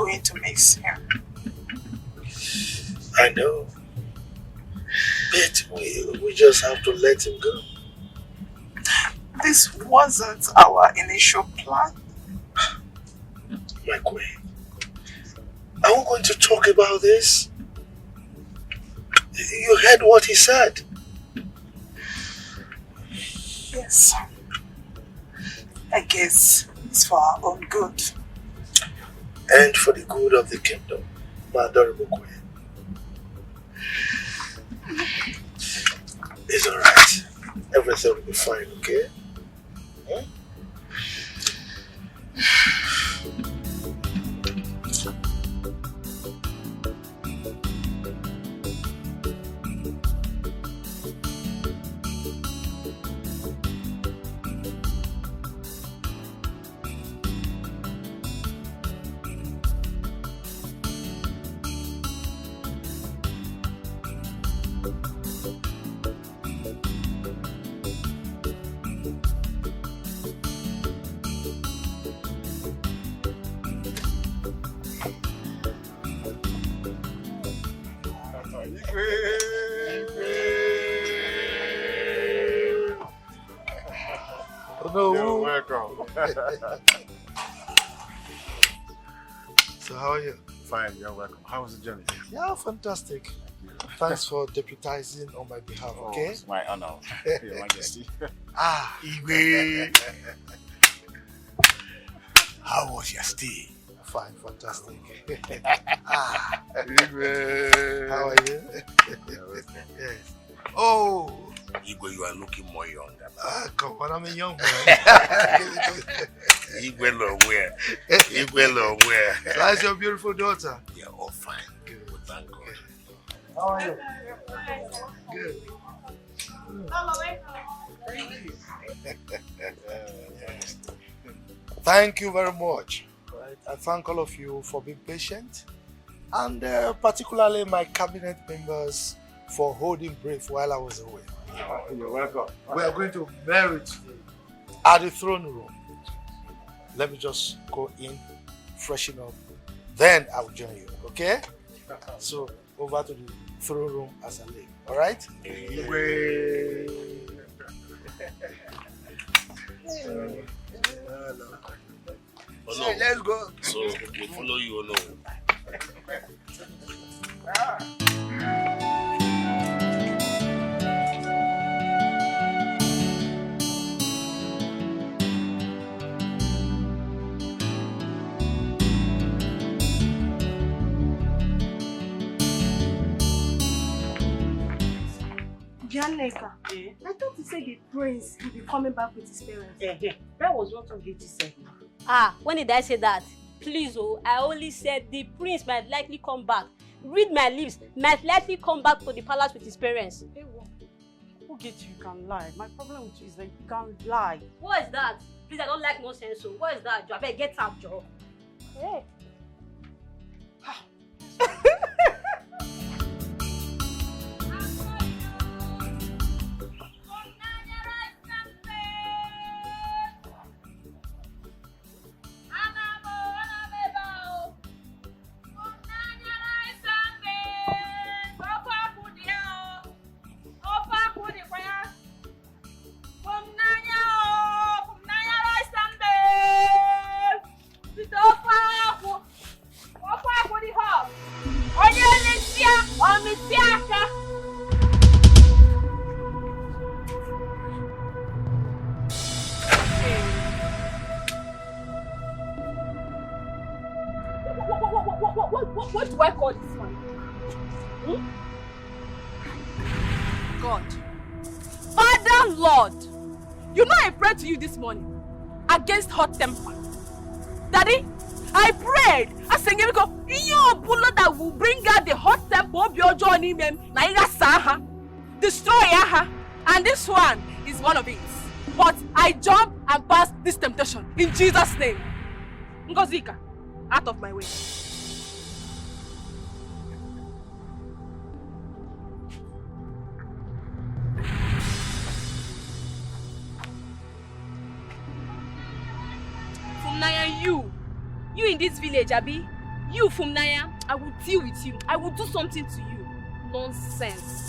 going to miss him. I know. But we just have to let him go. This wasn't our initial plan. My queen, are we going to talk about this? You heard what he said. Yes. I guess it's for our own good. And for the good of the kingdom, my adorable queen. It's alright. Everything will be fine, okay? Hmm? You're welcome. So how are you? Fine, you're welcome. How was the journey? Yeah, fantastic. Thanks for deputizing on my behalf, okay? It's my honor, Your Majesty. Igwe. How was your stay? Fine, fantastic. Igwe. How are you? Yes. Oh, Igwe, you are looking more younger. come on, I'm a young boy. Igwe Lowhere. Igwe Lowhere. How's your beautiful daughter? They are all fine. Good. Thank God. How are you? Good. Thank you very much. I thank all of you for being patient, and particularly my cabinet members for holding brief while I was away. You're welcome. We are going to marry today at the throne room. Let me just go in, freshen up, then I will join you, okay? So, over to the throne room as I leave, all right? Oh, So, let's go. So, we follow you or no? Janeka, I thought you said the prince will be coming back with his parents. That was what Ogeti said. Ah, when did I say that? Please, oh, I only said the prince might likely come back. Read my lips, might likely come back to the palace with his parents. Hey, what? Ogeti, you can lie. My problem with you is that you can't lie. What is that? Please, I don't like nonsense. So, what is that, Joe? I better get out, Joe. Hey. What do I call this one? God. Father Lord, you know I prayed to you this morning against hot temper. Daddy, I prayed. I said, you bullet that will bring out the hot temper of your journey, destroy her. And this one is one of it. But I jump and pass this temptation in Jesus' name. Ngozika, out of my way. Fumnaya, you in this village, Abi, You, Fumnaya, I will deal with you. I will do something to you. Nonsense.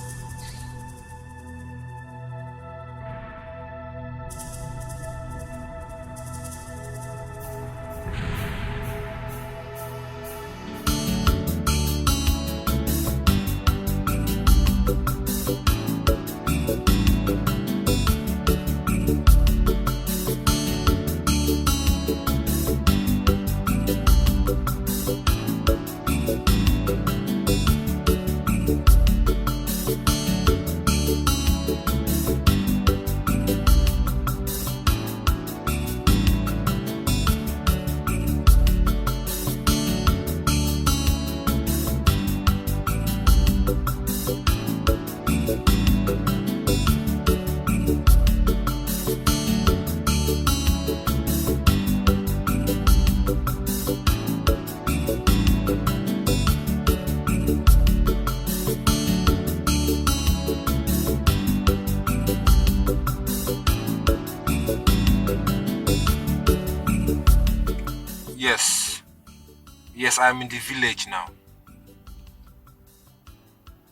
Yes, I'm in the village now.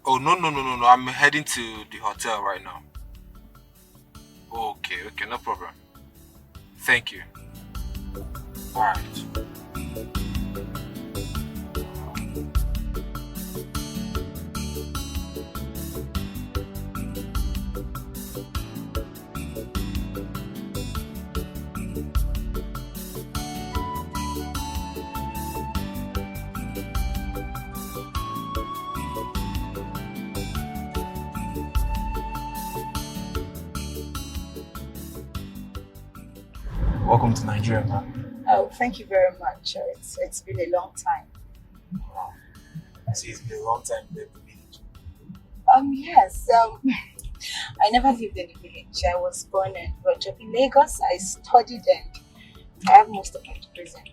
Oh, no. I'm heading to the hotel right now. Okay, no problem. Thank you. All right. Welcome to Nigeria, man. Oh, thank you very much. It's been a long time. Wow. See, it's been a long time in the village. Yes. I never lived in the village. I was born and brought up in Lagos. I studied and I have most of my degrees in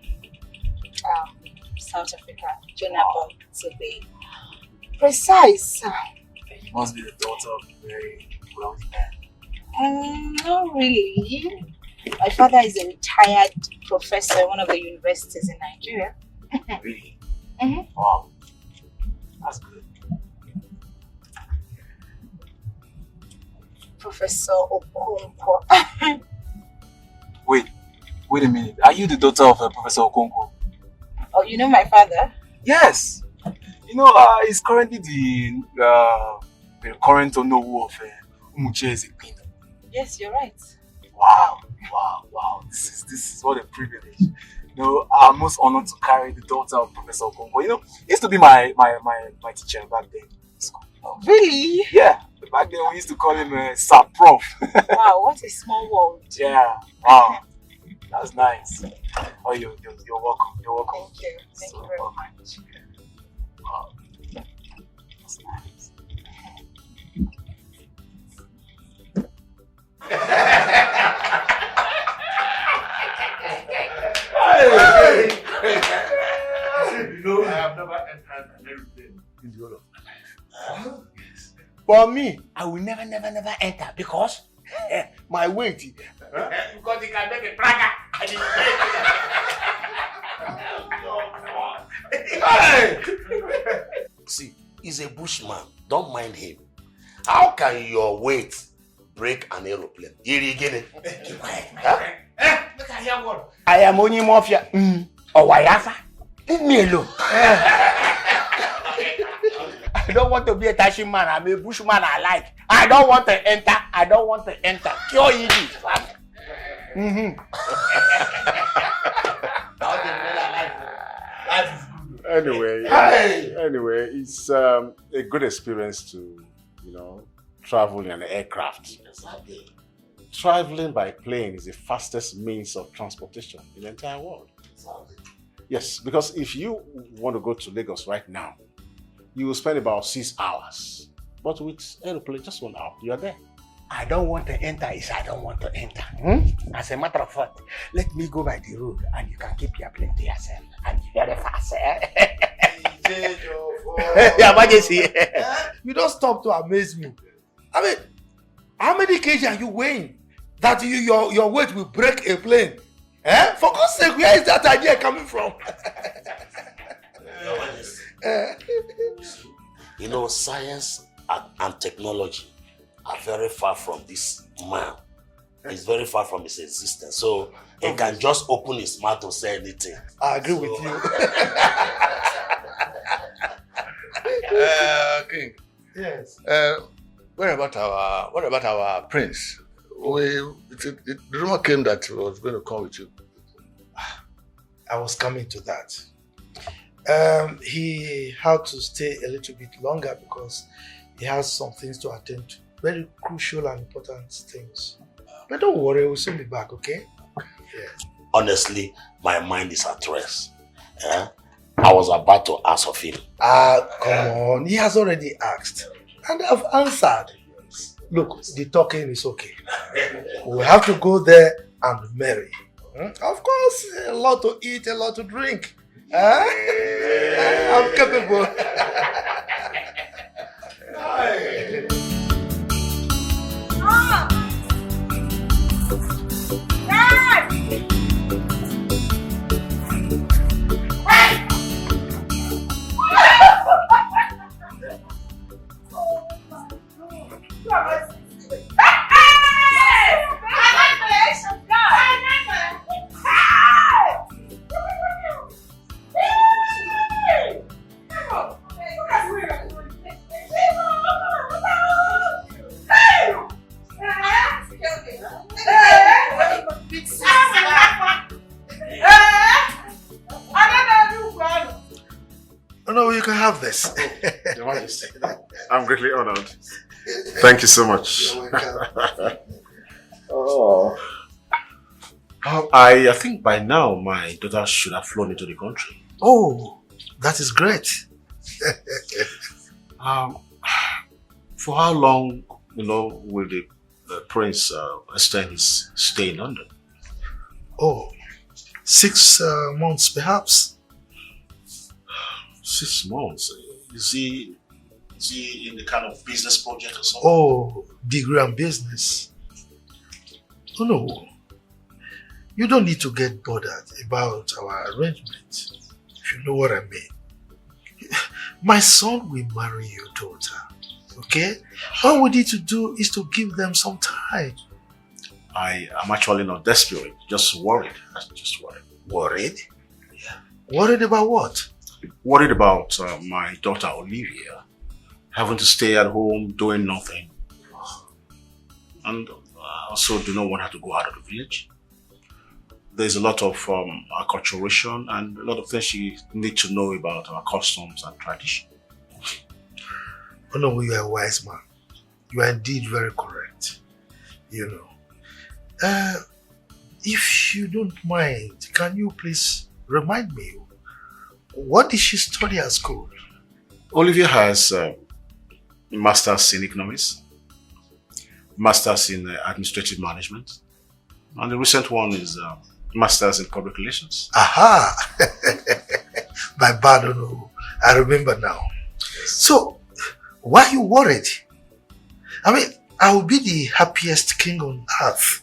South Africa, Johannesburg, to be precise. You must be the daughter of a very wealthy man. Not really. My father is a retired professor at one of the universities in Nigeria. Really? Mm-hmm. Wow. That's good. Professor Okonkwo. Wait a minute. Are you the daughter of Professor Okonkwo? Oh, you know my father? Yes. You know, he's currently the current Onowu of Umucheze Kingdom. Yes, you're right. Wow. This is what a privilege. You know, I'm most honored to carry the daughter of Professor Okonkwo. You know, he used to be my teacher back then in school. Really? Yeah. Back then we used to call him Sir Prof. Wow, what a small world. Yeah. Wow. That's nice. Oh, you're welcome. You're welcome. Thank you. Thank you very much. Wow. That's nice. No, I have never entered an airplane in the whole of my life. Yes. For me, I will never enter because my weight. Because you can make a praga. See, he's a bushman. Don't mind him. How can your weight break an aeroplane? Keep quiet. Look at here one. I am only mafia. Or Wayafa. Leave me alone. I don't want to be a tashi man. I'm a bushman. I like. I don't want to enter. Cure it. Anyway, it's a good experience to, travel in an aircraft. Traveling by plane is the fastest means of transportation in the entire world. Yes, because if you want to go to Lagos right now, you will spend about 6 hours. But with aeroplane, just 1 hour, you are there. I don't want to enter I don't want to enter. As a matter of fact, let me go by the road and you can keep your plane to yourself. And very fast. Your Majesty. You don't stop to amaze me. I mean, how many kg are you weighing that your weight will break a plane? For God's sake, where is that idea coming from? You know, science and technology are very far from this man. He's very far from his existence. So he can just open his mouth to say anything. I agree with you. King. Yes. What about our prince? The rumor came that he was going to come with you. I was coming to that. He had to stay a little bit longer because he has some things to attend to. Very crucial and important things. But don't worry, we'll soon be back, okay? Yeah. Honestly, my mind is at rest. I was about to ask of him. Come on. He has already asked. And I've answered. Look, the talking is okay. We have to go there and marry. Of course, a lot to eat, a lot to drink. I'm capable. No, you can have this. I'm greatly honored. Thank you so much. Oh. I think by now my daughter should have flown into the country. Oh, that is great. For how long, will the prince extend his stay in London? Oh, 6 months perhaps. 6 months? Is he in the kind of business project or something? Oh, degree and business. Oh no. You don't need to get bothered about our arrangement, if you know what I mean. My son will marry your daughter, okay? All we need to do is to give them some time. I am actually not desperate, just worried. Just worried. Worried? Yeah. Worried about what? Worried about my daughter Olivia having to stay at home doing nothing. And I also do not want her to go out of the village. There's a lot of acculturation and a lot of things she needs to know about our customs and tradition. Oh no, you are a wise man. You are indeed very correct. If you don't mind, can you please remind me, what did she study at school? Olivia has Masters in Economics, Masters in Administrative Management, and the recent one is Masters in Public Relations. Aha! My bad, oh no. I remember now. So, why are you worried? I mean, I will be the happiest king on earth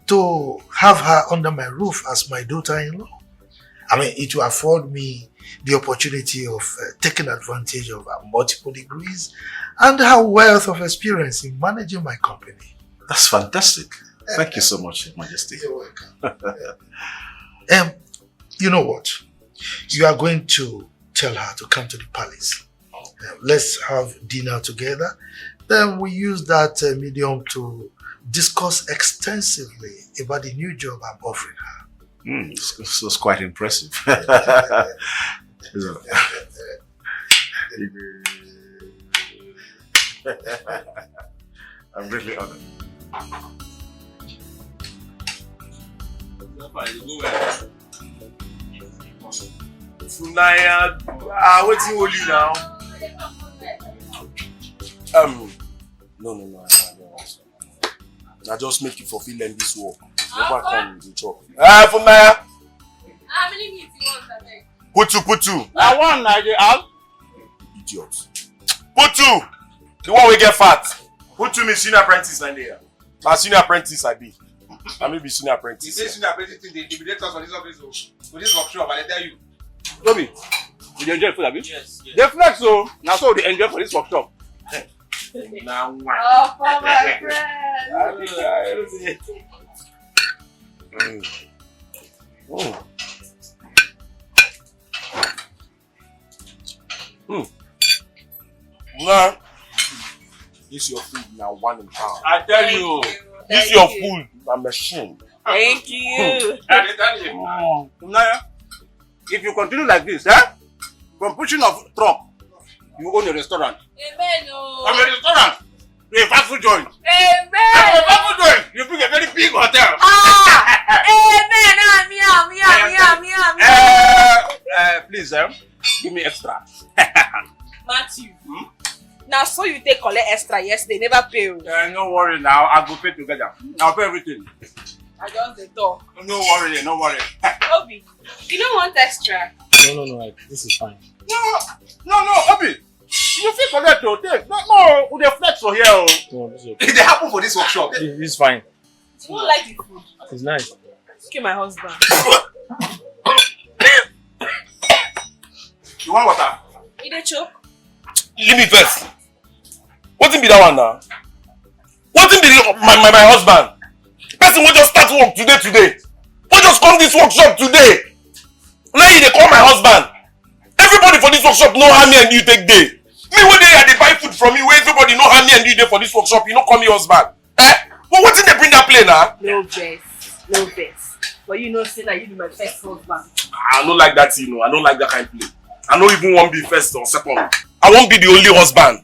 to have her under my roof as my daughter-in-law. I mean, it will afford me the opportunity of taking advantage of her multiple degrees and her wealth of experience in managing my company. That's fantastic. Thank you so much, Your Majesty. You're welcome. You know what? You are going to tell her to come to the palace. Let's have dinner together. Then we use that medium to discuss extensively about the new job I'm offering her. This was quite impressive. I'm really honored. Fumnaya, waiting hold you now. No. I just make you fulfill them this work. Never come with the chop. Fumnaya. How many meats you want, I Put two. I want Nigeria. Idiot. Put two. The one we get fat. Put two me senior apprentice Nigeria. My senior apprentice I be. I may be senior apprentice. You say senior apprentice they liberate us for this office. For this workshop, I tell you. Toby, You enjoy food, have you? Yes. They flex, so now so they enjoy for this workshop. Now, oh, for my friend. Nah, this your food now, one in town. I tell you, this your food, my machine. Thank you. I tell you. Fumnaya, if you continue like this, from pushing of truck, you own a restaurant. Amen. From a restaurant, to a fast food joint. Amen. From a fast food joint, you bring a very big hotel. Amen. Please, give me extra. Matthew. Now, so you take collect extra yesterday, never pay. No worry now, I'll go pay together. I'll pay everything. I just the talk. No worry, no worry. Obi, you don't want extra? No, this is fine. No, Obi. You feel collect to take. No, with the flex for here. No, this is okay. It happen for this workshop. This is fine. You don't like the food? It's nice. Look at my husband. You want water? You dey choke? Leave me first. What be that one now? What be my husband? Person will just start work today. We just come this workshop today. Now they call my husband. Everybody for this workshop know how me and you take day. Me when they buy food from you, where everybody know how me and you day for this workshop, you know call me husband. Well, what did they bring that plane now? No best. But you know say that you be my first husband. I don't like that, you know. I don't like that kind of play. I don't even want to be first or second. I won't be the only husband.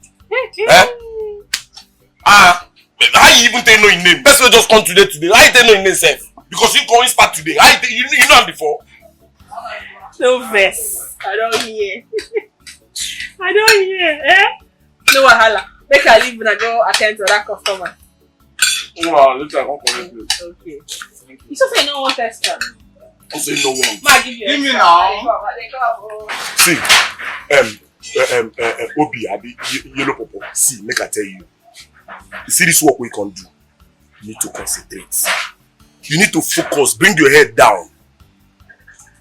How you even tell no in name? Person just come today. How you tell no in name self? Because you come start today. How you know him before? No verse. I don't hear. No wahala. Make I leave when I go attend to that customer. Wow, looks like I'm correct. Okay. You just say no one extra. I say no one. Ma give you. Give me now. See, Obi, Abi, yellow popo. See, make I tell you. You see this work we can do. You need to concentrate. You need to focus. Bring your head down.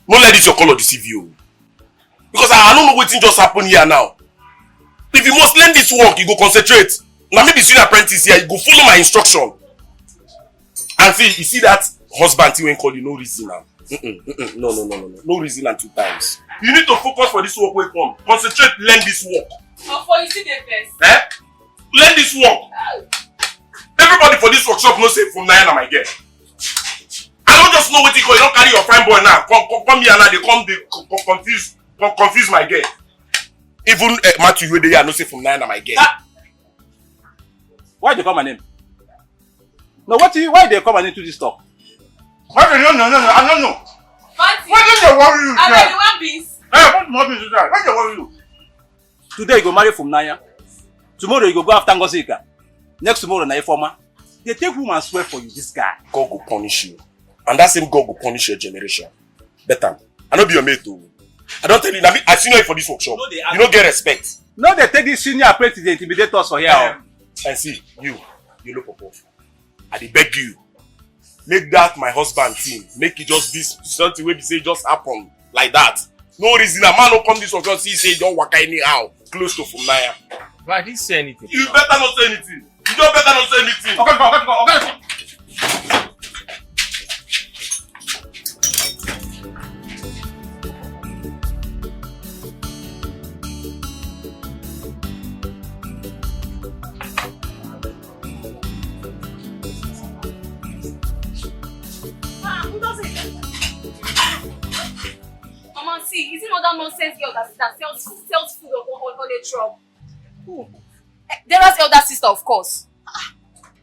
Don't let this your color deceive you. Because I don't know what just happened here now. If you must learn this work, you go concentrate. Now maybe see the apprentice here, you go follow my instruction. And see, you see that husband he won't call you no reason now. No reason and 2 times. You need to focus for this work we come. Concentrate, learn this work. For you see the best. Learn this work. Everybody for this workshop knows say Fumnaya na my girl. I don't just know what you call. You don't carry your fine boy now. Come here now. They confuse my girl. Even Matthew, you there, I know say Fumnaya na my girl. Why they call my name? No, why they call my name to this talk? No, I don't know. Matthew. Why don't they worry you? I know you want beans. What more beans is that? Why they worry you? Today you go marry Fumnaya. Tomorrow you go after Ngosika. Next tomorrow na Ifoma. They take woman swear for you, this guy. God will punish you. And that same God will punish your generation. Better. I don't be your mate too. I don't tell you, I seen you for this workshop. You don't get respect. No, they take this senior apprentice to intimidate us for here. And see, you look up. I dey beg you. Make that my husband team. Make it just this something where we say just happen like that. No reason a man don't come this workshop see say don't work anyhow. Close to Fumnaya. But I didn't say anything. You better not say anything. You don't better not say anything. Okay. Mama, see, is it not that nonsense girl that sells food on a truck? Who? Dera's elder sister, of course.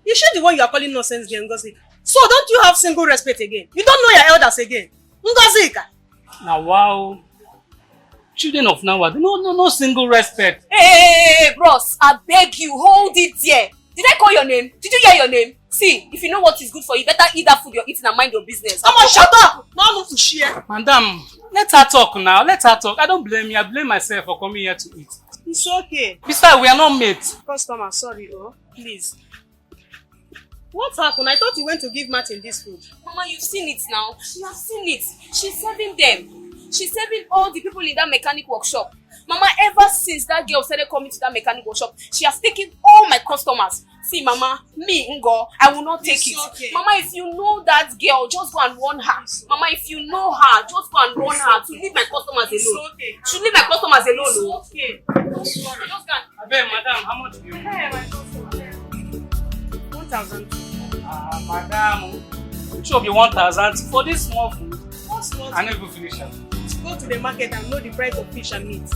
You sure the one you are calling nonsense girl, Ngozi? So don't you have single respect again? You don't know your elders again. Ngozika. Now wow. Children of now, no single respect. Hey, bros, I beg you, hold it there. Did I call your name? Did you hear your name? See, if you know what is good for you, better eat that food you're eating and mind your business. Come on, shut up! No to share. Madam, let her talk now. Let her talk. I don't blame you. I blame myself for coming here to eat. It's okay. Besides, we are not mates. Customer, sorry, please. What happened? I thought you went to give Martin this food. Mama, you've seen it now. You have seen it. She's serving them. She's saving all the people in that mechanic workshop. Mama, ever since that girl started coming to that mechanic workshop, she has taken all my customers. See, Mama, me, Ngo, I will not take it. Okay. Mama, if you know that girl, just go and warn her. Mama, if you know her, just go and warn her to leave my customers alone. Okay. She leave my customers alone. It's okay. Don't worry. Just go and... I beg, madam, how much do you want? Hey, my customer. 1,000. Madam, it should be 1,000 for this small food. What small? I never finish it. Go to the market and know the price of fish and meat.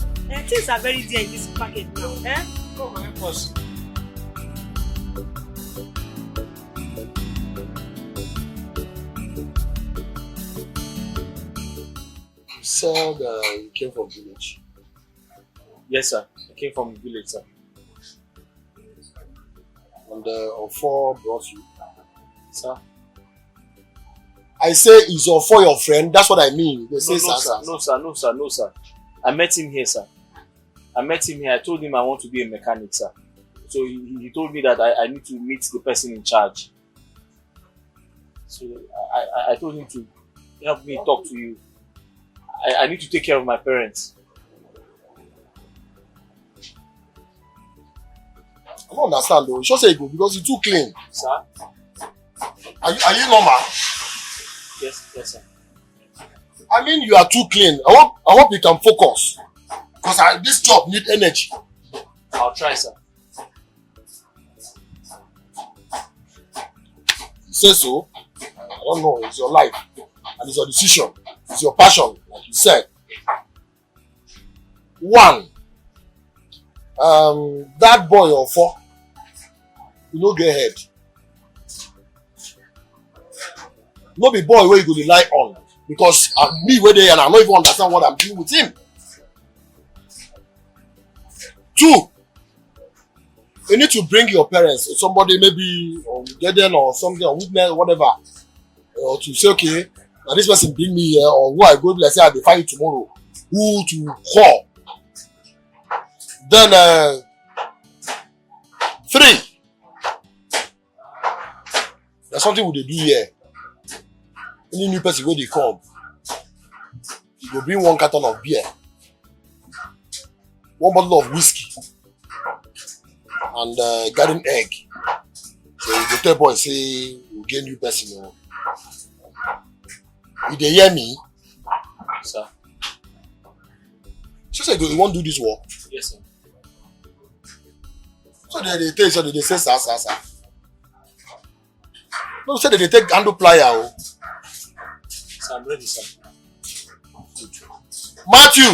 Things are very dear in this market now. Go for help us. You said you came from village. Yes, sir. I came from the village, sir. And Ofo brought you. Sir? I say, is Ofo your friend? That's what I mean. They say, no, sir. I met him here, sir. I told him I want to be a mechanic, sir. So he told me that I need to meet the person in charge. So I told him to help me talk to you. I need to take care of my parents. I don't understand though. You should say go because you're too clean. Sir? Are you normal? Yes, sir. I mean, you are too clean. I hope you can focus. Because this job needs energy. I'll try, sir. You say so? I don't know. It's your life. And it's your decision. It's your passion, like you said. One. That boy or four, you no get head. No be boy where you go rely on. Because me where they and I don't even understand what I'm doing with him. Two, you need to bring your parents, somebody maybe guardian or something, or witness, whatever, or to say, okay, now this person bring me here, or who I go, let's say, I'll find you tomorrow. Who to call? Then, three, there's something we do here. Any new person where they come, you go bring 1 carton of beer, 1 bottle of whiskey, and garden egg. So you go tell boy say you get new person. You dey hear me? Sir. So say you want to do this work? Yes, sir. So they tell you, so they say sir. No, say they take handle plier. Sir, I'm ready, sir. Matthew!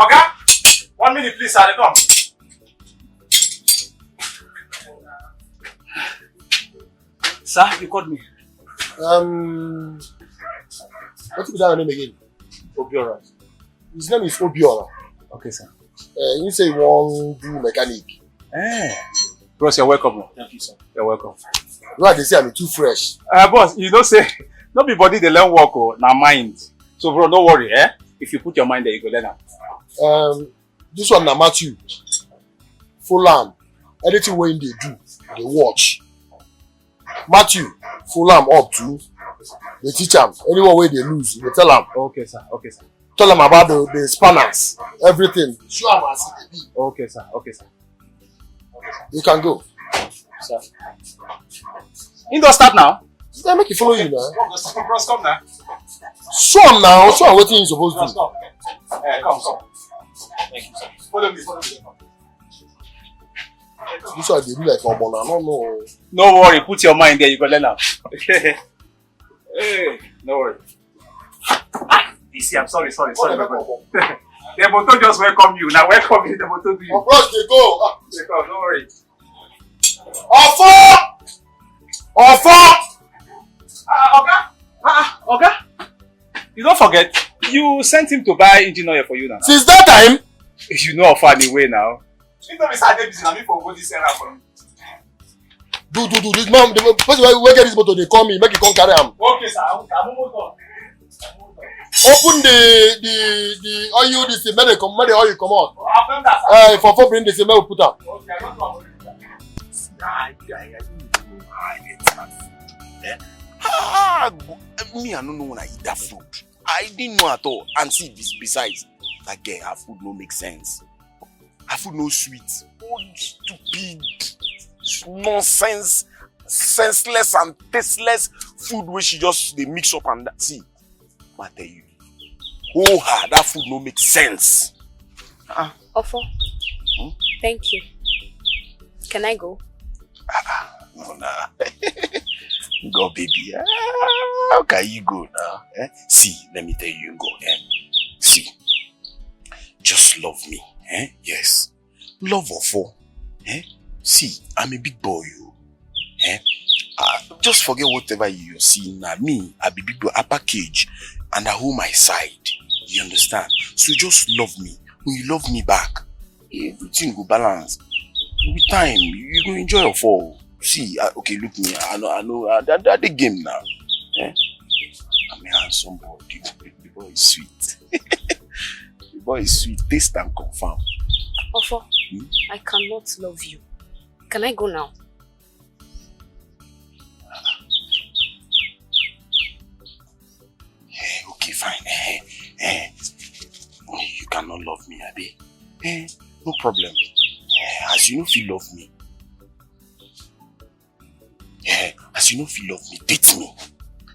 Okay? 1 minute, please, sir. They come. Sir, you called me. What is that name again? Obiora. His name is Obiora. Okay, sir. You say you want to do mechanic. Bros, you're welcome. Thank you, sir. You're welcome. Right, they say I'm too fresh. Boss, you don't say, not be body they learn work, na mind. So, bro, don't worry, If you put your mind there, you go learn am. This one na Matthew. Full am. Anything wey they do, they watch. Matthew, full am up too. They teach am. Anyone where they lose, they tell am. Okay, sir. Okay, sir. Tell them about the spanners, everything. Show am as it be. Okay, sir. Okay, sir. You can go. Sir. You don't start now? They make you follow you now. Bros, come now. Show am now. Show am wetin you supposed to do. Come. Thank you, sir. Follow me. This one they do like Obona. I don't know. No worry. Put your mind there. You go learn now. Hey, no worry. Easy. I'm sorry. The motor just welcome you. Now welcome you. The motor to you. Of course they go. They come. Don't worry. Offer! Okay. You don't forget. You sent him to buy engine oil for you now. Since that time? You know how far away now. You know, Mr. Davis, I'm for go this area for me. Do. This man, the person who get this motor, they call me, make it come carry him. Okay, sir. I'm motor. Open the oil, this make the oil come out. I've done that. For bring the same, we put up. Okay, I don't know. Me, I don't know when I eat that food. I didn't know at all. And see, besides, that girl, her food no make sense. Her food no sweet. All stupid, nonsense, senseless and tasteless food where she just they mix up and that. See, I tell you, oh her, that food no make sense. Ofo, thank you. Can I go? No, nah. Go, baby. How can you go now? See, let me tell you, go. See, just love me. Yes. Love Ofo. See, I'm a big boy. Just forget whatever you see now. Me, I be big boy, upper cage, and I hold my side. You understand? So just love me. When you love me back, everything will balance. With time, you go enjoy Ofo. See, okay, look me. I know. That the game now. I'm a handsome boy. The boy is sweet. The boy is sweet. Taste and confirm. Ofo, I cannot love you. Can I go now? Okay, fine. You cannot love me, Abi. No problem. As you know if you love me. As you know if you love me, date me.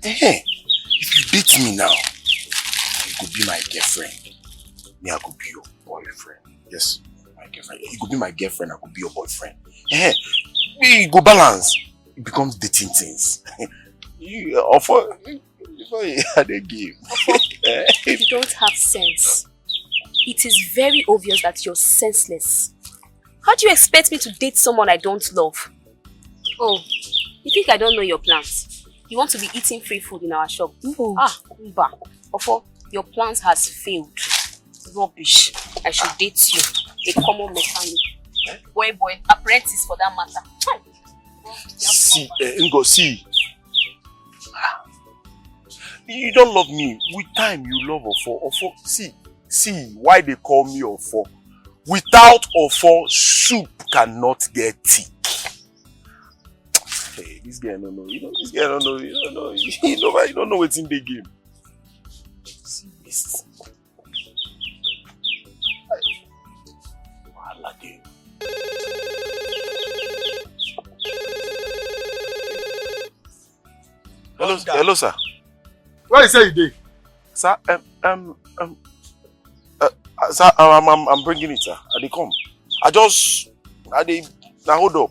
If you date me now, you could be my girlfriend. Me, I could be your boyfriend. Yes, my girlfriend. You could be my girlfriend, I could be your boyfriend. We go balance. It becomes dating things. You offer before you had a game. You don't have sense. It is very obvious that you're senseless. How do you expect me to date someone I don't love? Oh, you think I don't know your plans? You want to be eating free food in our shop? Mba. Ofo, your plans has failed. Rubbish. I should date you. A common mechanic. Boy, apprentice for that matter. See, Ngo, see. You don't love me. With time, you love Ofo. See, why they call me Ofo. Without Ofo, soup cannot get thick. Hey, this guy don't know. This guy don't know. You don't know what's in the game. See this. Hello, sir. Where you say you did? Sir, sir, I'm bringing it, sir. They come. Now hold up.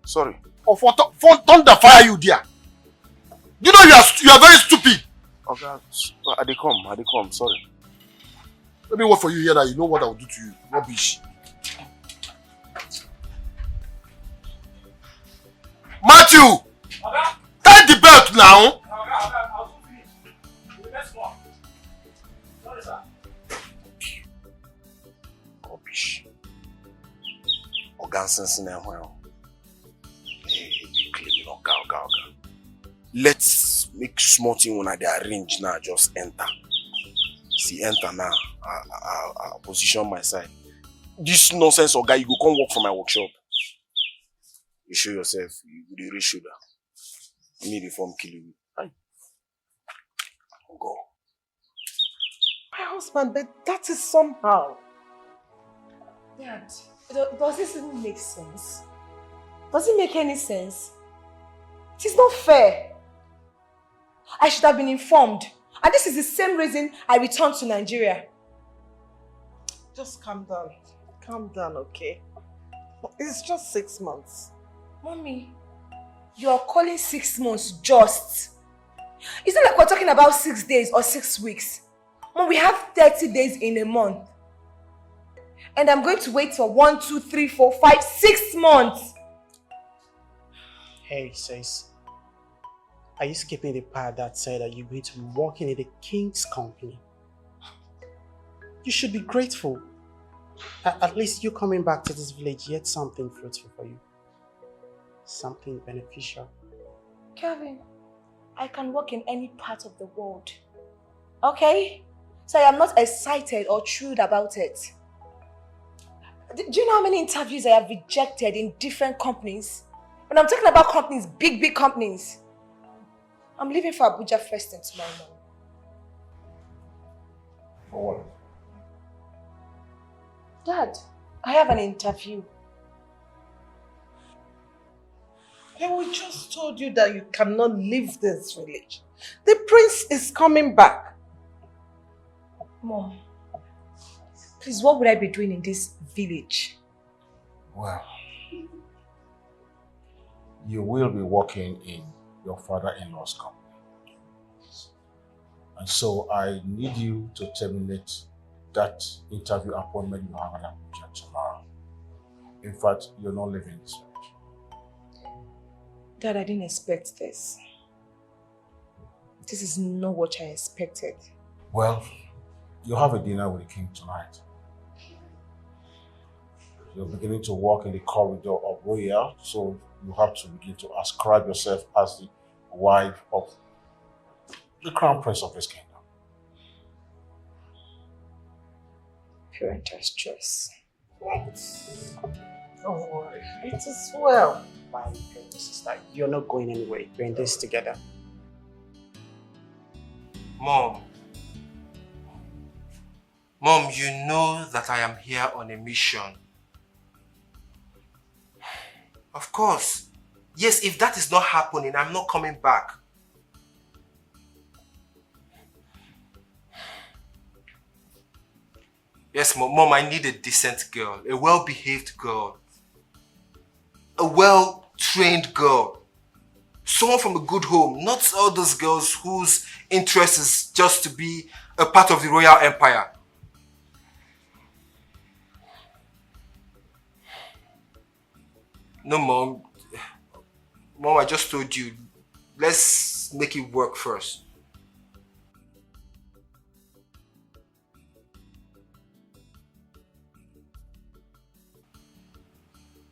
Sorry. For thunder fire you there. You know you are very stupid. Okay, they come. Sorry. Let me wait for you here that you know what I will do to you. Rubbish. Matthew! Tie the belt now! Rubbish. Let's make small thing when I arrange now, just enter. See, enter now. I'll position my side. This nonsense or guy, you go come work for my workshop. You show yourself, you do the shoulder. You need the form kill you. Go. My husband, but that is somehow. Dad, does this even make sense? Does it make any sense? It is not fair. I should have been informed. And this is the same reason I returned to Nigeria. Just calm down. Calm down, okay? It's just 6 months. Mommy, you are calling 6 months just. It's not like we're talking about 6 days or 6 weeks. Mom, we have 30 days in a month. And I'm going to wait for 1, 2, 3, 4, 5, 6 months. Hey, sis. Are you skipping the part that said that you're going to be working in the king's company? You should be grateful. At least you coming back to this village yet something fruitful for you. Something beneficial. Kevin, I can work in any part of the world. Okay? So I am not excited or thrilled about it. Do you know how many interviews I have rejected in different companies? When I'm talking about companies, big companies. I'm leaving for Abuja first thing tomorrow morning. For what? Dad, I have an interview. And we just told you that you cannot leave this village. The prince is coming back. Mom, please, what would I be doing in this village? Well, you will be working in your father-in-law's company. And so I need you to terminate that interview appointment you have at Abuja tomorrow. In fact, you're not leaving this village. Dad, I didn't expect this. This is not what I expected. Well, you have a dinner with the king tonight. You're beginning to walk in the corridor of royal, so you have to begin to ascribe yourself as the wife of the crown prince of this kingdom. Parental choice. What? Don't worry. It is well. My sister, you're not going anywhere. We're in this together. Mom. Mom, you know that I am here on a mission. Of course. Yes, if that is not happening, I'm not coming back. Yes, Mom, I need a decent girl, a well-behaved girl, a well-trained girl, someone from a good home, not all those girls whose interest is just to be a part of the royal empire. No, Mom. Mom, I just told you, let's make it work first.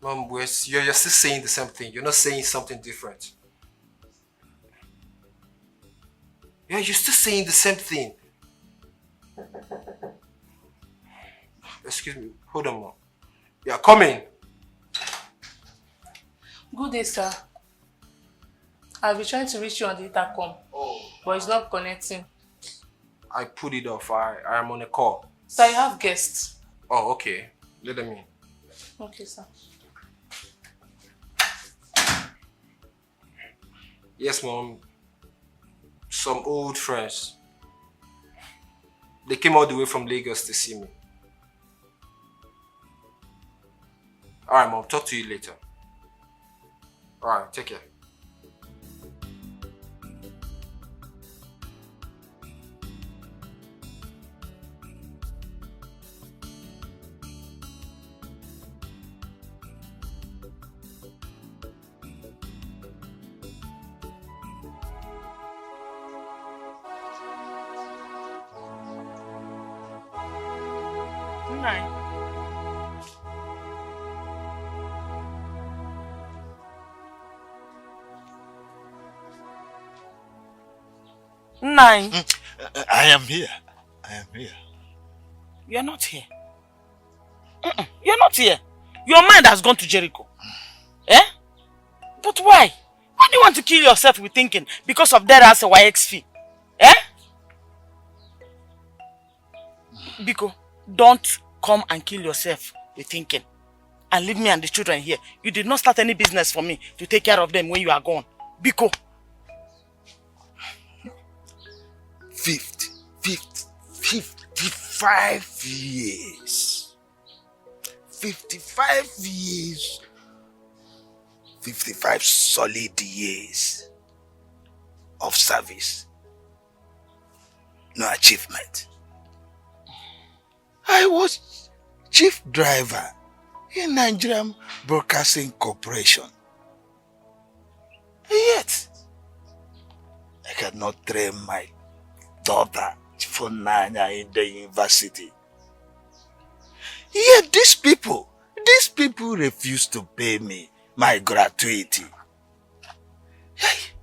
Mom, you're still saying the same thing. You're not saying something different. Yeah, you're still saying the same thing. Excuse me. Hold on, Mom. Yeah, come in. Good day, sir. I'll be trying to reach you on the intercom, but it's not connecting. I put it off. I am on a call. Sir, you have guests. Oh, okay. Let them in. Okay, sir. Yes, Mom. Some old friends. They came all the way from Lagos to see me. Alright, Mom. Talk to you later. Alright, take care. Nine. I am here. I am here. You're not here. You're not here. Your mind has gone to Jericho. Eh? But why? Why do you want to kill yourself with thinking because of that as a YX fee? Eh? Biko, don't come and kill yourself with thinking. And leave me and the children here. You did not start any business for me to take care of them when you are gone. Biko. 55 years. 55 years. 55 solid years of service. No achievement. I was chief driver in Nigerian Broadcasting Corporation. Yet, I cannot train my daughter Fumnaya in the university. Yet these people refuse to pay me my gratuity. Hey,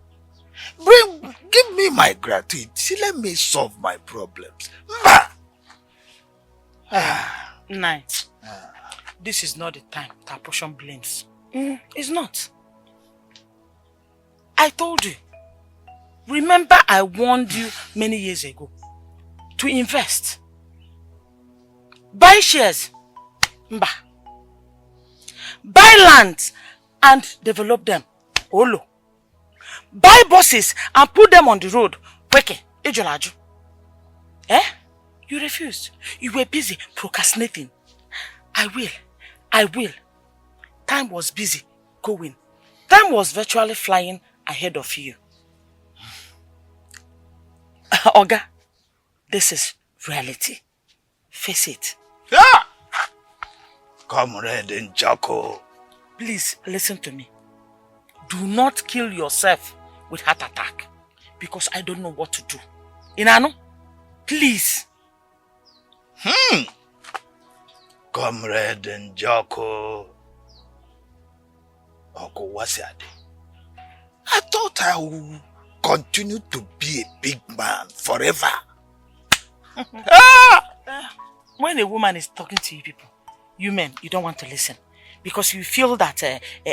give me my gratuity. Let me solve my problems. Nine. This is not the time to apportion blames. It's not. I told you. Remember I warned you many years ago to invest. Buy shares. Mba. Buy lands and develop them. Olo. Buy buses and put them on the road. Weke, ejolaju. Eh? You refused. You were busy procrastinating. I will. Time was busy going. Time was virtually flying ahead of you. Oga, this is reality. Face it. Ah! Comrade Njako. Please listen to me. Do not kill yourself with heart attack because I don't know what to do. Inano, please. Comrade Njako. Okuwasiade. I thought I would continue to be a big man forever. When a woman is talking to you people, you men, you don't want to listen. Because you feel that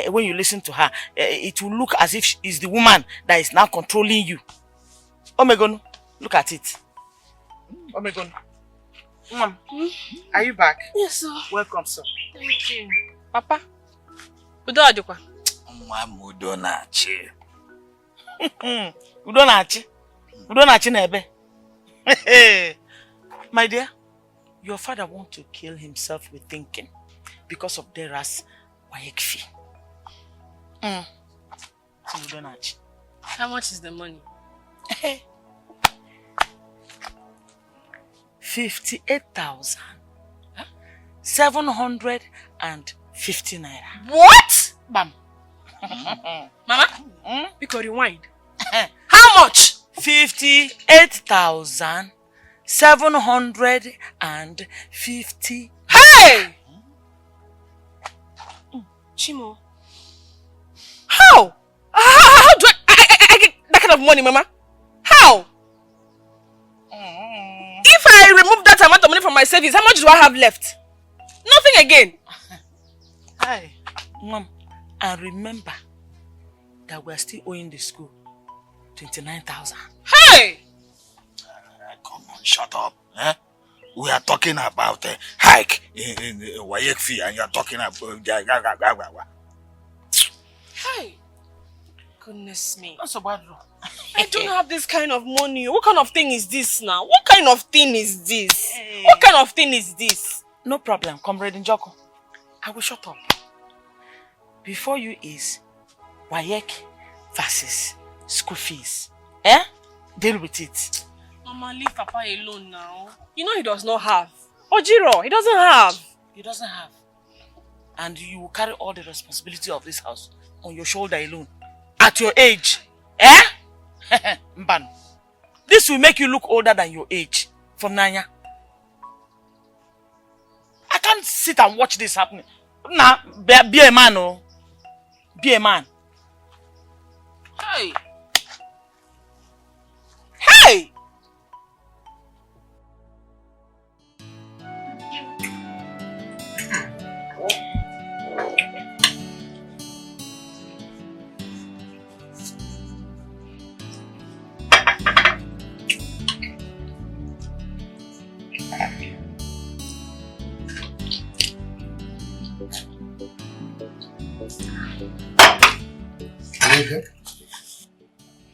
when you listen to her, it will look as if she's the woman that is now controlling you. Omegon, look at it. Omegon. Mom, are you back? Yes, sir. Welcome, sir. Thank you. Papa? Udo ajokwa? Udonachi. Udonachi nebe. My dear, your father wants to kill himself with thinking because of Dera's Wayekfi. Udonachi. How much is the money? 58,750 naira. What? Bam. Mama? Because rewind. How much? 58,750. Hey! Chimo. How? How do I get that kind of money, Mama? How? If I remove that amount of money from my savings, how much do I have left? Nothing again. Hi, Mom. And remember that we're still owing the school 29,000. Hey! Come on, shut up. Eh? We are talking about a hike in Wayekfi and you are talking about... Hey! Goodness me. That's so bad. I don't have this kind of money. What kind of thing is this now? What kind of thing is this? Hey. What kind of thing is this? No problem, Comrade Njoko. I will shut up. Before you is Wayek versus school fees. Eh? Deal with it. Mama, leave Papa alone now. You know he does not have. Ojiro, he doesn't have. He doesn't have. And you will carry all the responsibility of this house on your shoulder alone. At your age. Eh? Mban. This will make you look older than your age. Fumnaya. I can't sit and watch this happening. Nah, be a man, oh. Be a man. Hey. Hey!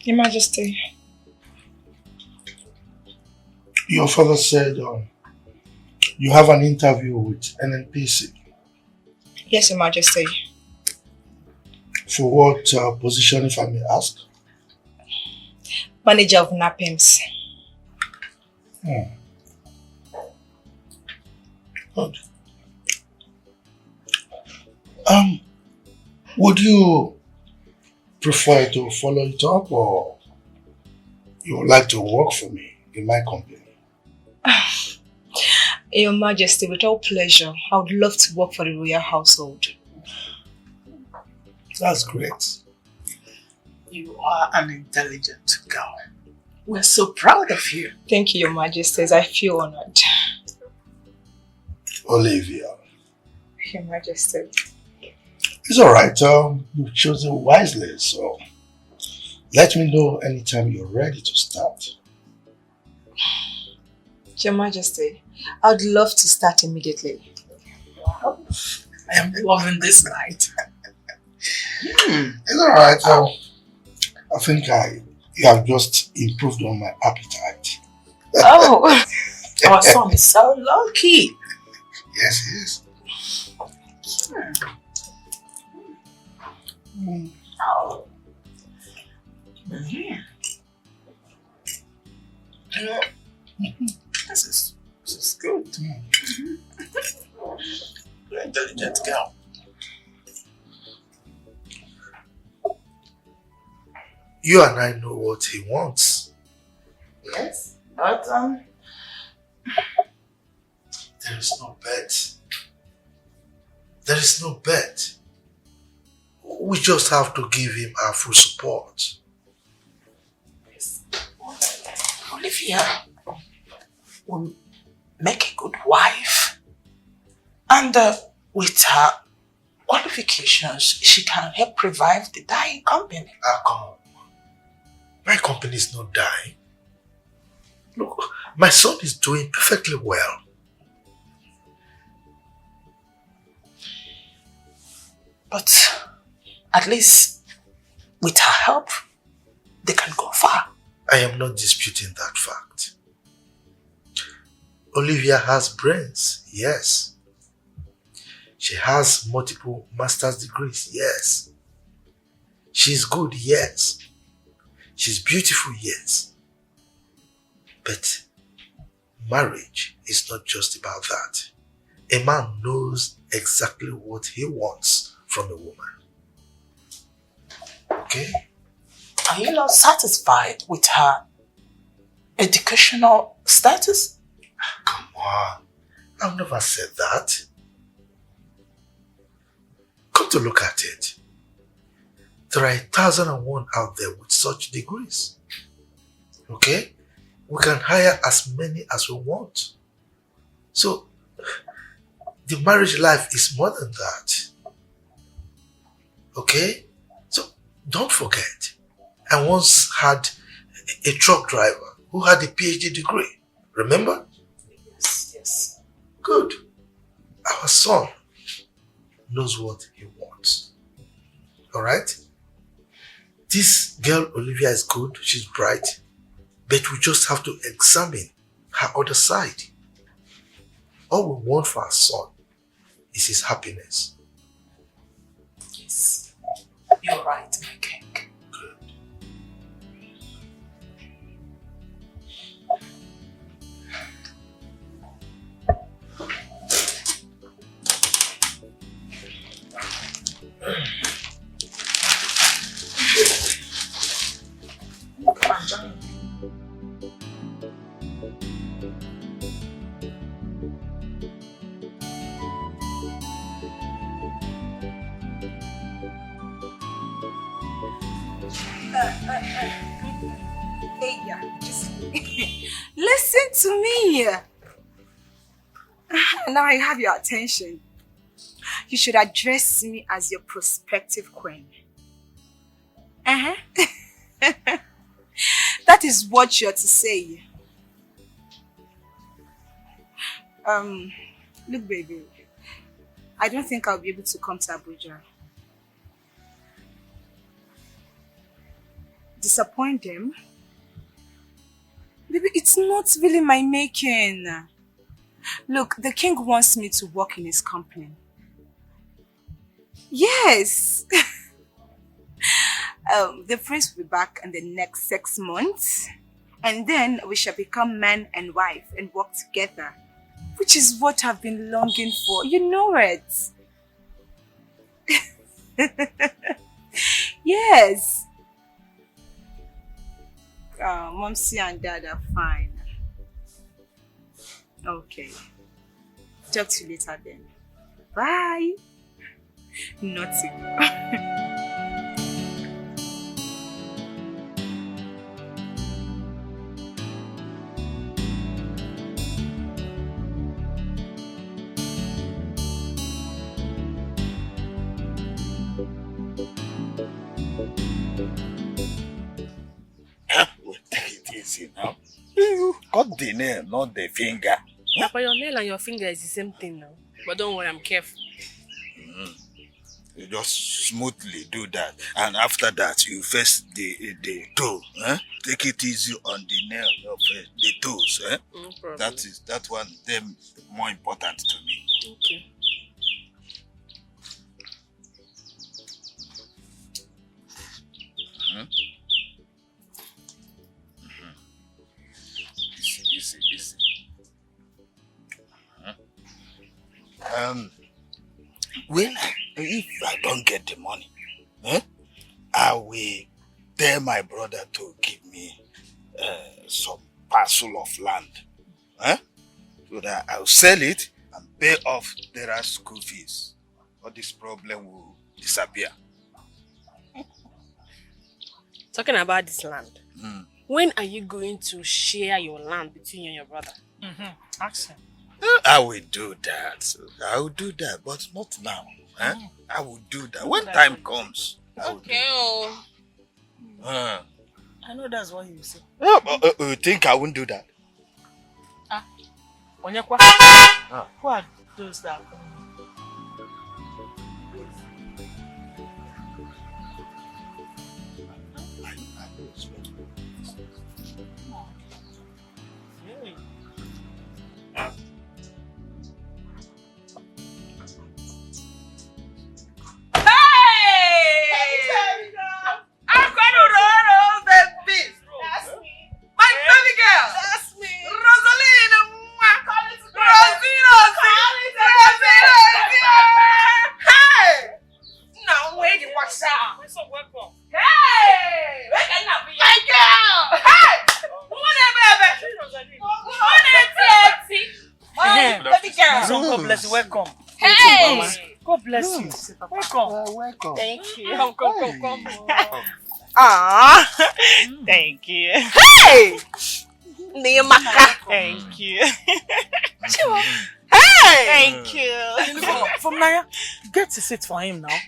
Your Majesty. Your father said you have an interview with NNPC. Yes, Your Majesty. For what position, if I may ask? Manager of NAPIMS. Good. Would you prefer to follow it up or you would like to work for me in my company? Your Majesty, with all pleasure, I would love to work for the royal household. That's great. You are an intelligent girl. We're so proud of you. Thank you, Your Majesty. I feel honored. Olivia. Your Majesty. It's alright. You've chosen wisely, so let me know anytime you're ready to start. Your Majesty, I would love to start immediately. Wow. I am loving this night. It's alright. I think you have just improved on my appetite. Oh, our son is so lucky. Yes, he is. Oh. This is good. You're an intelligent girl. You and I know what he wants. Yes, but there is no bet. There is no bet. We just have to give him our full support. Yes. Olivia will make a good wife, and with her qualifications, she can help revive the dying company. Come on. My company is not dying. Look, my son is doing perfectly well. But at least with her help, they can go far. I am not disputing that fact. Olivia has brains, yes. She has multiple master's degrees, yes. She's good, yes. She's beautiful, yes. But marriage is not just about that. A man knows exactly what he wants from a woman. Okay? Are you not satisfied with her educational status? Come on. I've never said that. Come to look at it. There are 1,001 out there with such degrees. Okay? We can hire as many as we want. So, the marriage life is more than that. Okay? So, don't forget, I once had a truck driver who had a PhD degree. Remember? Yes, yes. Good. Our son knows what he wants. Alright? This girl, Olivia, is good. She's bright. But we just have to examine her other side. All we want for our son is his happiness. Yes. You're right, my king. Good. Hey, yeah, just listen to me. Now I have your attention. You should address me as your prospective queen. That is what you're to say. Look, baby, I don't think I'll be able to come to Abuja. Disappoint them? Baby, it's not really my making. Look, the king wants me to work in his company. Yes. The prince will be back in the next 6 months. And then we shall become man and wife and work together. Which is what I've been longing for. You know it. Yes. Momsy and Dad are fine. Okay. Talk to you later then. Bye. Nothing. Take it easy now. cut the nail, not the finger. Papa, your nail and your finger is the same thing now. But don't worry, I'm careful. You just smoothly do that, and after that you first the toe. Take it easy on the nail of the toes. No problem. That one them more important to me. Okay. Easy. Well, if I don't get the money, I will tell my brother to give me some parcel of land. So that I'll sell it and pay off their school fees. All this problem will disappear. Talking about this land, when are you going to share your land between you and your brother? Ask him. I will do that. But not now. I will do that when time comes. Okay. I know that's what you say. You think I won't do that? Onyekwa. Who are those that are coming? God bless you. Welcome. Hey! God bless you. Welcome. Welcome. Thank you. Come. Thank you. Hey! Thank you. Hey! Thank you. Fumnaya, get a seat for him now.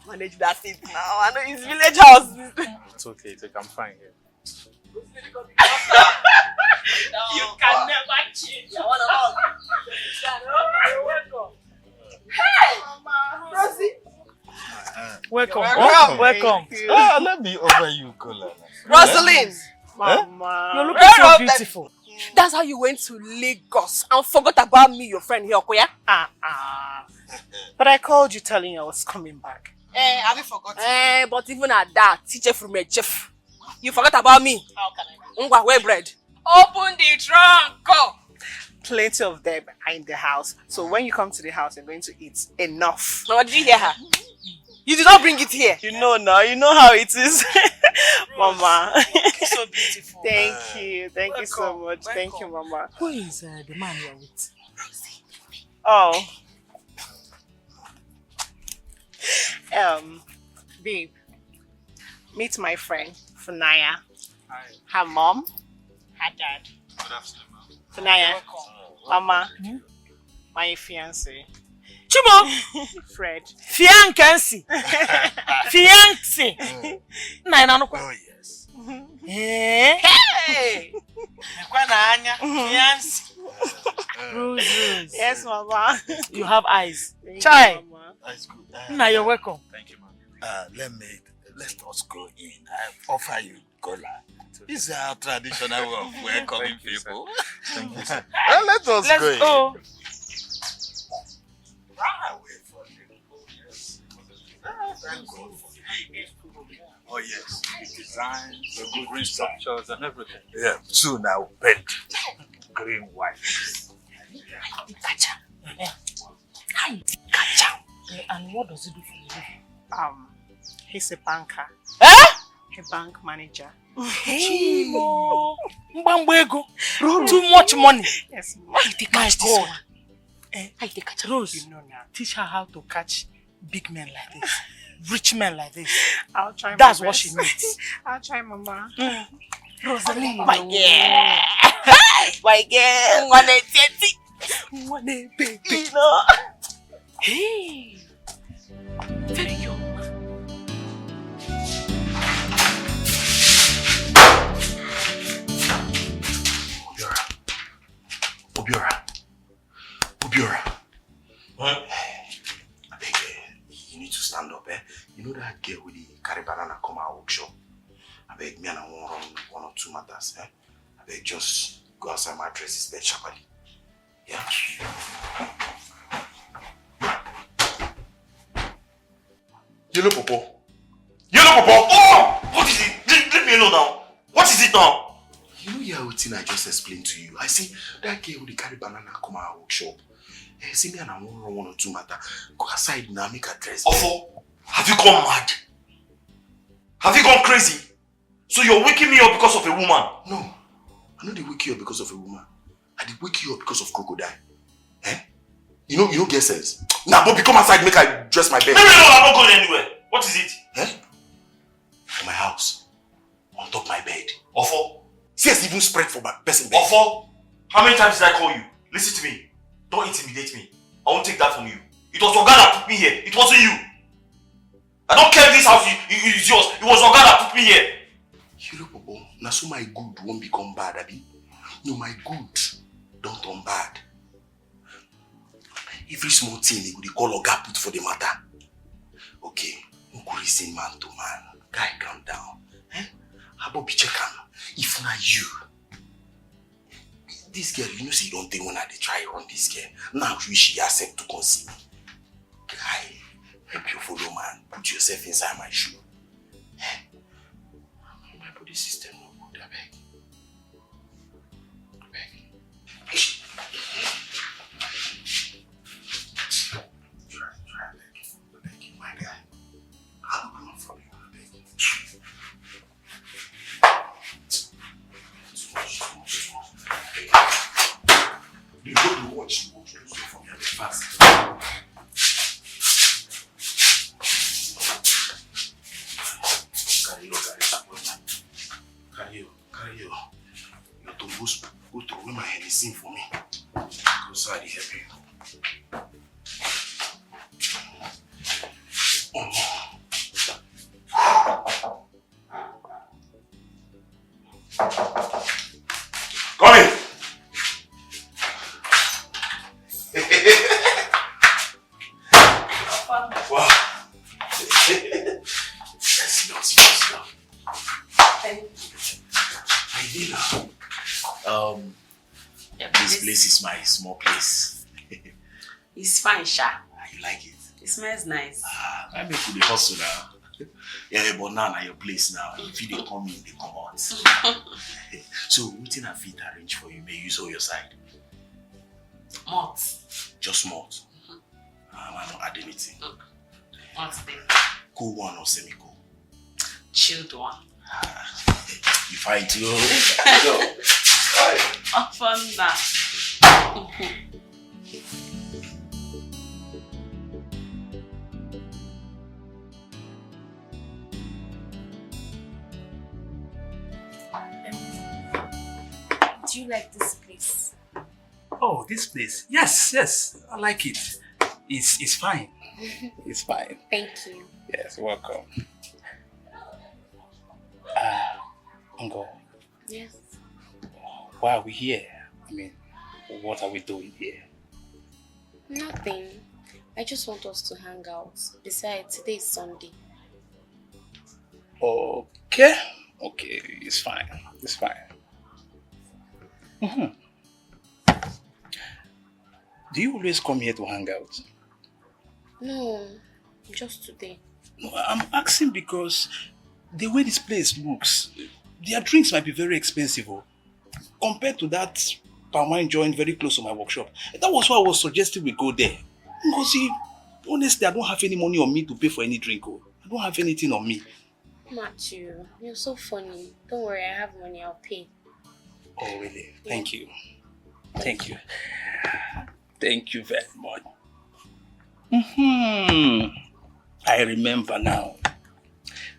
Manage that seat now. I know his village house. It's okay, I'm fine here. You can never change. I want to hug. You're welcome. Hey! Welcome. Welcome. Let me offer you cola. Rosalind! Mama. You're looking so beautiful. That's how you went to Lagos and forgot about me, your friend here, Okoya? But I called you telling you I was coming back. Have you forgotten? But even at that, teacher from a chef. You forgot about me. How can I? Ngwa, where bread? Open the trunk. Go. Plenty of them are in the house. So when you come to the house, you're going to eat enough. Now, what did you hear her? You did not bring it here. You know now. You know how it is. Mama. You're so beautiful. Thank you. Thank you so much. Thank you, Mama. Who is the man you're with? Oh. Babe. Meet my friend, Fumnaya. Hi. Her mom. Her dad. Good afternoon, ma'am. Fumnaya. Mama. My fiancé. Chumo! Fred. Fiancé. Fiancé. Oh, yes. Hey! Fiancé. Rose. Yes, Mama. You have eyes. Chai. That's good. Now you're welcome. Thank you, ma'am. Let us go in. I offer you cola. This is our traditional way of welcoming people. Thank you, sir. Let us go in. Go. Oh yes, designs, The good green structures and everything. Yeah, soon I will paint green white. And what does he do for you? He's a banker. A bank manager. Hey! Too much money. Yes, My God. Rose, you know now. Teach her how to catch big men like this. Rich men like this. I'll try. That's my what best. she needs. I'll try, Mama. Rosalind. My girl. My girl. One baby. No. Hey. Very young. banana come our workshop. I beg me and I want run one or two matters. I beg just go outside my address is bed sharply. Yeah. Yellow Popo. Yellow Popo! Oh! What is it? Leave me alone now. What is it now? You know your routine I just explained to you. I see that girl with the carry banana come our workshop. See me and I want run one or two matter. Go outside now, make a dress. Ofo, have you gone mad? Have you gone crazy? So you're waking me up because of a woman? No. I know they wake you up because of a woman. I did wake you up because of crocodile. Eh? You know get sense. Nah, Bobby, come outside, make I dress my bed. No, I'm not going anywhere. What is it? Eh? For my house. On top my bed. Ofo. See, it's even spread for my person bed. Ofo, how many times did I call you? Listen to me. Don't intimidate me. I won't take that from you. It was Oga that put me here. It wasn't you. I don't care if this house is yours. It was Oga that put me here. You know, Popo, now so my good won't become bad, Abi. No, my good don't turn bad. Every small thing they could call Oga put for the matter. Okay, who could reason man to man? Guy, calm down. How about be check am? If not you, this girl, you know, say you don't think when I try run this girl. Now she accept to conceive. Guy, help you follow man. Put yourself inside my shoe. My body system no good, I beg. You go to watch from your fast. Carry you. Your tombos go through where my head is in for me. Go side help you. Come in. Wow. Let's go. This place is my small place. It's fine, Sha. You like it? It smells nice. I make you the hustle now. Yeah, but now your place now. If you come in, they come out. So, what I fit arrange for you? May you use all your side? Malt. Just malt. I don't add anything. What's there? Cool one or semi-cool? Chilled one. You fight too. Up on that. Do you like this place? Oh, this place. Yes, I like it. It's fine. It's fine. Thank you. Yes, welcome. Uncle, Yes. why are we here? I mean, what are we doing here? Nothing. I just want us to hang out. Besides, today is Sunday. Okay, it's fine. It's fine. Do you always come here to hang out? No, just today. No, I'm asking because the way this place looks, their drinks might be very expensive compared to that palm wine joint very close to my workshop. That was why I was suggesting we go there. Because see, honestly, I don't have any money on me to pay for any drink. I don't have anything on me. Matthew, you're so funny. Don't worry, I have money, I'll pay. Oh, really? Thank you. Thank you. Thank you very much. I remember now.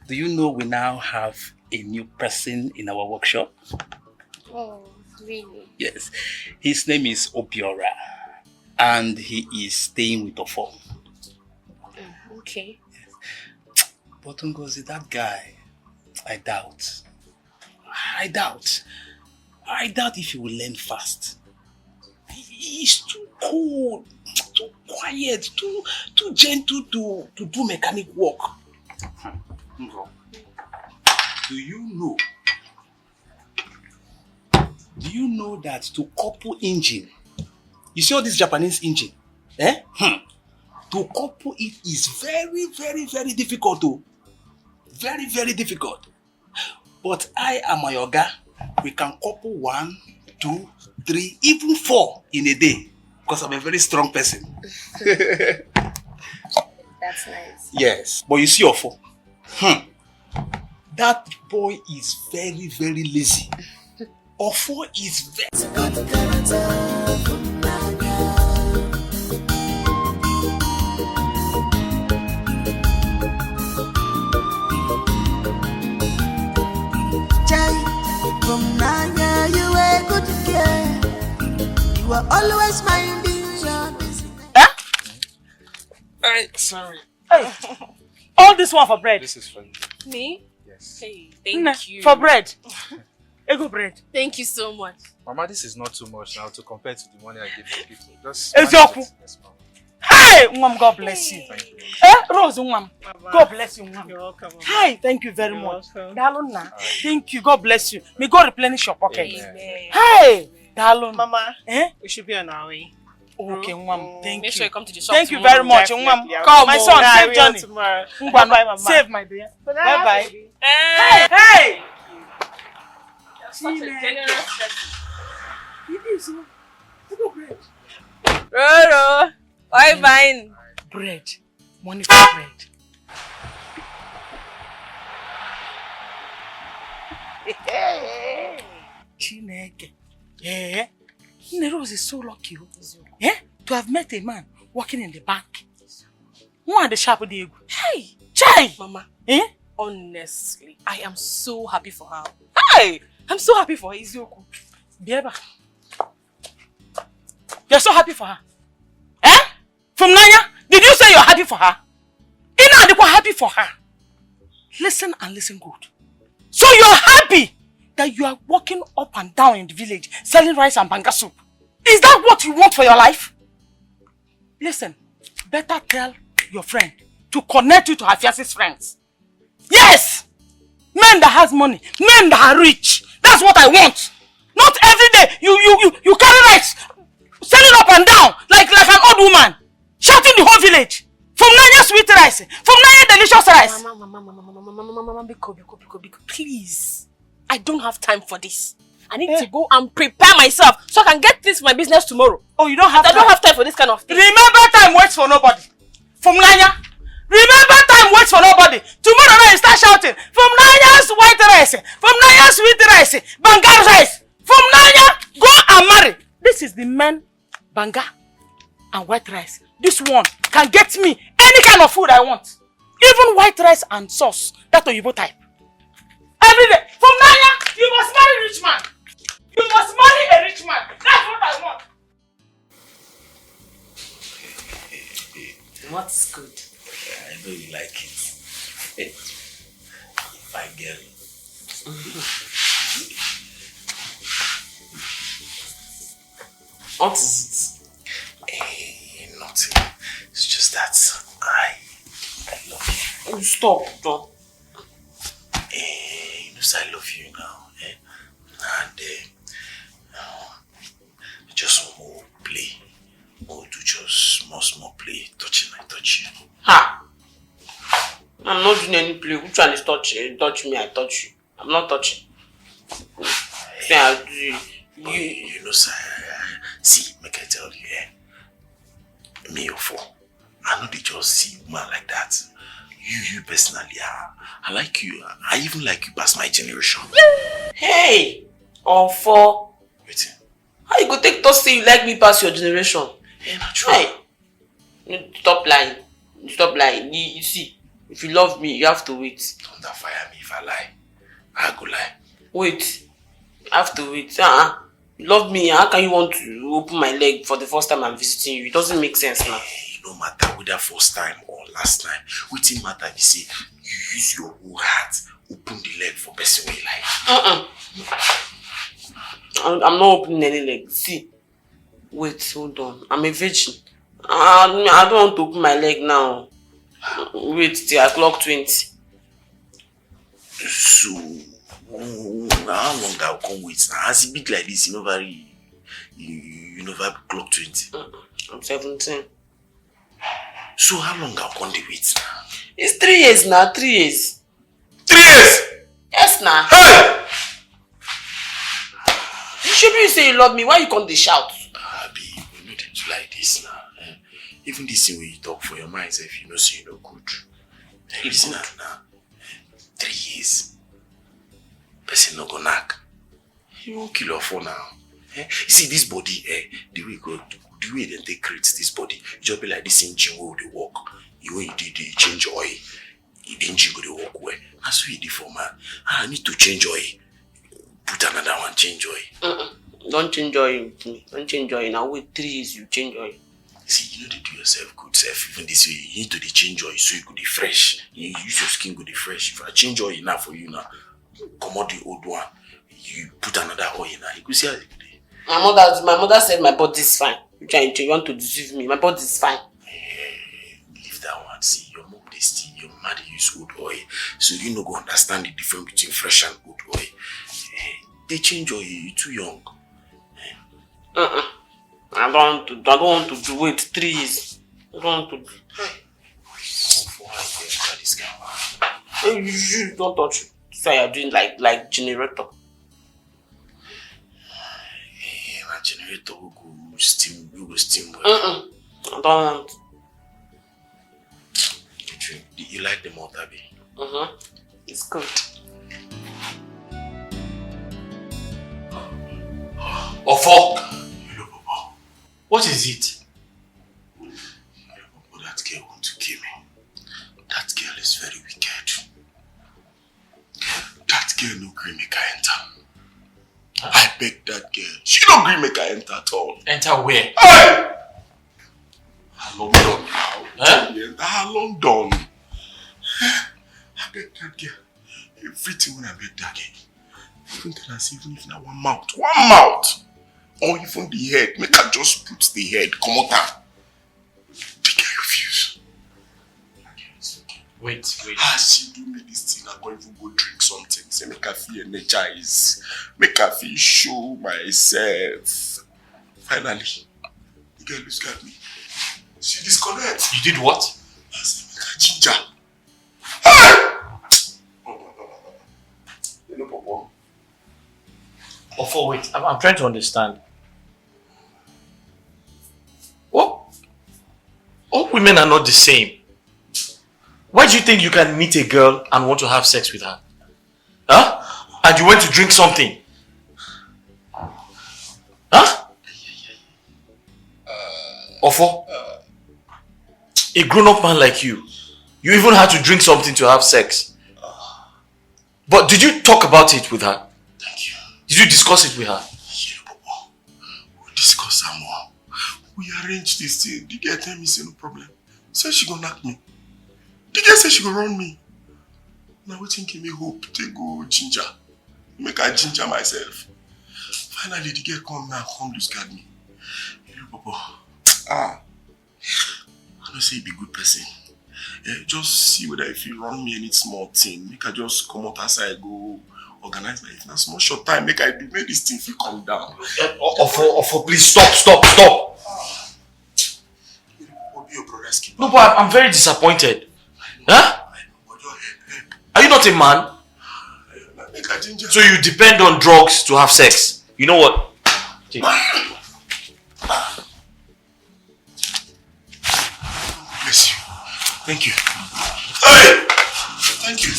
Do you know we now have a new person in our workshop? Oh, really? Yes. His name is Obiora. And he is staying with Ofo. Okay. But Ngozi, that guy, I doubt if he will learn fast. He's too cold, too quiet, too gentle to do mechanic work. Do you know that to couple engine, you see all this Japanese engine, to couple it is very, very, very difficult too. Very, very difficult. But I am my oga. We can couple 1, 2, 3, even 4 in a day. Because I'm a very strong person. That's nice. Yes. But you see your 4. That boy is very, very lazy. Ofo is very... Fumnaya, you a good girl. You are always minding your business. Sorry. Hey, all this one for bread. This is funny. Me? Yes. Hey, thank you. For bread. Ego bread. Thank you so much. Mama, this is not too much now to compare to the money I give the people. Just Ezoku. Yes, Mama. Hey, Mwam, God bless you. Thank you. Rose, Mwam. God bless you, Mwam. You're welcome. Hi, thank you very You're much. welcome. Daluna. Thank you. God bless you. May God replenish your pocket. Amen. Hey, Daluna. Mama, we should be on our way. Okay, Mwam. Thank Make you. sure you come to the shop Thank you tomorrow. very much, Definitely. Mwam. Come, my son, I safe will journey. tomorrow. Bye-bye, Mama. Save, my dear. Bye-bye. Bye-bye. Hey! Such a generous person. Roro, why buying? Bread. Money for bread. Chineke. Yeah. Rose is so lucky. To have met a man working in the bank. One the sharp day. Hey! Chai! Mama. Honestly, I am so happy for her. Hey! I'm so happy for her, Izioku. Bieba. You're so happy for her? Fumnaya, did you say you're happy for her? Ina Adikwa happy for her. Listen and listen good. So you're happy that you are walking up and down in the village selling rice and banga soup. Is that what you want for your life? Listen, better tell your friend to connect you to her fiance's friends. Yes! Men that has money, men that are rich. That's what I want. Not every day you carry rice, selling up and down like an old woman, shouting the whole village. Fumnaya sweet rice, Fumnaya delicious rice. Mama, Biko, please. I don't have time for this. I need to go and prepare myself so I can get this my business tomorrow. Oh, you don't have time? I don't have time for this kind of thing. Remember, time waits for nobody. Fumnaya, remember, time waits for nobody. Tomorrow night you start shouting, Fumnaya's white rice, Fumnaya's sweet rice, Banga rice. Fumnaya, go and marry. This is the men, Banga and white rice. This one can get me any kind of food I want. Even white rice and sauce. That's what you both type. Every day. Fumnaya, you must marry a rich man. You must marry a rich man. That's what I want. What's good? I know you like it. Fine girl. What is it? Nothing. It's just that I love you. Oh, stop. You know, I love you now. And just more play. More do just small play. Touching, I touch you. Ha! I'm not doing any play. Which one is touching? Touch me, I touch you. I'm not touching. You know, sir. See, make I tell you, me or four. I know they just see woman like that. You personally, I like you. I even like you past my generation. Hey! Or four. Wait. How you go take to say you like me past your generation? Hey, not true. Hey! Stop lying. Stop lying. You see, if you love me, you have to wait. Don't fire me if I lie. I go lie. Wait. You have to wait. You love me. How can you want to open my leg for the first time I'm visiting you? It doesn't make sense now. It no matter whether first time or last time. Wetin matter be say you use your whole heart open the leg for person wey like. I'm not opening any leg. See. Wait, hold on. I'm a virgin. I don't want to open my leg now. Wait till I clock 20. So, how long I'll come wait now? As it big like this, you never clock 20. I'm 17. So how long I'll come the wait now? It's 3 years now, 3 years. 3 years? Yes, now. Hey! You should be say you love me. Why you come to shout? Abi, you know that you like this now. Even this thing when you talk for your mind, if you know, so you know good. Listen now. 3 years. Person no go knack. You won't kill your phone now. You see this body, the way they take create this body, you just be like this engine where they walk. The way you did the change oil, the engine go to walk well. That's what you did for man. I need to change oil. Put another one, change oil. Don't change oil with me. Don't change oil. Now wait 3 years, you change oil. See, you know they do yourself good self. Even this way, you need to change oil so you could be fresh. You use your skin go be fresh. If I change oil enough for you now, come out the old one. You put another oil now. You could see how it be. My mother said my body is fine. You want to deceive me. My body is fine. Leave that one. See, your mom they still, your mother use old oil. So you no go understand the difference between fresh and old oil. They change oil, you're too young. I don't want to do wait 3 years. I don't want to do. You don't touch it. So you're doing like generator. My generator will go steam well. I don't want. You like the motor, baby? It's good. Ofo! What is it? That girl wants to kill me. That girl is very wicked. That girl no gree make her enter. I beg that girl. She don't gree make her enter at all. Enter where? Hey! How long done now? How long done? I beg that girl. Everything when I beg that girl. Even tell us even if not one mouth. Or even the head. Make her just put the head. Come on down. Dikeh refuse. Wait. As she do me this thing, I'm going to go drink something. Say make her feel energized. Make her feel show myself. Finally, the girl looks at me. She disconnect. You did what? I said make her ginger. You know, Papa. Ofo, wait. I'm trying to understand. All women are not the same. Why do you think you can meet a girl and want to have sex with her? Huh? And you went to drink something? Huh? Ofo? A grown-up man like you even had to drink something to have sex. But did you talk about it with her? Thank you. Did you discuss it with her? Yeah, Papa. We discuss her more. We arrange this thing. The girl tell me say no problem. Say she gonna knock me. The girl say she gonna run me. Now wetin give me hope to go ginger. Make her ginger myself. Finally the girl come now, come look at me. You know, Papa. I don't say you be good person. Just see whether if you run me any small thing, make I just come out outside, go organize my in a small short time, make I do make this thing feel calm down. Ofo, please stop. No, but I'm very disappointed. Huh? Are you not a man? So you depend on drugs to have sex? You know what? Take it. Bless you. Thank you. Hey! Thank you.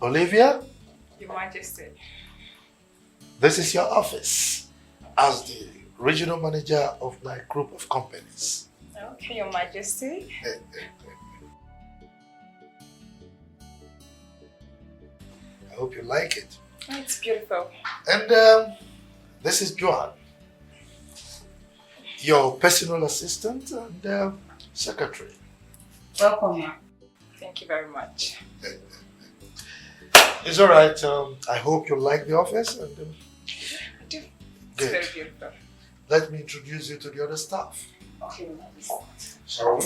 Olivia, Your Majesty. this is your office as the regional manager of my group of companies. Okay, Your Majesty. I hope you like it. Oh, it's beautiful. And this is Joan, your personal assistant and secretary. Welcome, ma. Thank you very much. It's all right. I hope you like the office. And, I do. It's good. very beautiful. Let me introduce you to the other staff. Okay, Shall we?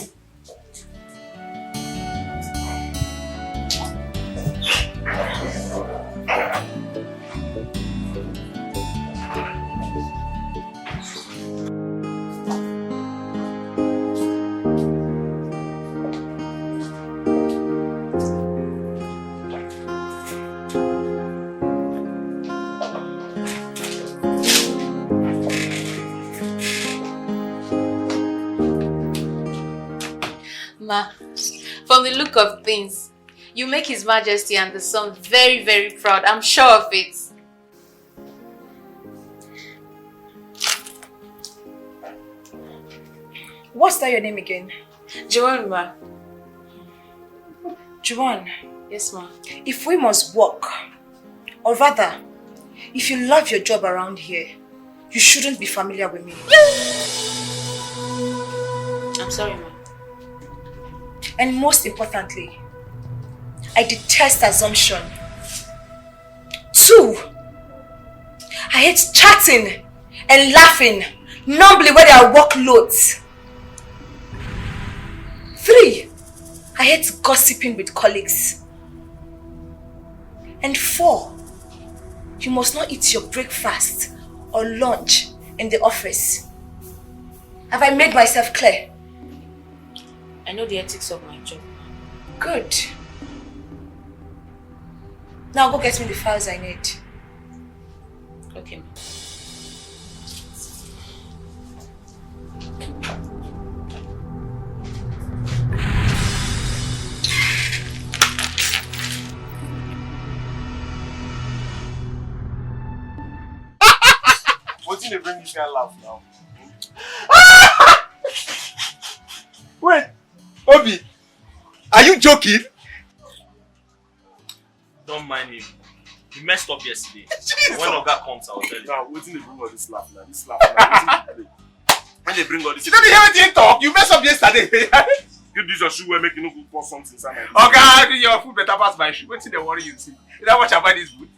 Ma, from the look of things, you make His Majesty and the son very, very proud. I'm sure of it. What's that your name again? Joanne, ma. Joanne. Yes, ma. If we must work, or rather, if you love your job around here, you shouldn't be familiar with me. I'm sorry, ma. And most importantly, I detest assumption. 2, I hate chatting and laughing numbly when there are workloads. 3, I hate gossiping with colleagues. And 4, you must not eat your breakfast or lunch in the office. Have I made myself clear? I know the ethics of my job. Good. Now go get me the files I need. Okay, ma'am. What's in the bring you can laugh now? Wait, Obi, are you joking? Don't mind him. He messed up yesterday. When Oga comes, I'll tell you. Now, what's in the bring all this laugh now? This laugh now. When they bring all this. You don't hear anything talk. You messed up yesterday. Give this your shoe where making no good pour something inside my Okay, your food better pass my shoe. What's in the worry you see? You know what about this food?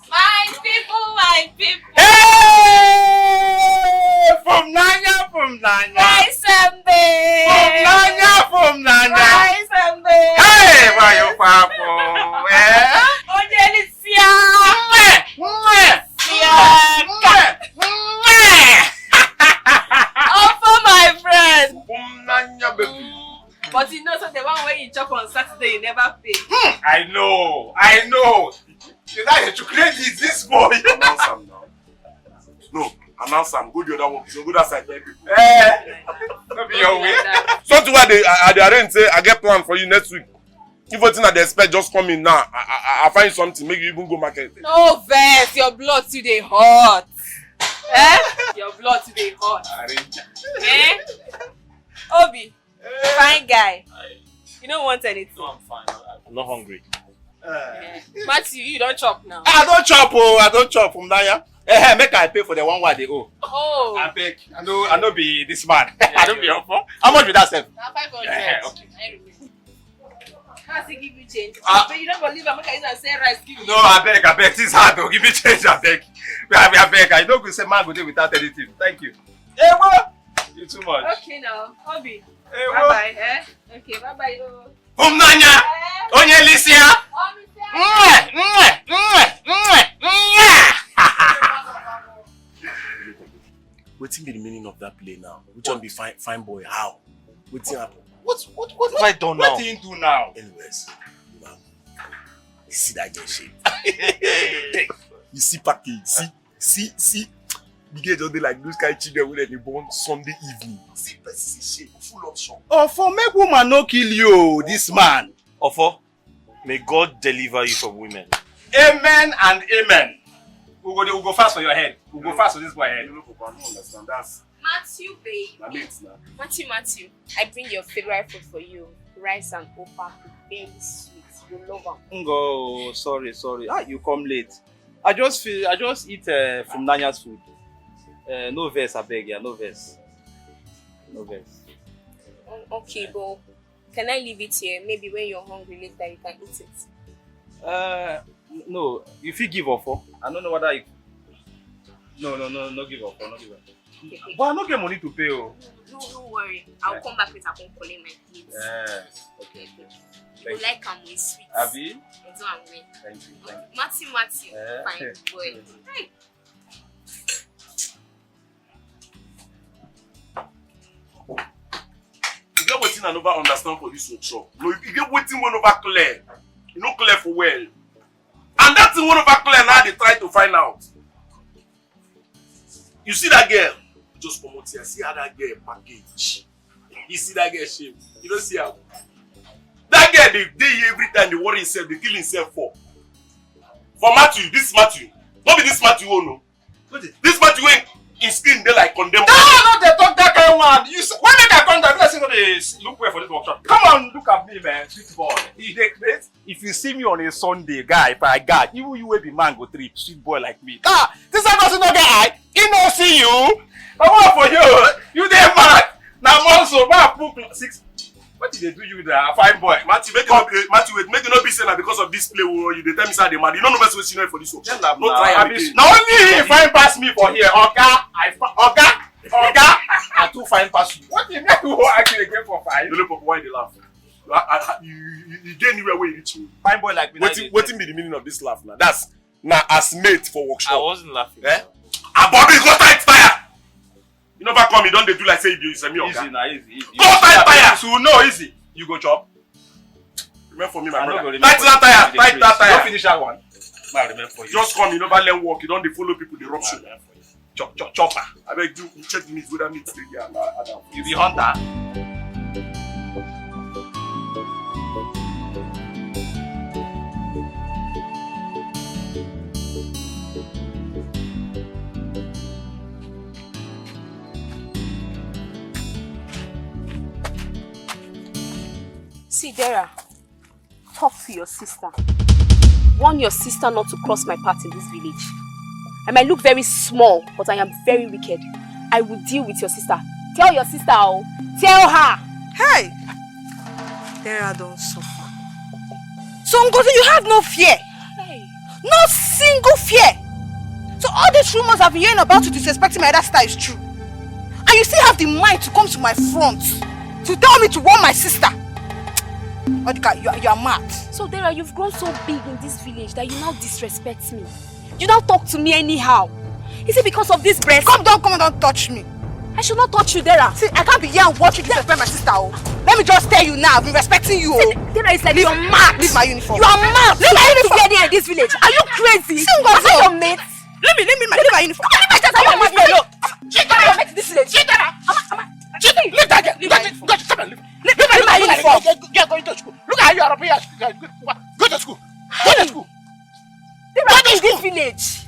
My people. Hey! Fumnaya. Rice and beans. Fumnaya. Rice and beans. Hey, why you papa? Oh, Delicia. Oh, for my friend. Fumnaya, baby. But you know, so the one where you chop on Saturday, you never pay. I know. You know, to create this boy. Announce him now. No, announce him. Go the other one. So go that side, people. Not be your way. Something where they arrange say I get plan for you next week. If what thing that they expect just come in now, I find something make you even go market. No vex, your blood today hot. Your blood today hot. Obi, fine guy. You don't want anything. No, I'm fine. I'm not hungry. Matthew, you don't chop now. I don't chop Fumnaya. Make I pay for the one where they owe. Oh. I beg. I know be this man. I don't be up for. How much with that self? Now 500. Okay. I remember. How's he give you change? But you don't believe I'm going to say rice. Give you. No, I beg. This hard to give me change. I beg. I beg. I don't go say man go there without anything. Thank you. Hey, what? You too much. Okay now, Obi. Hey, bye bye. Okay, bye bye. Fumnaya. Onye Licia. What's be the meaning of that play now? Which one be fine boy? How? What's happen? What have I done now? What do you do now? Anyways, you see that girl shape. You see package. See. The girl just dey like those kind of children when they born Sunday evening. See person shape, full option. Oh, for make woman no kill you, this man. Ofo, may God deliver you from women. Amen and amen. We go fast for your head. We go fast for this boy head. I don't understand. That's Matthew, babe. Matthew, I bring your favorite food for you. Rice and opa, very sweet. You love them. Ngo, sorry. You come late. I just eat from Nanya's food. No verse, I beg ya, no verse. Okay, but can I leave it here? Maybe when you're hungry later, you can eat it. No, if you give up, I don't know whether you... No, give up, no give up. Okay. But I don't get money to pay. Oh. Don't worry. I'll come back later and collect my kids. Okay. You like them with sweet. Abi? Thank you. Matthew, fine boy. Hey. You get wetin I never understand for this workshop. No, you get wetin wey never clear. You no clear for well. And that thing wey never clear now they try to find out. You see that girl? Just come out here. See how that girl package. You see that girl shape. You don't see her. That girl they here every time they worry himself, they kill himself for. For Matthew, this Matthew. Not be this Matthew, oh no. This Matthew ain't in skin they like condemn. No, they talk that kind of one. You say, when did I come down? Let's look where for this workshop. Come on, look at me, man. Sweet boy. If you see me on a Sunday, guy, by God, you will be man go trip, sweet boy like me. This person not get eye. He no see you. I want for you. You there, man. Now I'm also about 6. What did they do you there? Fine boy. Matthew, make you not be saying that because of this play you they tell me say they mad. You don't know best way senior for this one. Not try again. Now only he fine pass me for here. Oga, I too fine pass you. What do you mean to actually again for 5? You look why they laugh. You get anywhere where you reach me. Fine boy like me. What be the meaning of this laugh now? That's now as mate for workshop. I wasn't laughing. Bobby, go tight fire. You never come, you don't do like say you say me. Easy now, easy. Go tight fire. So no easy. You go chop. Remember for me, my brother. Tight that tire. Don't finish that one. I remember for you. Just come, you never learn walk. You don't follow people. They rupture. Chopper. I beg you check the meat whether meat stay there. You be hunter. See, Dara, talk to your sister. Warn your sister not to cross my path in this village. I might look very small, but I am very wicked. I will deal with your sister. Tell your sister, oh. Tell her. Hey! Dara don't suffer. So, Ngozi, you have no fear? Hey. No single fear. So all these rumors I've been hearing about you disrespecting my other sister is true. And you still have the mind to come to my front to tell me to warn my sister. Odika, you are mad. So Dara, you've grown so big in this village that you now disrespect me. You now talk to me anyhow. Is it because of this breast? Come and don't touch me. I should not touch you, Dara. See, I can't be here and watch you disrespect my sister. Oh. Let me just tell you now, I've been respecting you. See, Dara, it's like you're mad. Leave my uniform. You are mad. Leave my uniform. Leave in this village. Are you crazy? See, Are you your mate? Leave my uniform. Leave my sister. Are you alone? Dara, make this village. Dara, leave that girl. Leave my uniform. You're going to school. Look at how you are up here. Go to school. Go to school. Dara, in this village.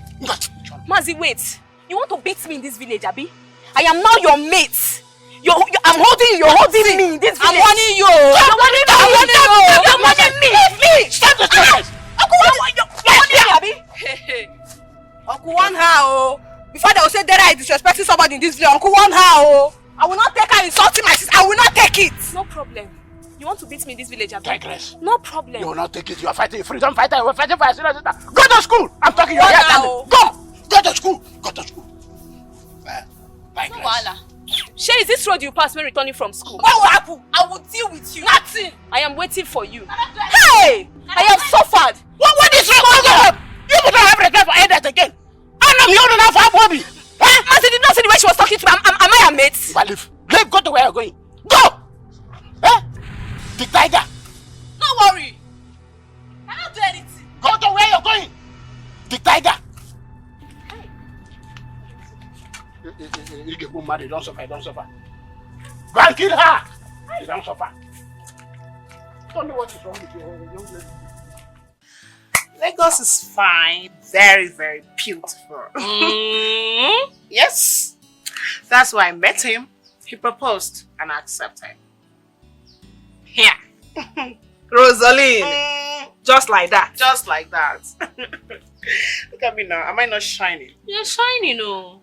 Mazi, wait. You want to beat me in this village, Abi? I am now your mate. I'm holding you. You're holding me in this village. I'm warning you. You're warning me. Leave me. Stop this nonsense. You're warning me, Abi? Uncle warn her, oh. Before they will say Dara is disrespecting somebody in this village, Uncle warn her, oh. I will not take her insulting my sister. I will not take it. No problem. You want to beat me in this village, Abi? Digress. No problem. You will not take it. You are fighting a freedom fighter. You are fighting for your sister. Go to school. I'm talking your head. Go to school. Go to school. No, Shay, is this road you pass when returning from school? What will happen? I will deal with you. Nothing. I am waiting for you. Hey! I have suffered. What is wrong? You will not have regret for that again. And I'm here enough for Bobby. Auntie did not see the way she was talking to me. Am I a mate? Leave. Go to where you're going. Go! The tiger. Don't worry. I don't do anything. Go to where you're going. The tiger. You get mad, you don't suffer, Go and kill her. You don't suffer. Don't know what is wrong with you, young lady. Lagos is fine. Very, very beautiful. Yes. That's why I met him. He proposed and I accepted. Yeah. Rosaline. Just like that. Just like that. Look at me now. Am I not shining? You're shining, oh.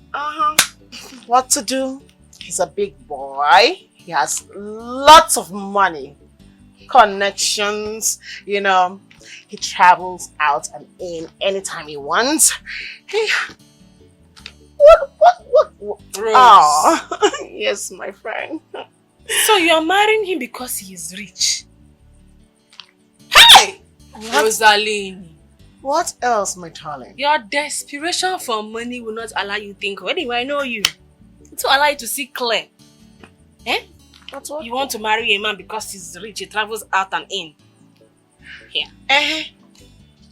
What to do? He's a big boy. He has lots of money, connections, you know. He travels out and in anytime he wants. He... What? Rose. Oh, yes, my friend. So you are marrying him because he is rich? Hey! Rosaline. What else, my darling? Your desperation for money will not allow you to think. Anyway, I know you. It will allow you to see clear. Eh? That's what you want to marry a man because he's rich, he travels out and in. Here.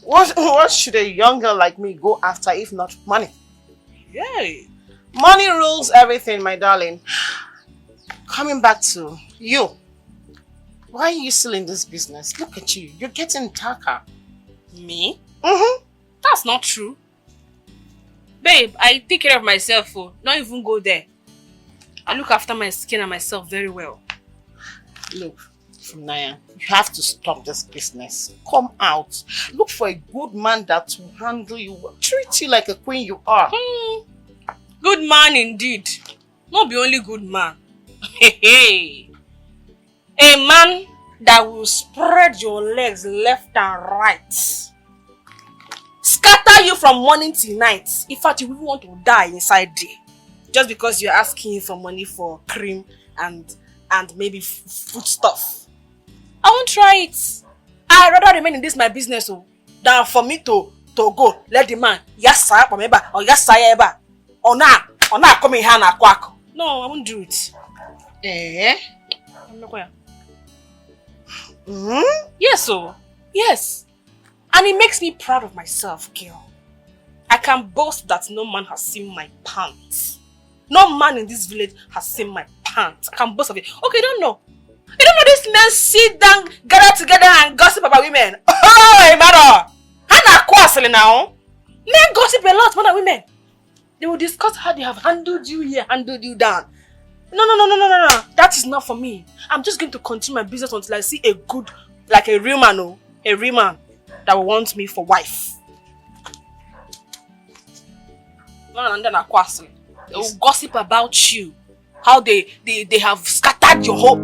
What should a young girl like me go after if not money? Yay. Money rules everything, my darling. Coming back to you. Why are you still in this business? Look at you. You're getting darker. Me? Mm-hmm. That's not true. Babe, I take care of myself. Don't even go there. I look after my skin and myself very well. Look, Fumnaya, you have to stop this business. Come out. Look for a good man that will handle you, treat you like a queen you are. Good man indeed. Not be only good man. Hey. A man that will spread your legs left and right. Scatter you from morning till night. In fact, you will want to die inside there. Just because you're asking him for money for cream and maybe food stuff. I won't try it. I'd rather remain in this my business than for me to go. Let the man yes sir or yes sir or now come in here and quack. No, I won't do it. I'm not going. Yes, yes. And it makes me proud of myself, girl. I can boast that no man has seen my pants. No man in this village has seen my pants. I can boast of it. Okay, you don't know. You don't know these men sit down, gather together and gossip about women. Oh, mother. Hannah Kwasili now. Men gossip a lot more than women. They will discuss how they have handled you here, handled you down. No. That is not for me. I'm just going to continue my business until I see a good, like a real man, a real man that will want me for wife. And then they will gossip about you, how they have scattered your hope.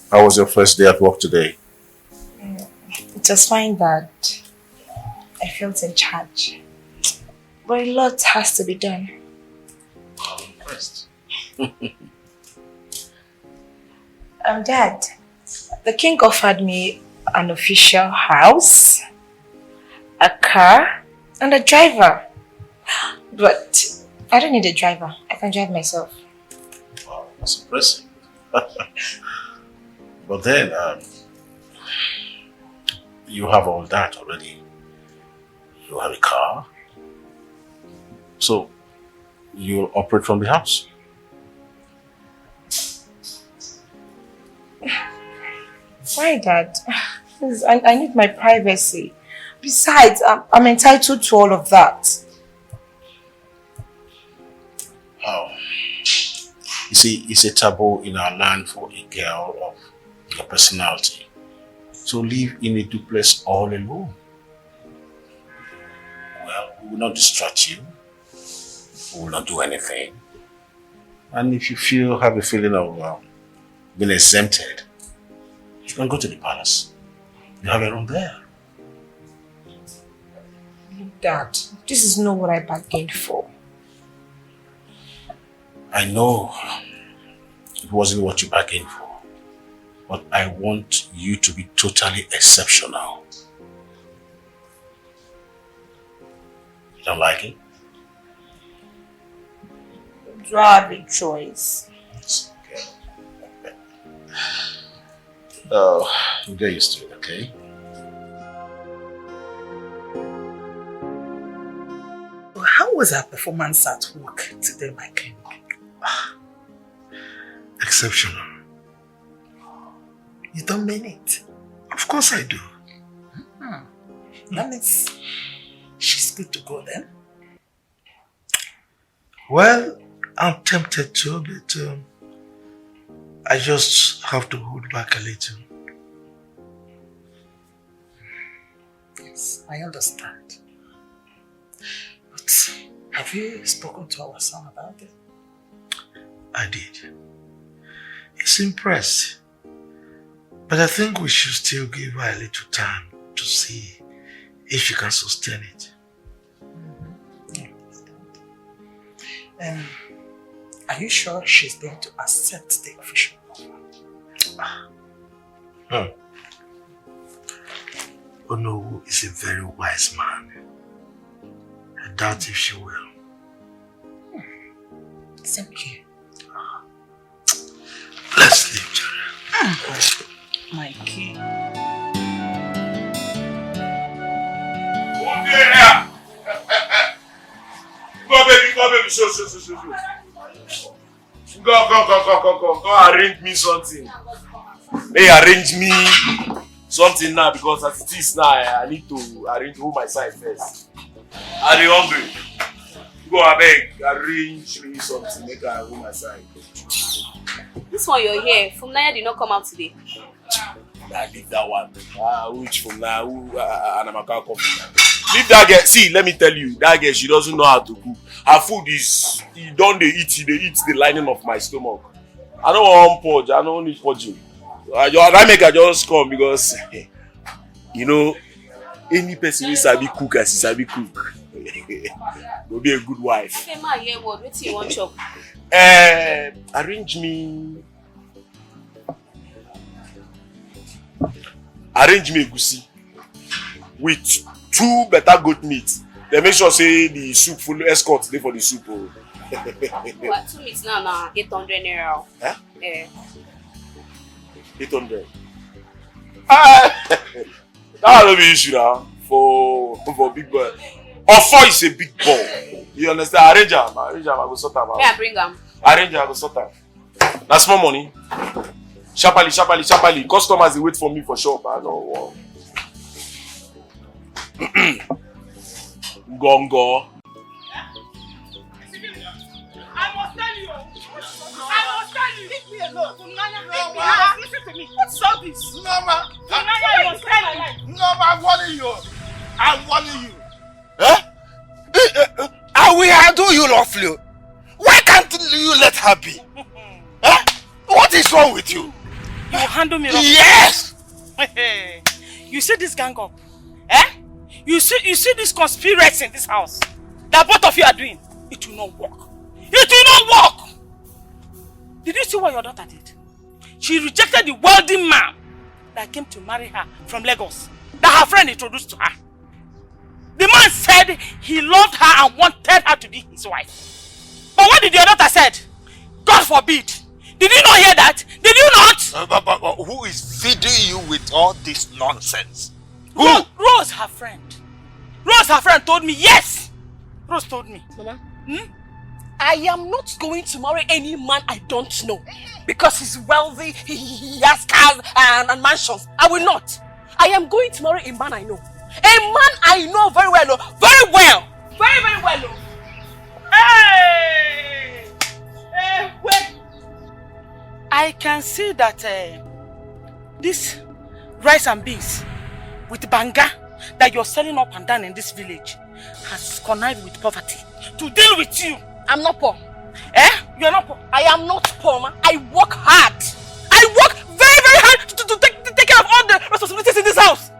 How was your first day at work today? It was fine, Dad. I felt in charge. But a lot has to be done. First. Dad, the king offered me an official house, a car, and a driver. But I don't need a driver. I can drive myself. Wow, that's impressive. But then, you have all that already. You have a car. So, you'll operate from the house. Why, Dad? I need my privacy. Besides, I'm entitled to all of that. Oh. You see, it's a taboo in our land for a girl of your personality to live in a duplex all alone. Well, we will not distract you. We will not do anything. And if you have a feeling of being exempted, you can go to the palace. You have a room there. Dad, this is not what I bargained for. I know it wasn't what you bargained for, but I want you to be totally exceptional. You don't like it? Do I have a choice? Okay. Oh, you'll get used to it, okay? How was our performance at work today, my king? Exceptional. You don't mean it? Of course I do. That means she's good to go then? Well, I'm tempted to, but I just have to hold back a little. Yes, I understand. But have you spoken to our son about it? I did. He's impressed. But I think we should still give her a little time to see if she can sustain it. Are you sure she's going to accept the official offer? Onowu is a very wise man. I doubt if she will. Thank you. Let's leave, Jerry. My king. Go baby, show. Go arrange me something. Hey, arrange me something now because as it is now, I need to arrange my side first. Are you hungry? Go abeg, arrange me something, make I hold my side. This one you're here. Fumnaya did not come out today. I leave that one. Which Fumnaya? Anamaka come. Leave that girl. See, let me tell you, that girl, she doesn't know how to cook. Her food is, they eat the lining of my stomach. I don't want purge, I don't need purging. I make her just come because, you know, any person who sabi cook as he sabi cook will be a good wife. Okay, ma, hear what? What do you want chop? Arrange me egusi with 2 better goat meat. They make sure say the soup full escort dey for the soup. What 2 meats now 800 naira. Huh? 800. That will be issue now for big boy. Offer is a big ball. You understand? Arrange am, I go sort am out. May I bring am? Arrange am, I go sort am. That's small money. Sharply. Customers they wait for me for shop. I know. Gongo. I must tell you. Leave me alone. Listen to me. What's all this? Norma. Fumnaya, you tell me. Norma, I'm warning you. I will handle you lawfully. Why can't you let her be? What is wrong with you? You will handle me lawfully? Yes. You see this gang up? You see this conspiracy in this house that both of you are doing? It will not work. It will not work! Did you see what your daughter did? She rejected the wealthy man that came to marry her from Lagos, that her friend introduced to her. The man said he loved her and wanted her to be his wife. But what did your daughter said? God forbid. Did you not hear that? Did you not? But who is feeding you with all this nonsense? Who? Rose, her friend. Rose, her friend told me, yes! Rose told me. Mama? I am not going to marry any man I don't know. Because he's wealthy, he has cars and mansions. I will not. I am going to marry a man I know. A man I know very well. Very well. Very, very well. Hey! Wait. I can see that this rice and beans with banga that you're selling up and down in this village has connived with poverty to deal with you. I'm not poor. You're not poor. I am not poor, man. I work hard. I work very, very hard to take care of all the responsibilities in this house.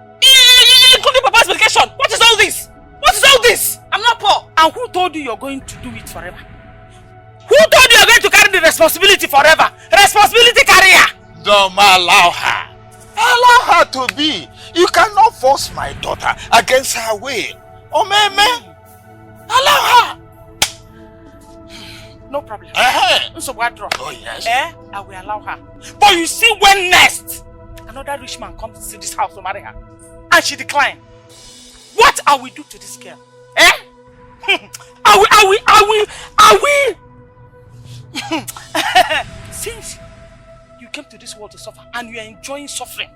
Including Papa's vacation. What is all this? What is all this? I'm not poor. And who told you you're going to do it forever? Who told you you're going to carry the responsibility forever? Responsibility carrier. Don't allow her. Allow her to be. You cannot force my daughter against her will. Oh, man. Allow her. No problem. So what? Oh, yes. I will allow her. But you see when next another rich man comes to this house to marry her and she declined, what I will do to this girl? I will. Since you came to this world to suffer and you are enjoying suffering,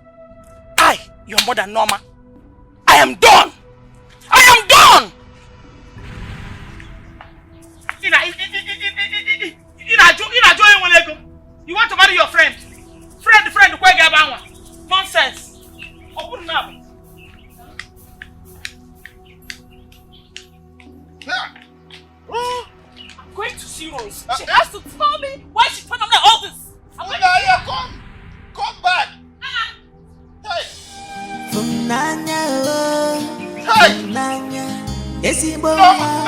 I, your mother Norma, I am done. I am done. You want to marry your friend? Friend, nonsense. Open up. I'm going to see Rose. She has to tell me why she turned on all this. Fumnaya, come back. Hey. Fumnaya, Fumnaya, Esibo,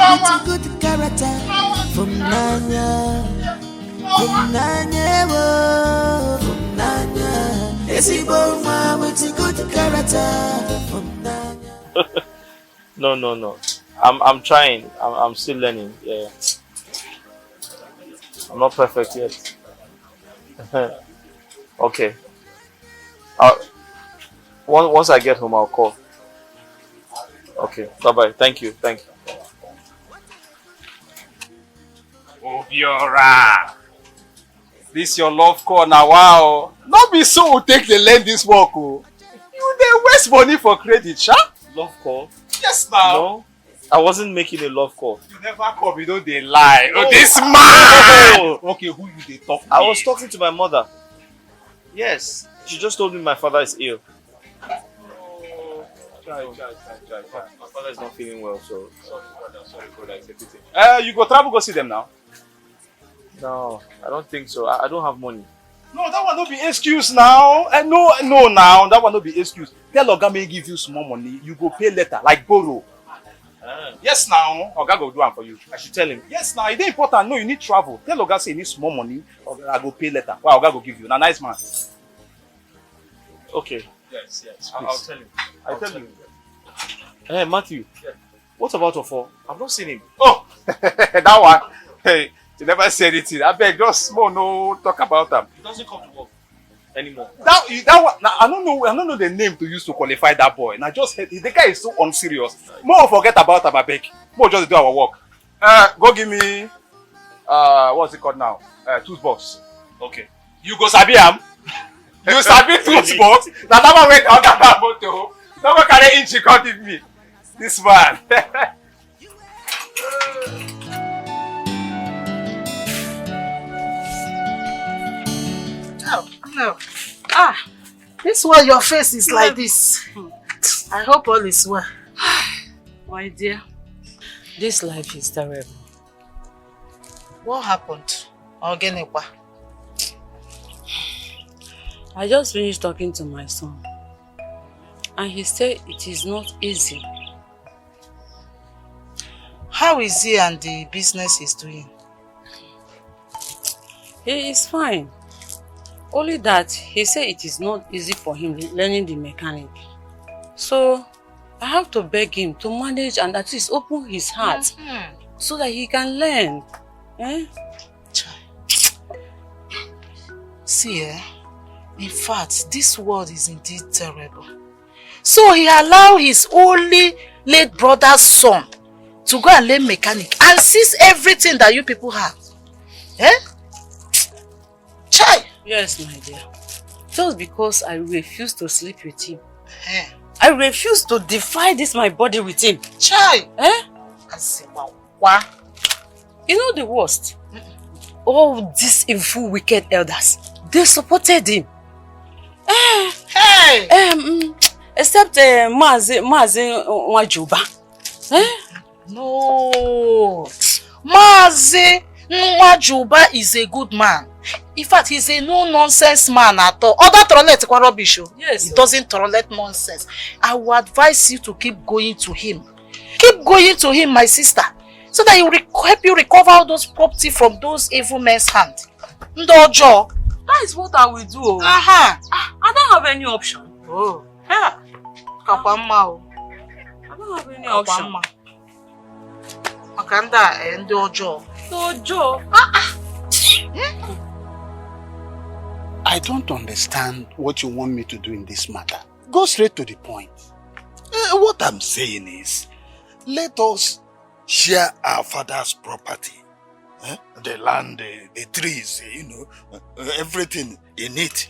with a good character. Fumnaya, Fumnaya, Fumnaya, Esibo, with a good character. Fumnaya. No. I'm trying. I'm still learning. Yeah. I'm not perfect yet. Okay. Once I get home, I'll call. Okay. Bye-bye. Thank you. Obiora. This your love call now, wow. Not be so take the lend this work, oh. You dey waste money for credit, sha? Love call? Yes, now. No, I wasn't making a love call. You never call me, don't they lie. Oh, this man! No. Okay, who you dey talk to? I was talking to my mother. Yes, she just told me my father is ill. Try. My father is not feeling well, so... Sorry, brother, it's a pity. You go travel, go see them now? No, I don't think so. I don't have money. No, that one no be excuse now. No, now that one no be excuse. Tell Oga may give you small money, you go pay later, like borrow. Yes, now Oga go do am for you. I should tell him. Yes, now it is important. No, you need travel. Tell Oga say you need small money, Oga go pay later. Well, Oga go give you. Na nice man. Okay. Yes. I'll tell him. I'll tell him. Hey, Matthew. Yeah. What about Ofo? I've not seen him. Oh, that one. Hey, you never say anything. I beg, just small no talk about him. He doesn't come to work anymore. That one. Now, I don't know the name to use to qualify that boy. Now just the guy is so unserious. More forget about him, I beg. More just do our work. Go give me what's it called now? Toothbox. Okay. You go sabi am. You sabi toothbox. Now that one wait out that motor. No one carry inch come give me. This man. No. This why your face is like this. I hope all is well. My dear, this life is terrible. What happened? Ogenekwa? I just finished talking to my son. And he said it is not easy. How is he and the business he's doing? He is fine. Only that he said it is not easy for him learning the mechanic. So I have to beg him to manage and at least open his heart so that he can learn. See, in fact, this world is indeed terrible. So he allowed his only late brother's son to go and learn mechanic and seize everything that you people have. Chai! Yes, my dear. Just because I refuse to sleep with him. I refuse to defy this my body with him. Chai! You know the worst? All these evil, wicked elders, they supported him. Except Mazi Nwajuba. No. Mazi Nwajuba is a good man. In fact, he's a no-nonsense man at all. Other toilet rubbish. Yes. He doesn't tolerate nonsense. I would advise you to keep going to him. Keep going to him, my sister. So that he will help you recover all those property from those evil men's hand. Ndojo. That is what I will do. I don't have any option. Oh. Yeah. Kapama. I don't have any option. Makanda Ndojo. Ndojo. I don't understand what you want me to do in this matter. Go straight to the point. What I'm saying is, let us share our father's property. The land, the trees, everything in it.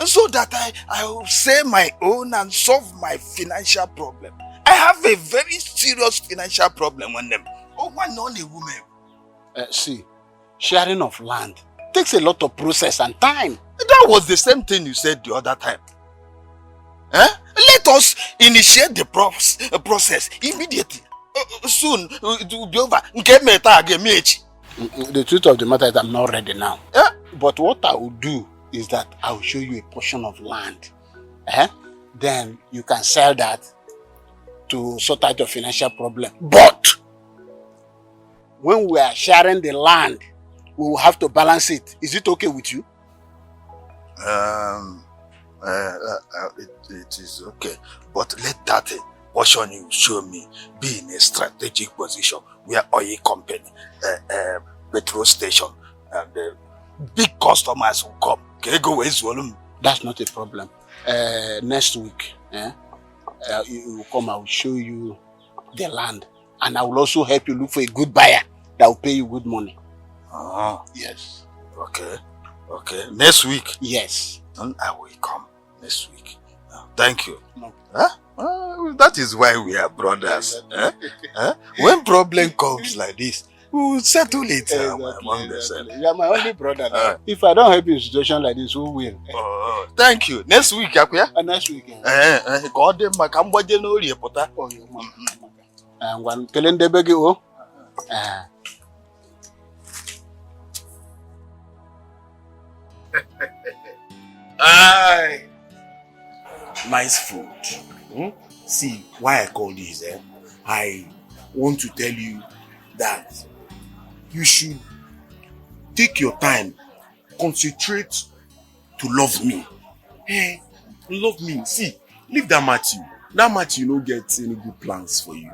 So that I will say my own and solve my financial problem. I have a very serious financial problem on them. Oh, one only woman. See, sharing of land takes a lot of process and time. That was the same thing you said the other time. Let us initiate the process immediately. Soon it will be over. The truth of the matter is I'm not ready now. But what I will do is that I will show you a portion of land. Then you can sell that to sort out your financial problem. But when we are sharing the land, we will have to balance it. Is it okay with you? It is okay. But let that portion you show me be in a strategic position where oil company, petrol station, and big customers will come. That's not a problem. Next week, you will come, I will show you the land. And I will also help you look for a good buyer that will pay you good money. Yes. Okay. Next week? Yes. And I will come next week. Thank you. No. That is why we are brothers. When problem comes like this, we will settle it among ourselves. You are my only brother. If I don't help you in a situation like this, who will? Thank you. Next week, Akuya? Next week. God, my Cambodia no reporter. And one calendar begi o. Nice food. See, why I call this, I want to tell you that you should take your time, concentrate to love me. Love me. See, leave that Matthew. That Matthew no get any good plans for you.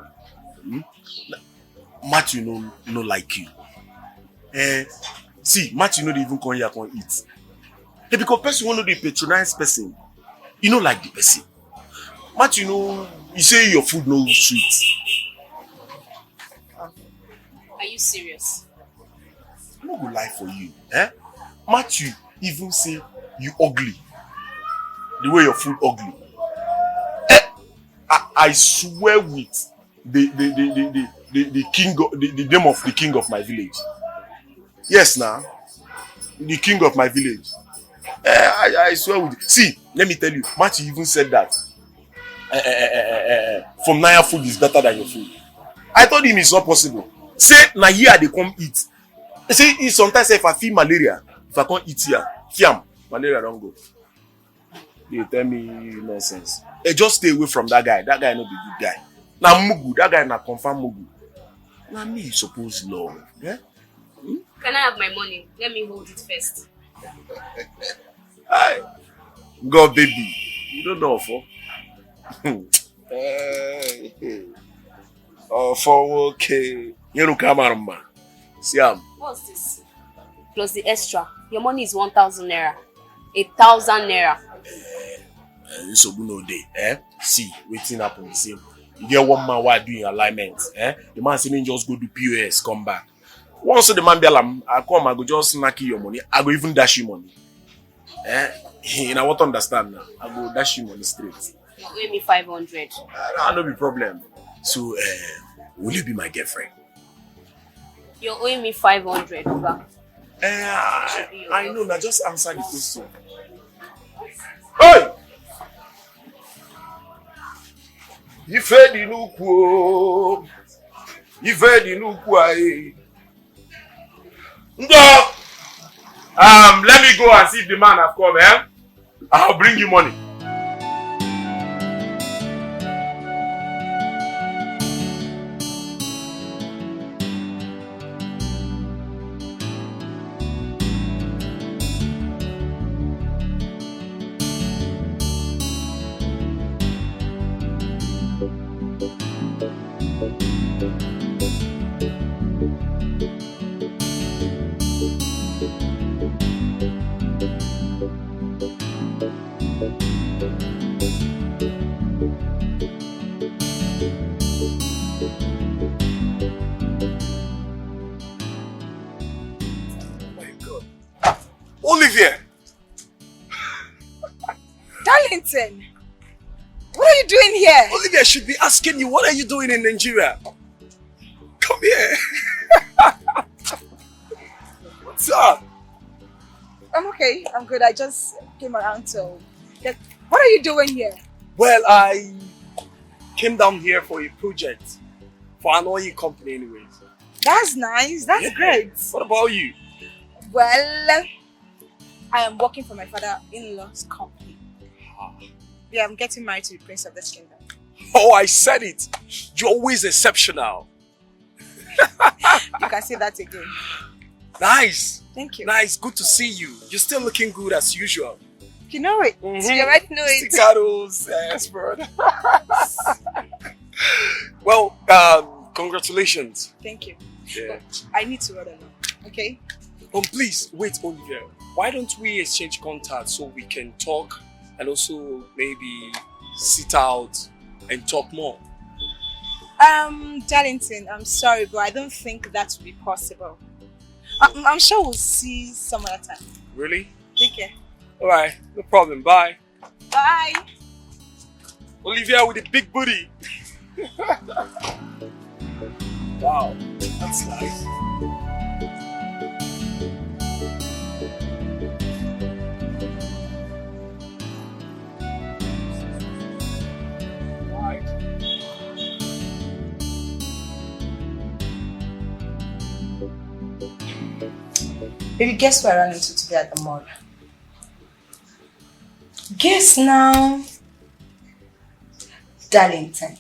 Matthew no like you. See, Matthew no even come here and eat. Because person want to be patronized person, you know like the person. Matthew you say your food no sweet. Are you serious? I'm not gonna lie for you. Matthew even say you ugly. The way your food ugly. I swear with the king the name of the king of my village. Yes, now the king of my village. I swear with you. See, let me tell you, Matthew even said that Fumnaya food is better than your food. I told him it's not possible. Say na here they come eat. See, he sometimes say if I feel malaria, if I can't eat here, malaria don't go. They tell me nonsense. Just stay away from that guy. That guy not be good guy. Now Mugu, that guy na confirm Mugu. Now me you suppose love. Can I have my money? Let me hold it first. God baby, you don't know for. For okay. You know come on, man. See What's this? Plus the extra. Your money is 1,000 naira. 1,000 naira. So no day. See, waiting happen. See, you get one man while doing alignment. The man saying just go do POS, come back. Once the man be alarm, I come, I go just snack your money. I go even dash you money. You know what understand now? I go dash you money straight. You owe me 500. No be problem. So, will you be my girlfriend? You're owing me 500, over. I know, now just answer the question. Hey! Ife di nuku. Ife di nuku aye. Let me go and see if the man has come, I'll bring you money. Olivia! Darlington! What are you doing here? Olivia should be asking you, what are you doing in Nigeria? Come here. What's up? I'm okay. I'm good. I just came around to get... What are you doing here? Well, I came down here for a project. for an oil company anyways. That's nice. That's great. What about you? Well, I am working for my father-in-law's company. Yeah, I'm getting married to the prince of this kingdom. Oh, I said it. You're always exceptional. You can say that again. Nice. Thank you. Nice. Good to see you. You're still looking good as usual. You know it. You already know it. Cicados, expert. Well, congratulations. Thank you. Yeah. But I need to run along. Okay? Please, wait, Olivia. Why don't we exchange contacts so we can talk and also maybe sit out and talk more? Darlington, I'm sorry, but I don't think that will be possible. I'm sure we'll see some other time. Really? Take care. Alright, no problem. Bye. Bye. Olivia with the big booty. Wow, that's nice. Baby, guess what I ran into today at the mall? Guess now. Darlington.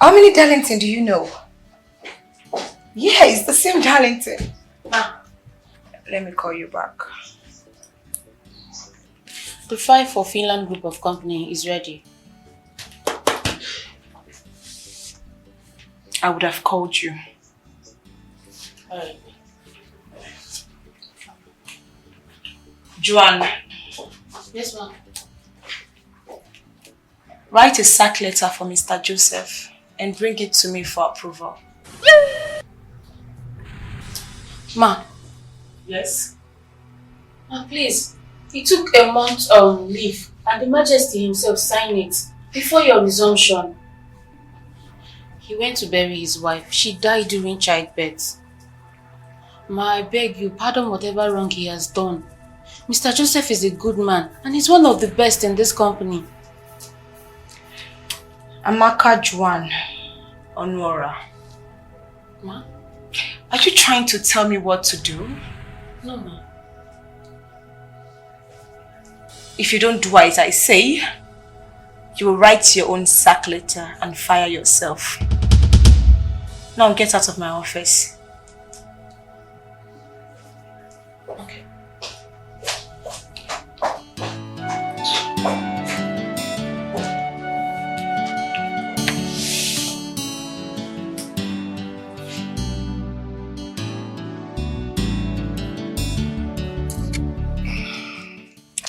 How many Darlington do you know? Yeah, it's the same Darlington. Let me call you back. The file for Finland group of company is ready. I would have called you. Alright. Joanne. Yes, ma'am. Write a sack letter for Mr. Joseph and bring it to me for approval. Ma. Yes? Ma, please. He took a month leave and the Majesty himself signed it before your resumption. He went to bury his wife. She died during childbirth. Ma, I beg you, pardon whatever wrong he has done. Mr. Joseph is a good man and he's one of the best in this company. Amaka Juan Onwara. Ma? Are you trying to tell me what to do? No, ma. If you don't do as I say, you will write your own sack letter and fire yourself. Now get out of my office. Okay.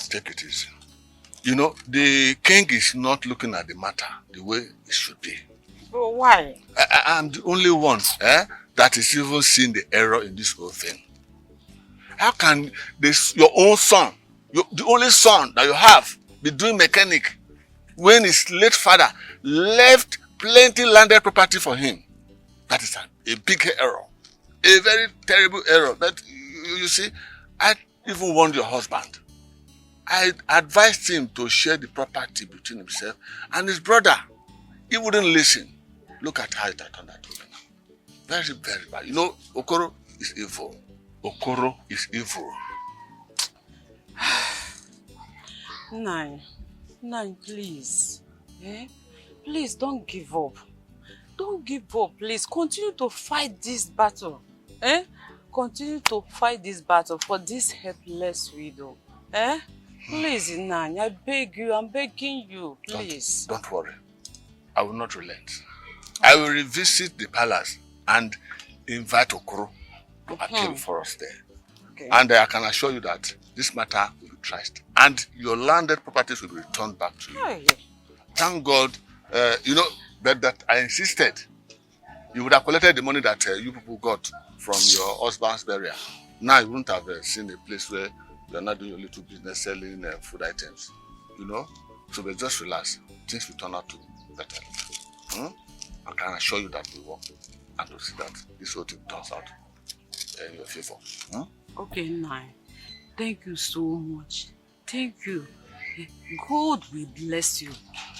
Take it easy. You know, the king is not looking at the matter the way it should be. But why? I'm the only one that is even seeing the error in this whole thing. How can your own son, the only son that you have, be doing mechanic when his late father left plenty landed property for him? That is a big error. A very terrible error. But you see, I even warned your husband. I advised him to share the property between himself and his brother. He wouldn't listen. Look at how it had turned out. Very, very bad. You know, Okoro is evil. Okoro is evil. Nine, please. Please don't give up. Don't give up, please. Continue to fight this battle. Continue to fight this battle for this helpless widow. Please, Nani, I beg you, I'm begging you, please. Don't worry. I will not relent. I will revisit the palace and invite Okoro to appear for us there. Okay. And I can assure you that this matter will be traced. And your landed properties will be returned back to you. Hey. Thank God, that I insisted. You would have collected the money that you people got from your husband's burial. Now you wouldn't have seen a place where you're not doing your little business selling food items. You know? So but just relax. Things will turn out to better. I can assure you that we work and to see that this whole thing turns out in your favor. Okay, Nai. Thank you so much. Thank you. God will bless you.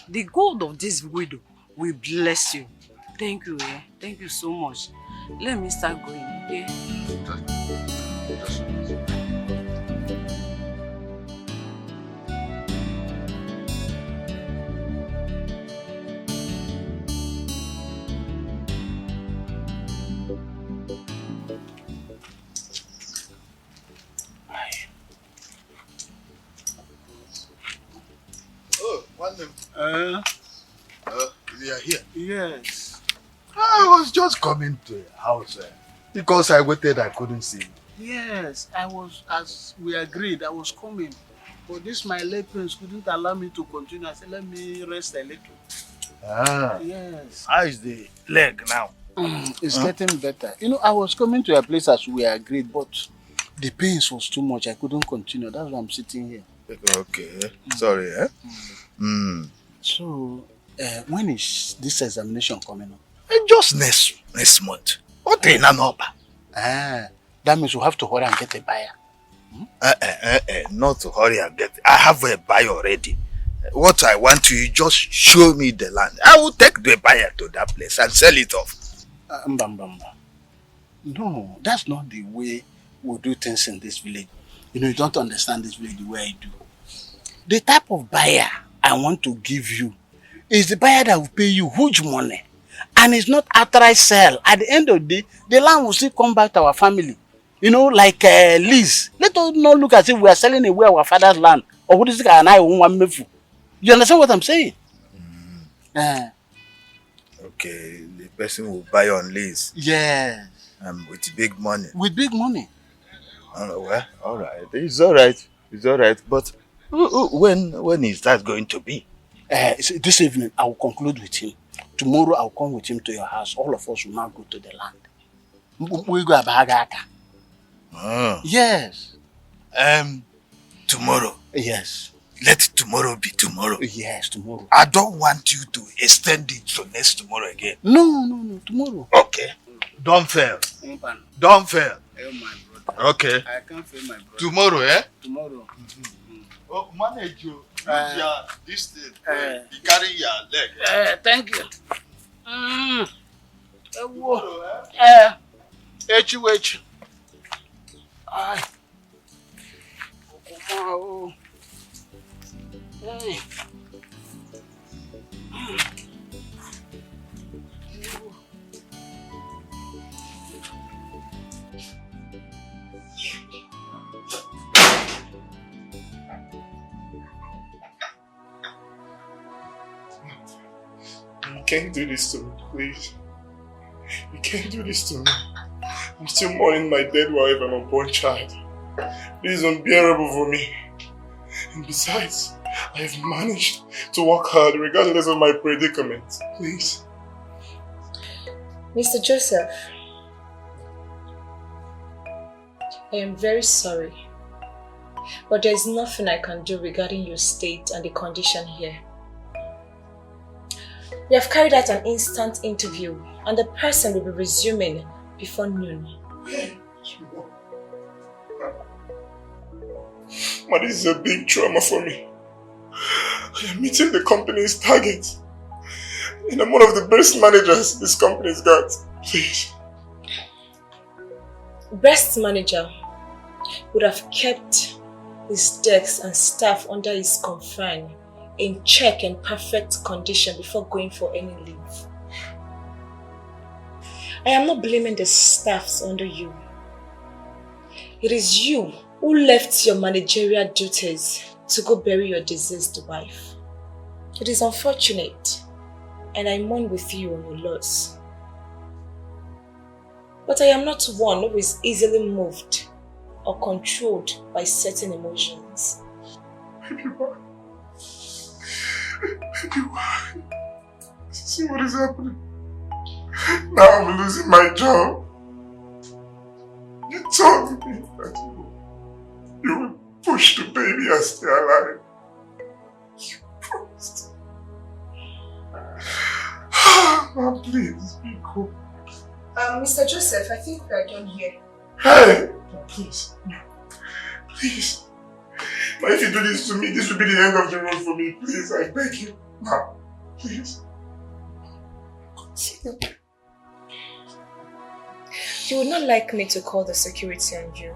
The God of this widow We bless you. Thank you, eh? Thank you so much. Let me start going, okay? Oh, one name. You are here. Yes. I was just coming to your house because I waited, I couldn't see you. Yes, I was, as we agreed, I was coming. But this my leg pains couldn't allow me to continue. I said, let me rest a little. Ah. Yes. How is the leg now? It's getting better. You know, I was coming to a place as we agreed, but the pains was too much. I couldn't continue. That's why I'm sitting here. Okay. Sorry, eh? So, when is this examination coming up? Just next month. Okay, that means you have to hurry and get a buyer. Not to hurry and get. I have a buyer already. What I want you just show me the land. I will take the buyer to that place and sell it off. No, that's not the way we do things in this village. You know, you don't understand this village the way I do. The type of buyer I want to give you is the buyer that will pay you huge money. And it's not outright sell. At the end of the day, the land will still come back to our family. You know, like lease. Let us not look as if we are selling away our father's land. Or what is it? And I own one mefu. You understand what I'm saying? Okay, the person will buy on lease. Yes. With big money. With big money. Well, all right. It's all right. It's all right. But when is that going to be? This evening, I will conclude with him. Tomorrow, I will come with him to your house. All of us will now go to the land. We go Abagaka. Yes. Tomorrow. Yes. Let tomorrow be tomorrow. Yes, tomorrow. I don't want you to extend it to next tomorrow again. No, tomorrow. Okay. Don't fail. Don't fail. Okay. I can't fail my brother. Tomorrow, eh? Tomorrow. Oh, manage you. Use this thing. You carry your leg. Thank you. Tomorrow, eh? H. Ay. Oh. Hey. You can't do this to me, please. You can't do this to me. I'm still mourning my dead wife and unborn child. This is unbearable for me. And besides, I have managed to work hard regardless of my predicament. Please. Mr. Joseph, I am very sorry, but there is nothing I can do regarding your state and the condition here. We have carried out an instant interview and the person will be resuming before noon. But this is a big trauma for me. I am meeting the company's target. And I'm one of the best managers this company's got. Please. Best manager would have kept his decks and staff under his confine in check and perfect condition before going for any leave. I am not blaming the staffs under you. It is you who left your managerial duties to go bury your deceased wife. It is unfortunate, and I mourn with you on your loss. But I am not one who is easily moved or controlled by certain emotions. Baby, why? Baby, why? See what is happening? Now I'm losing my job. You told me that you would push the baby and stay alive. You promised. Now please, be cool. Mr. Joseph, I think we are done here. Hey! Please. Please. Now if you do this to me, this will be the end of the road for me. Please, I beg you. Now, please. You would not like me to call the security on you.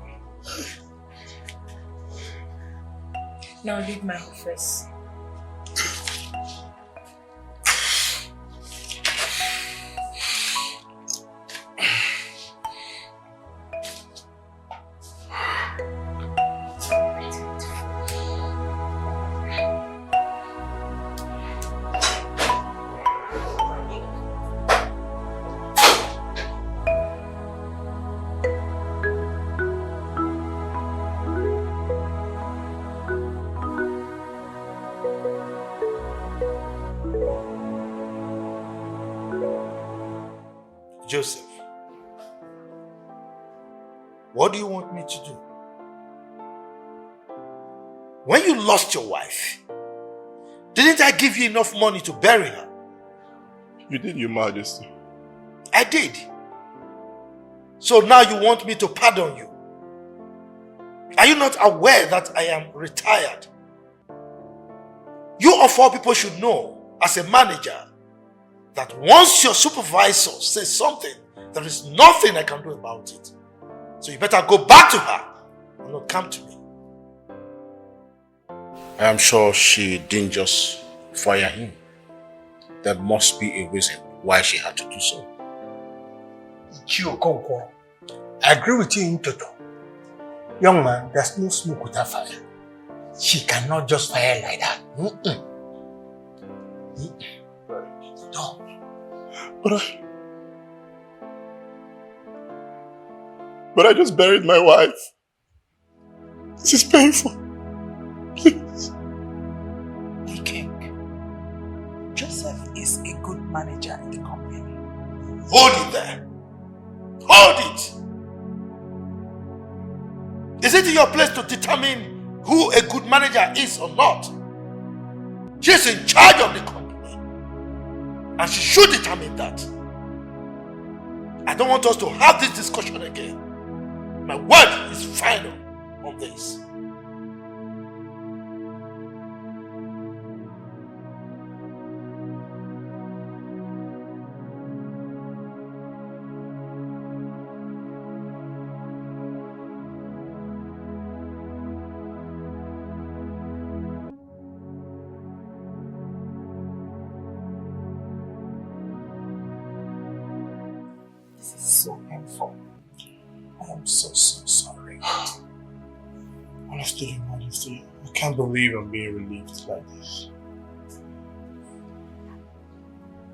Now leave my office. Joseph, what do you want me to do? When you lost your wife, didn't I give you enough money to bury her? You did, Your Majesty. I did. So now you want me to pardon you? Are you not aware that I am retired? You of all people should know, as a manager, that once your supervisor says something, there is nothing I can do about it. So you better go back to her and not come to me. I am sure she didn't just fire him. There must be a reason why she had to do so. Chiokonko, I agree with you in total. Young man, there's no smoke without fire. She cannot just fire like that. No. But I just buried my wife. This is painful. Please. The king. Joseph is a good manager in the company. Hold it there. Hold it. Is it your place to determine who a good manager is or not? She is in charge of the company, and she should determine that. I don't want us to have this discussion again. My word is final on this. This is so painful. I am so sorry. Honestly, Your Majesty, I can't believe I'm being relieved like this.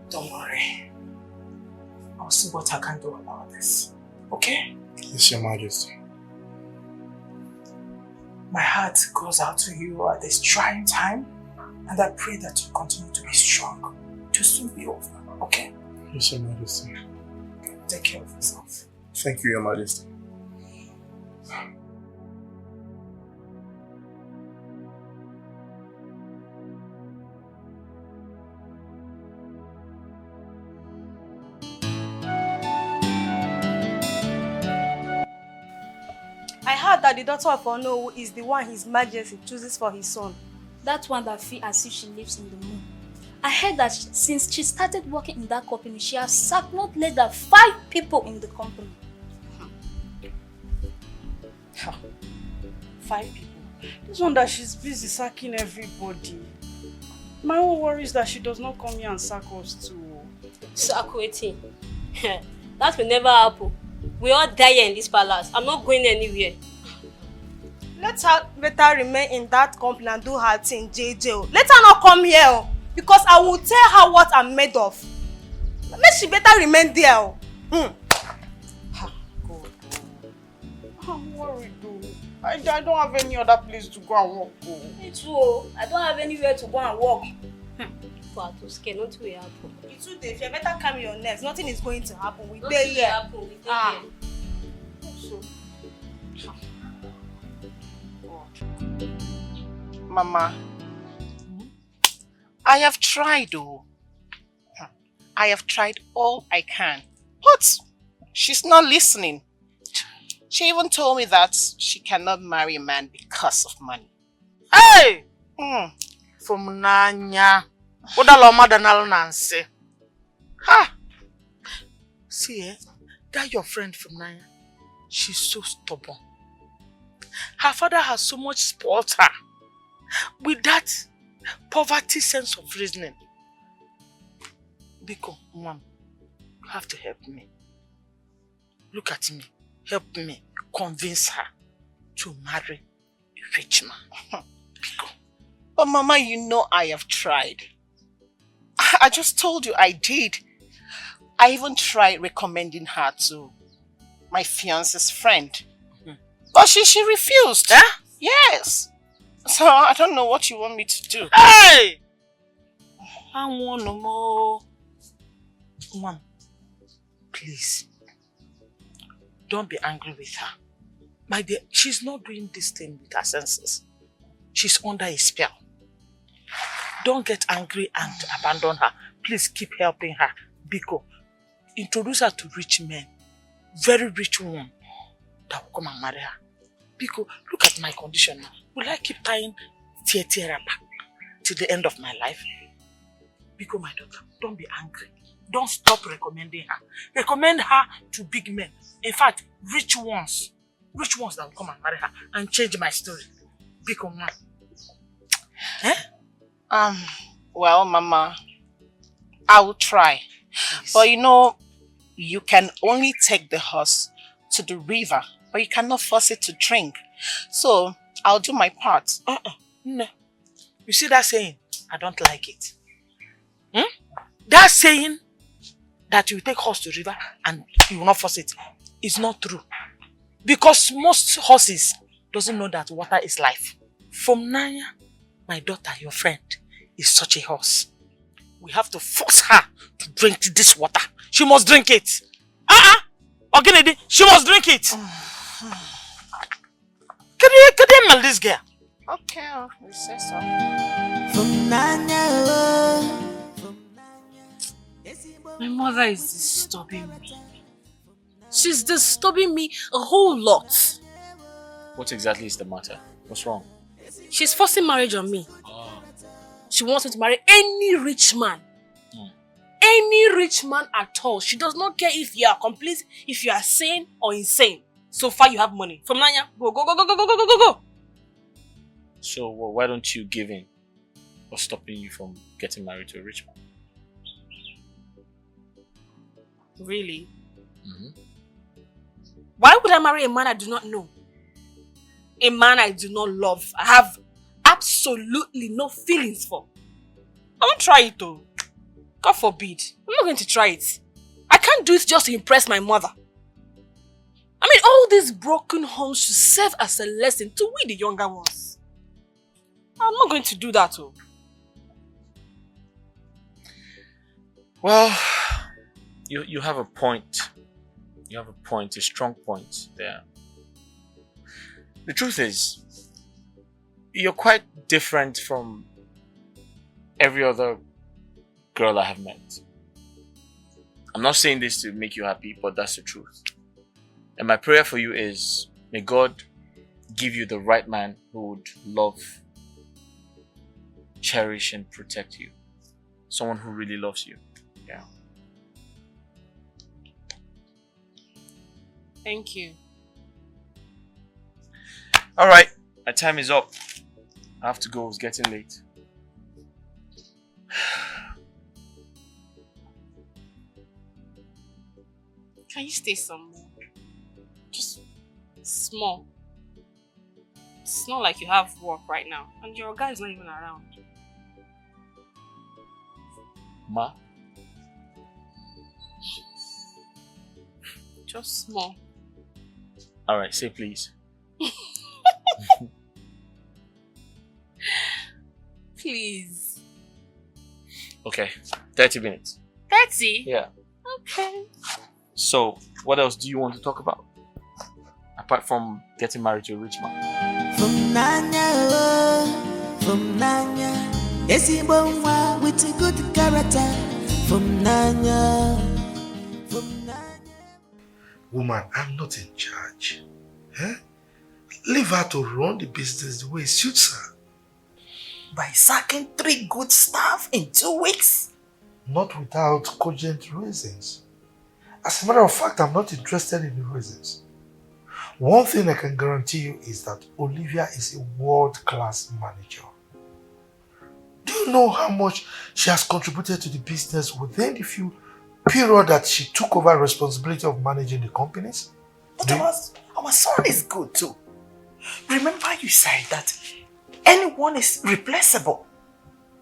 Don't worry. I'll see what I can do about this. Okay? Yes, Your Majesty. My heart goes out to you at this trying time, and I pray that you continue to be strong. To soon be over, okay? Yes, Your Majesty. Take care of yourself. Thank you, Your Majesty. I heard that the daughter of Onowu is the one His Majesty chooses for his son. That one that feels as if she lives in the moon. I heard that since she started working in that company, she has sacked not less than 5 people in the company. 5 people. This one that she's busy sacking everybody. My own worry is that she does not come here and sack us too. Sack waiting. That will never happen. We all die here in this palace. I'm not going anywhere. Let her better remain in that company and do her thing, JJ. Let her not come here, because I will tell her what I'm made of. Let she better remain there. I'm worried though. I don't have any other place to go and work. Me too. I don't have anywhere to go and work. For to scare, nothing will happen. You too, Dave. You better calm your nerves. Nothing is going to happen. We Nothing will happen. We stay here. Mama, I have tried though. I have tried all I can, but she's not listening. She even told me that she cannot marry a man because of money. Hey! Fumnaya. Udalo madanalo nansi. Ha! See, that your friend Fumnaya, she's so stubborn. Her father has so much spoiled her with that poverty sense of reasoning. Biko, Mom, you have to help me. Look at me. Help me convince her to marry a rich man. Biko. But Mama, you know I have tried. I just told you I did. I even tried recommending her to my fiance's friend. But she refused. Huh? Yes. So I don't know what you want me to do. Hey! I want no more. Mom, please, don't be angry with her. My dear, she's not doing this thing with her senses. She's under a spell. Don't get angry and abandon her. Please keep helping her. Biko, introduce her to rich men. Very rich one that will come and marry her. Biko, look at my condition now. Will I keep tying tear wrapper till the end of my life? Biko, my daughter, don't be angry. Don't stop recommending her. Recommend her to big men. In fact, rich ones. Rich ones that will come and marry her and change my story. Biko, man. Well, Mama, I will try. Please. But you know, you can only take the horse to the river, but you cannot force it to drink. So, I'll do my part. No. You see that saying? I don't like it. That saying that you take horse to the river and you will not force it is not true. Because most horses doesn't know that water is life. Fumnaya, my daughter, your friend, is such a horse. We have to force her to drink this water. She must drink it. Ogenedi, she must drink it. Can you mail this girl? Okay, you say so. My mother is disturbing me. She's disturbing me a whole lot. What exactly is the matter? What's wrong? She's forcing marriage on me. She wants me to marry any rich man. Any rich man at all. She does not care if you are complete, if you are sane or insane. So far you have money. Fumnaya, go. So why don't you give in? What's stopping you from getting married to a rich man? Really? Why would I marry a man I do not know? A man I do not love. I have absolutely no feelings for. I won't try it though. God forbid. I'm not going to try it. I can't do it just to impress my mother. I mean, all these broken homes should serve as a lesson to we the younger ones. I'm not going to do that though. Well, you have a point. You have a point, a strong point there. The truth is, you're quite different from every other girl I have met. I'm not saying this to make you happy, but that's the truth. And my prayer for you is, may God give you the right man who would love, cherish, and protect you. Someone who really loves you. Yeah. Thank you. Alright, my time is up. I have to go, it's getting late. Can you stay some more? Just small. It's not like you have work right now. And your guy is not even around. Ma? Just small. Alright, say please. Please. Okay, 30 minutes. 30? Yeah. Okay. So, what else do you want to talk about? Apart from getting married to a rich man. Fumnaya, Esibonwa with a good character. Fumnaya. Woman, I'm not in charge. Leave her to run the business the way it suits her. By sacking 3 good staff in 2 weeks? Not without cogent reasons. As a matter of fact, I'm not interested in the reasons. One thing I can guarantee you is that Olivia is a world-class manager. Do you know how much she has contributed to the business within the few period that she took over responsibility of managing the companies? But our son is good too. Remember you said that anyone is replaceable,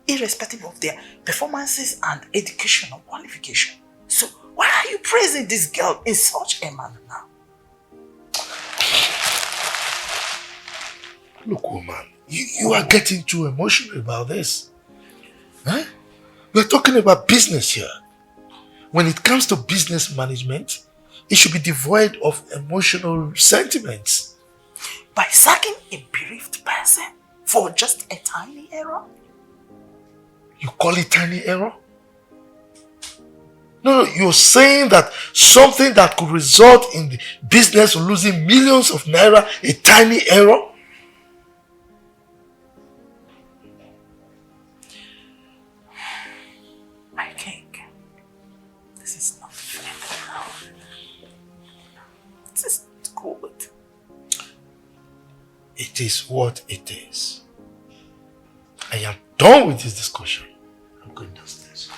irrespective of their performances and educational qualification. So why are you praising this girl in such a manner now? Look, woman, you are getting too emotional about this. Huh? We're talking about business here. When it comes to business management, it should be devoid of emotional sentiments. By sacking a bereaved person for just a tiny error? You call it tiny error? No, you're saying that something that could result in the business losing millions of naira, a tiny error? I think this is not fair now. This is not good. It is what it is. I am done with this discussion. I'm going downstairs.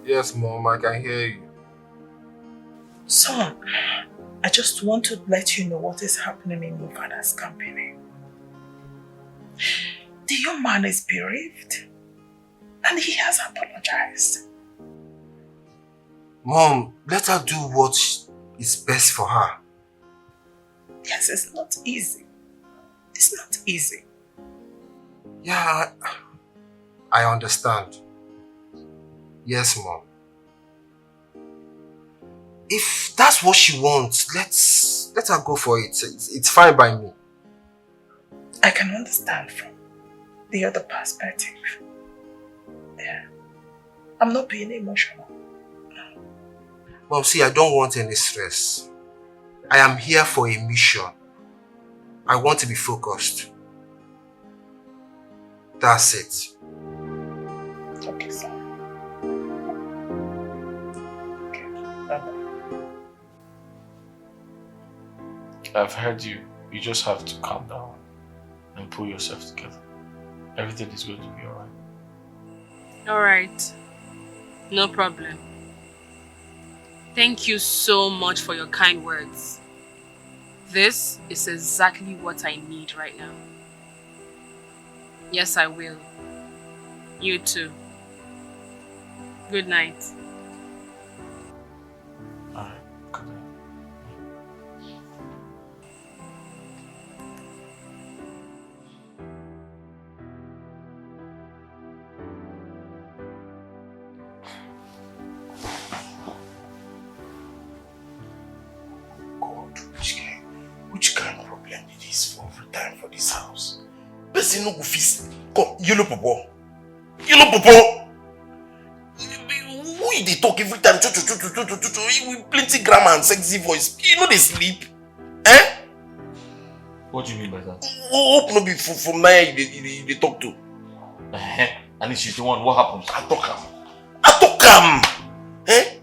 Yes, Mom, I can hear you. Son, I just want to let you know what is happening in your father's company. The young man is bereaved and he has apologized. Mom, let her do what is best for her. Yes, it's not easy. It's not easy. Yeah, I understand. Yes, Mom. If that's what she wants, let her go for it. It's fine by me. I can understand from the other perspective. Yeah. I'm not being emotional. Mom, see, I don't want any stress. I am here for a mission. I want to be focused. That's it. Okay, sir. I've heard you. You just have to calm down and pull yourself together. Everything is going to be alright. Alright. No problem. Thank you so much for your kind words. This is exactly what I need right now. Yes, I will. You too. Good night. Alright, good night. Which kind of problem it is for every time for this house? Person no go fit come, yellow popo. Yellow popo! Who they talk every time? With plenty grammar and sexy voice. You know they sleep. Eh? What do you mean by that? Hope no be from Naya they talk to. And if she's the one, what happens? I talk am. Eh?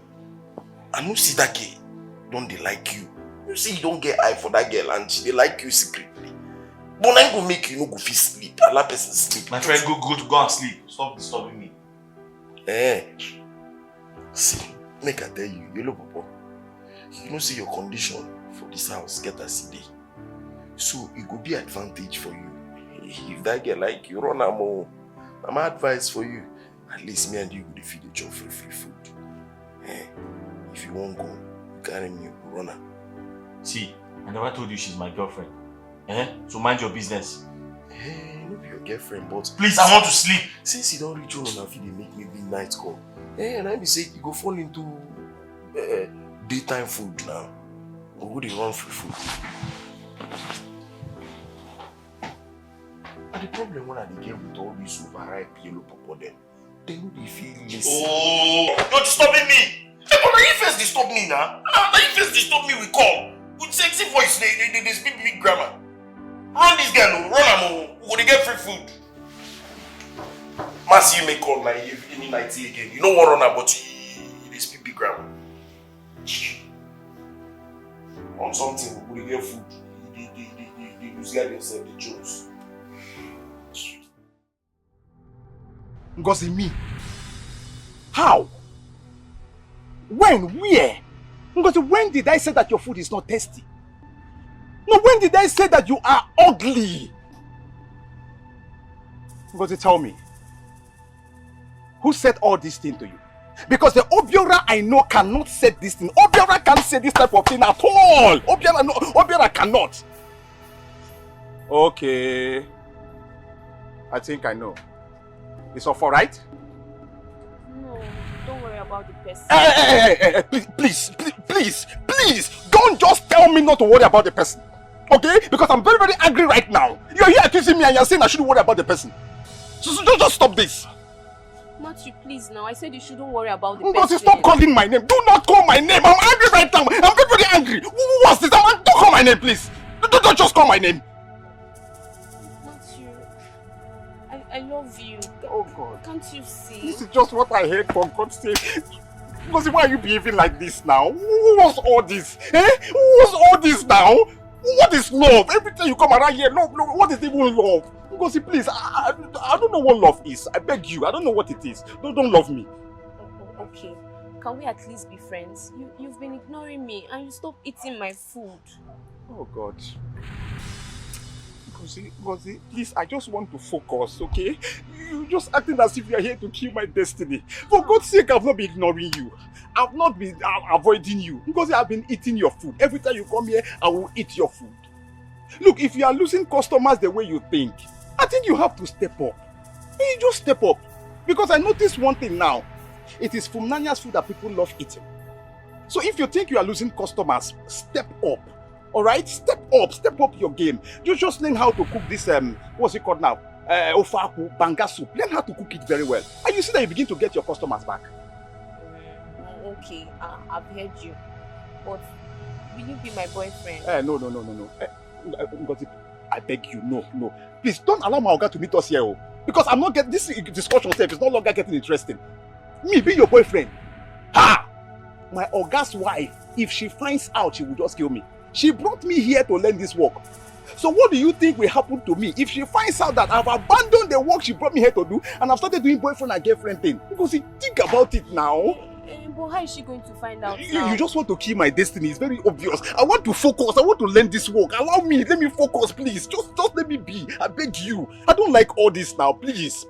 I no see that girl. Don't they like you? You see, you don't get eye for that girl and they like you secretly. But I'm gonna make you no go fit sleep. Allow person sleep. My friend, go and sleep. Stop disturbing me. Eh? See, make I tell you, yellow popo. You know see your condition for this house get a CD. So it could be advantage for you. If that girl like you, run am o. My advice for you, at least me and you would feed each other free food. Eh? If you won't go, you carry me, run am. See, I never told you she's my girlfriend. So mind your business. Hey, no be your girlfriend, but please, I want to sleep. Since you don't reach home on they make me be night call. And I be say you go fall into daytime food now. Or go they run free food. the problem when I get with all these overripe yellow pawpaw them, they no dey feel listen. Oh, you're disturbing me. Hey, but you first disturb me now. Now you first disturb me with call. With sexy voice, they speak big grammar. Run this girl, run am, we gonna get free food. Man, see you make call like any night again. You don't want to run am, but they speak big grammar. On something, we get food. They lose guard themselves, they chose. Ngozi, me? How? When? Where? Ngozi, when did I say that your food is not tasty? No, when did I say that you are ugly? Ngozi, tell me. Who said all these things to you? Because the Obiora I know cannot say this thing. Obiora can't say this type of thing at all. Obiora cannot. Okay. I think I know. It's all right? No, don't worry about the person. Hey, please, don't just tell me not to worry about the person. Okay? Because I'm very, very angry right now. You're here accusing me and you're saying I shouldn't worry about the person. So just stop this. Matthew, please now. I said you shouldn't worry about the No, person. stop calling my name. Do not call my name. I'm angry right now. I'm very, very angry. What's this? Don't call my name, please. Don't just call my name. Matthew, I love you. Oh God. Can't you see? This is just what I hate, for God's sake. Because why are you behaving like this now? Who was all this? Eh? Who was all this now? What is love? Every time you come around here, love, what is even love? Because please, I don't know what love is. I beg you, I don't know what it is. Don't love me. Okay, can we at least be friends? You've been ignoring me and you stop eating my food. Oh God. Ngozi, please, I just want to focus, okay? You're just acting as if you're here to kill my destiny. For God's sake, I've not been ignoring you. I've not been avoiding you. Ngozi, I've been eating your food. Every time you come here, I will eat your food. Look, if you are losing customers the way you think, I think you have to step up. You just step up. Because I noticed one thing now. It is Fumnaya's food that people love eating. So if you think you are losing customers, step up. Alright? Step up your game. You just learn how to cook this, what's it called now? Ofaku, banga soup. Learn how to cook it very well. And you see that you begin to get your customers back. Okay, I've heard you. But will you be my boyfriend? No. Ngozi, I beg you, no. Please, don't allow my Oga to meet us here. Because I'm not getting, this discussion is no longer getting interesting. Me be your boyfriend. Ha! My Oga's wife, if she finds out, she will just kill me. She brought me here to learn this work. So what do you think will happen to me if she finds out that I've abandoned the work she brought me here to do and I've started doing boyfriend and girlfriend thing? Because think about it now. But how is she going to find out now? You just want to kill my destiny. It's very obvious. I want to focus. I want to learn this work. Allow me. Let me focus, please. Just let me be. I beg you. I don't like all this now. Please.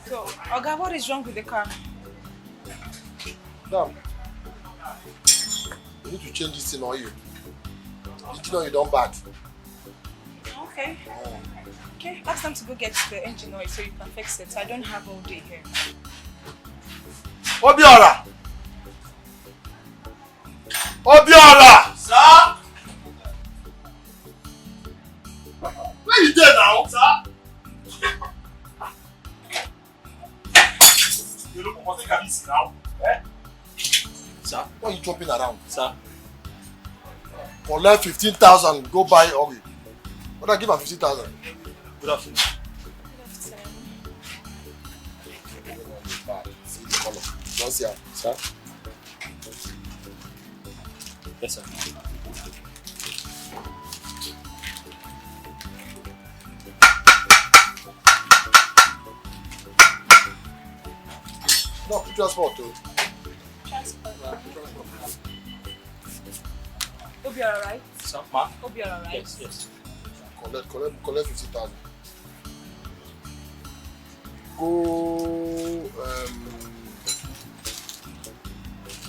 So, Oga, what is wrong with the car? Now, you need to change this thing on you. You know you don't bad. Okay. Okay, ask them to go get the engine oil so you can fix it. I don't have all day here. Obiora! Sir! Where you there now? Sir? You look what can see now? Eh? Sir, why are you jumping around? Sir? Collect 15,000, go buy oil. What I give her 15,000? Good afternoon. See the color. Just here. Sir? Yes, sir. No, put transport too. Transport. Hope you're alright. Sir, ma? Hope you're alright. Yes, yes. Collect 50,000.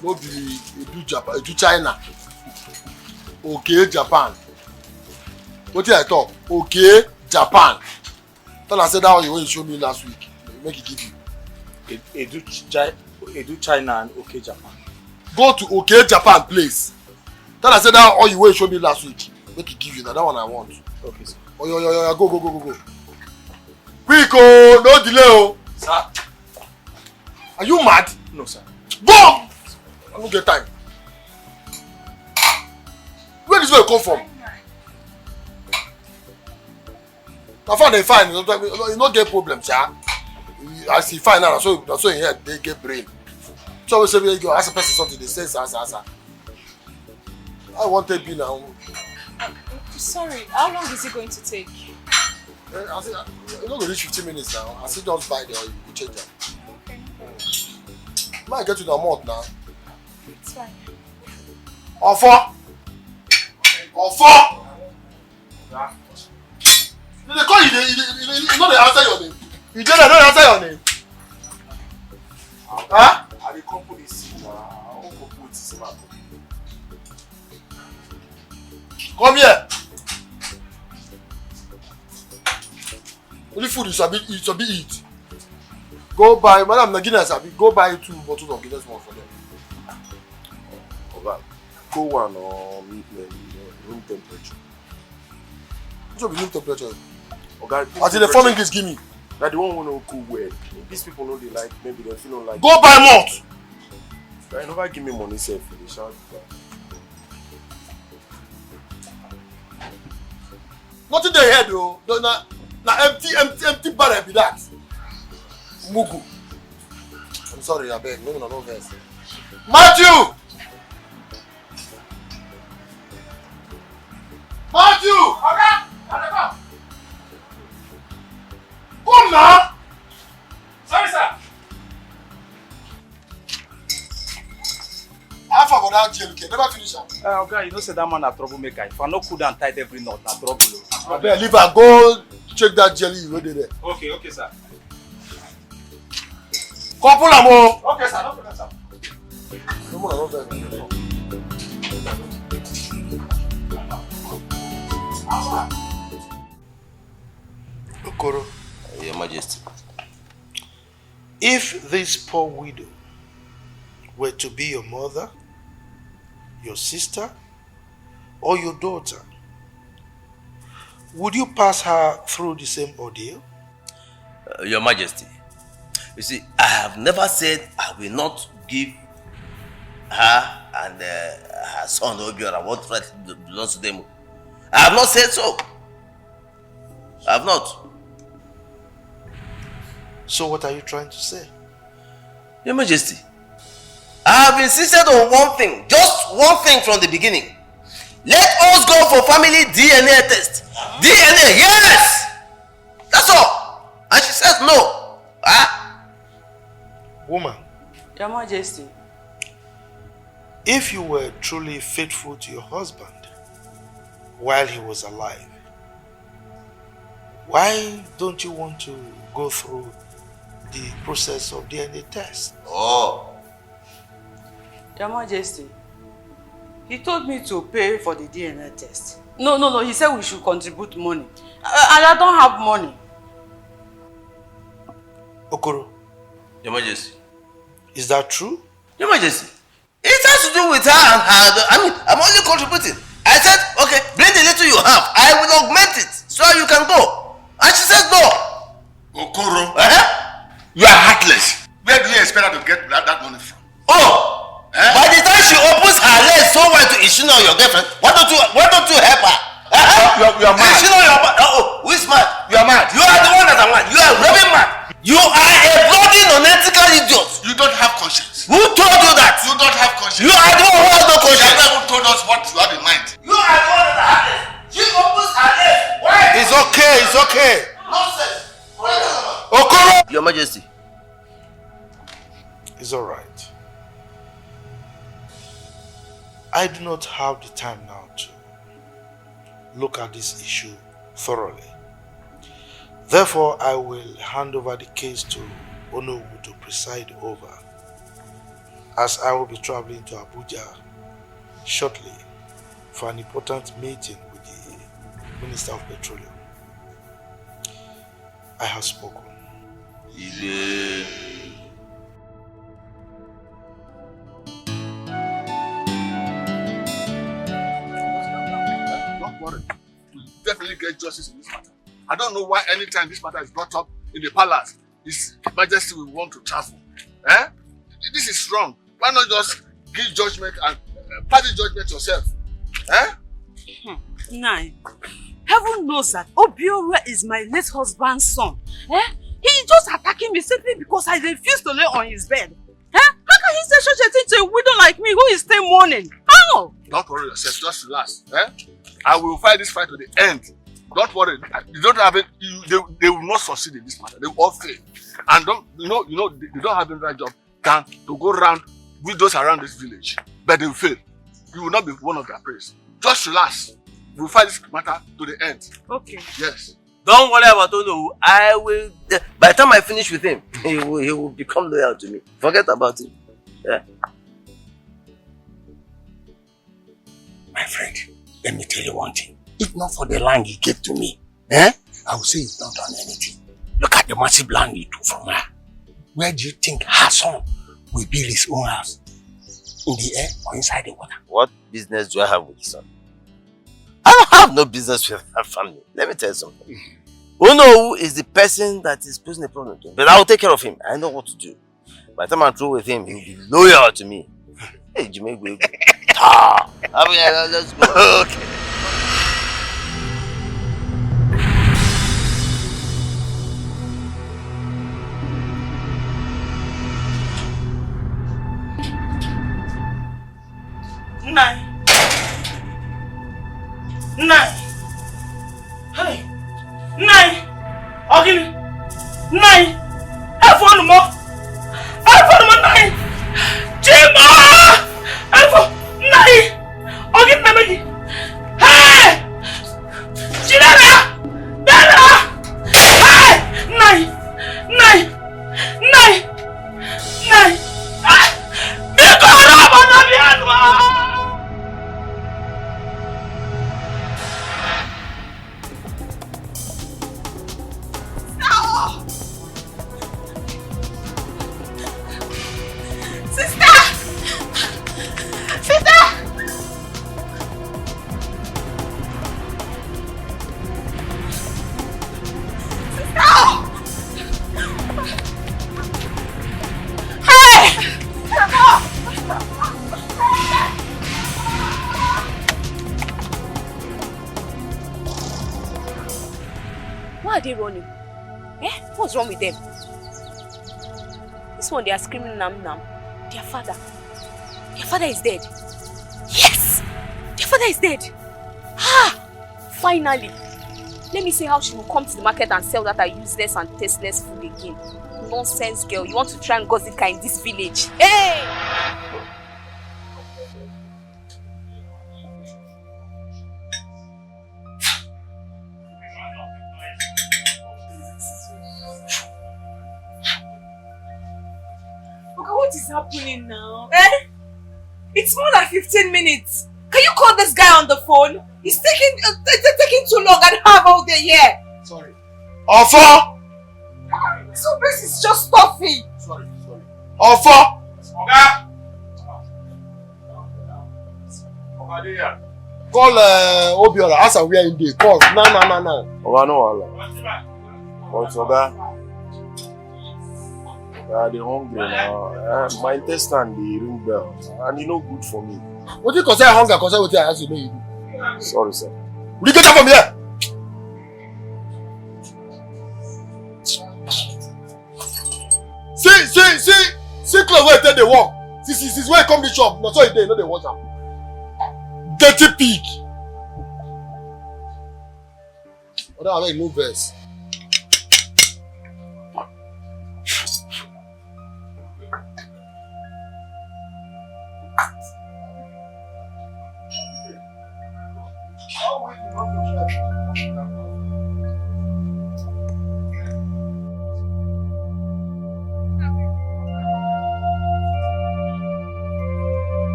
Go be Japan, do China. Okay, Japan. What did I talk? Okay, Japan. Tell I said that one you showed me last week. Make it give you. Edu China and okay Japan. Go to okay Japan place. Tell I said that all you showed me last week. Make it give you. Now that one I want. Okay, sir. Oh, yo, go. Quick, oh, no delay, oh. Sir. Are you mad? No, sir. Go! I don't get time. Where this way come from? I found a fine. You don't get problems, yeah. I see fine now. So in here they get brain. So we say we go ask a person something. They say answer. I want to be now. Sorry, how long is it going to take? I said it's not going to reach 15 minutes now. I said just buy the oil, you change them. Okay. Might get to the amount now. It's fine. Offer. They call you, you know they answer your name. You don't answer your name. Huh? I will come put this in. I won't go put this in. Come here. Only food you should be eat. Go buy, Madam Nagina Sabi, go buy 2 bottles of Guinness one for them. Okay. Go one on room temperature. What should be room temperature? Okay. As in the forming is give me. That the one who cool well. These people know they like, maybe they feel like. Go buy more. They never give me money safe. They shout. Nothing they hear though. Na empty barrel be that. Mugu. I'm sorry, I beg. No verse. Matthew! Okay. Come now. Sorry, sir. How far about that JLK? Never finish am. Okay, you know say that man a troublemaker. If I no cool down tight every knot, na trouble. I better leave and go check that jelly you dey there. Okay, sir. Couple am o. Okay, sir. No problem, sir. No more, no verse. Okoro, Your Majesty. if this poor widow were to be your mother, your sister, or your daughter, would you pass her through the same ordeal? Your Majesty, you see, I have never said I will not give her and her son Obiora what right belongs to them. I have not said so. I have not. So what are you trying to say? Your Majesty, I have insisted on one thing, just one thing from the beginning. Let us go for family DNA test. DNA, yes! That's all. And she says no. Woman, Your Majesty, if you were truly faithful to your husband while he was alive, why don't you want to go through the process of DNA test? Oh. Your Majesty, he told me to pay for the DNA test. No, he said we should contribute money. And I don't have money. Okoro, Your Majesty. is that true? Your Majesty, it has to do with her and her. I'm only contributing. I said, okay, bring the little you have. I will augment it so you can go. And she said no. Okoro, you are heartless. Where do you expect her to get that money from? Oh, by the time she opens her legs so well to Ishino, your girlfriend, why don't you help her? You are mad. Ishino, who is mad? You are mad. You are the one that are mad. You are very mad. You are a bloody non-ethical idiot. You don't have conscience. Who told you that? You don't have conscience. You are the one who has no conscience. You have never told us what you have in mind. You are the one that are heartless. She opens her legs. Why? It's okay. Nonsense. Okoro! Your Majesty. It's all right. I do not have the time now to look at this issue thoroughly. Therefore, I will hand over the case to Onowu to preside over, as I will be traveling to Abuja shortly for an important meeting with the Minister of Petroleum. I have spoken. Don't worry. We'll definitely get justice in this matter. I don't know why anytime this matter is brought up in the palace, His Majesty will want to travel. Eh? This is wrong. Why not just give judgment and party judgment yourself? Eh? Nine. Heaven knows that Obiora is my late husband's son. Eh? He just attacking me simply because I refuse to lay on his bed. Eh? How can he say such a thing to a widow like me who is still mourning? How? Don't worry yourself, just relax. Eh? I will fight this fight to the end. Don't worry. You don't have it. They will not succeed in this matter. They will all fail. And they don't have any right job than to go around with those around this village. But they will fail. You will not be one of their praise. Just relax. We will fight this matter to the end. Okay. Yes. Don't worry about Onowu. I will. By the time I finish with him, he will become loyal to me. Forget about it. Yeah. My friend, let me tell you one thing. If not for the land you gave to me, I would say you've not done anything. Look at the massive land you took from her. Where do you think her son will build his own house? In the air or inside the water? What business do I have with his son? I don't have no business with her family. Let me tell you something. Onowu is the person that is posing a problem to him. But I will take care of him. I know what to do. By the time I'm through with him, he will be loyal to me. Hey, Jimmy, let's go. Okay. Nine. Hey. Nine. Ogini. Nine. F1 more. F1 more. Nine. Chima. F1. Nine. Ogini Namegi. Hey. Chidara. Dara. Hey. Nine. Bikora Bonavianwa. Why are they running? What's wrong with them? This one, they are screaming nam nam. Their father is dead. Yes! Their father is dead. Finally. Let me see how she will come to the market and sell that useless and tasteless food again. Nonsense girl, you want to try and gossip in this village. Hey! What is happening now? It's more than 15 minutes. Can you call this guy on the phone? It's taking too long. I don't have all day here. Sorry. Offer! So this is just stuffy. Sorry. Offer! Okay. Call Obiora. Ask her where in the call. No. Oga, no wahala. But Oga, I dey hungry now. My intestine dey ring bell, and e no good for me. What you consider hunger? Consider what I ask you, you do. Sorry, sir. Will you get out from here? See clothes where they walk. See where come the shop. Not so it dey, no dey watch am. Dirty pig. Oda, I make no verse.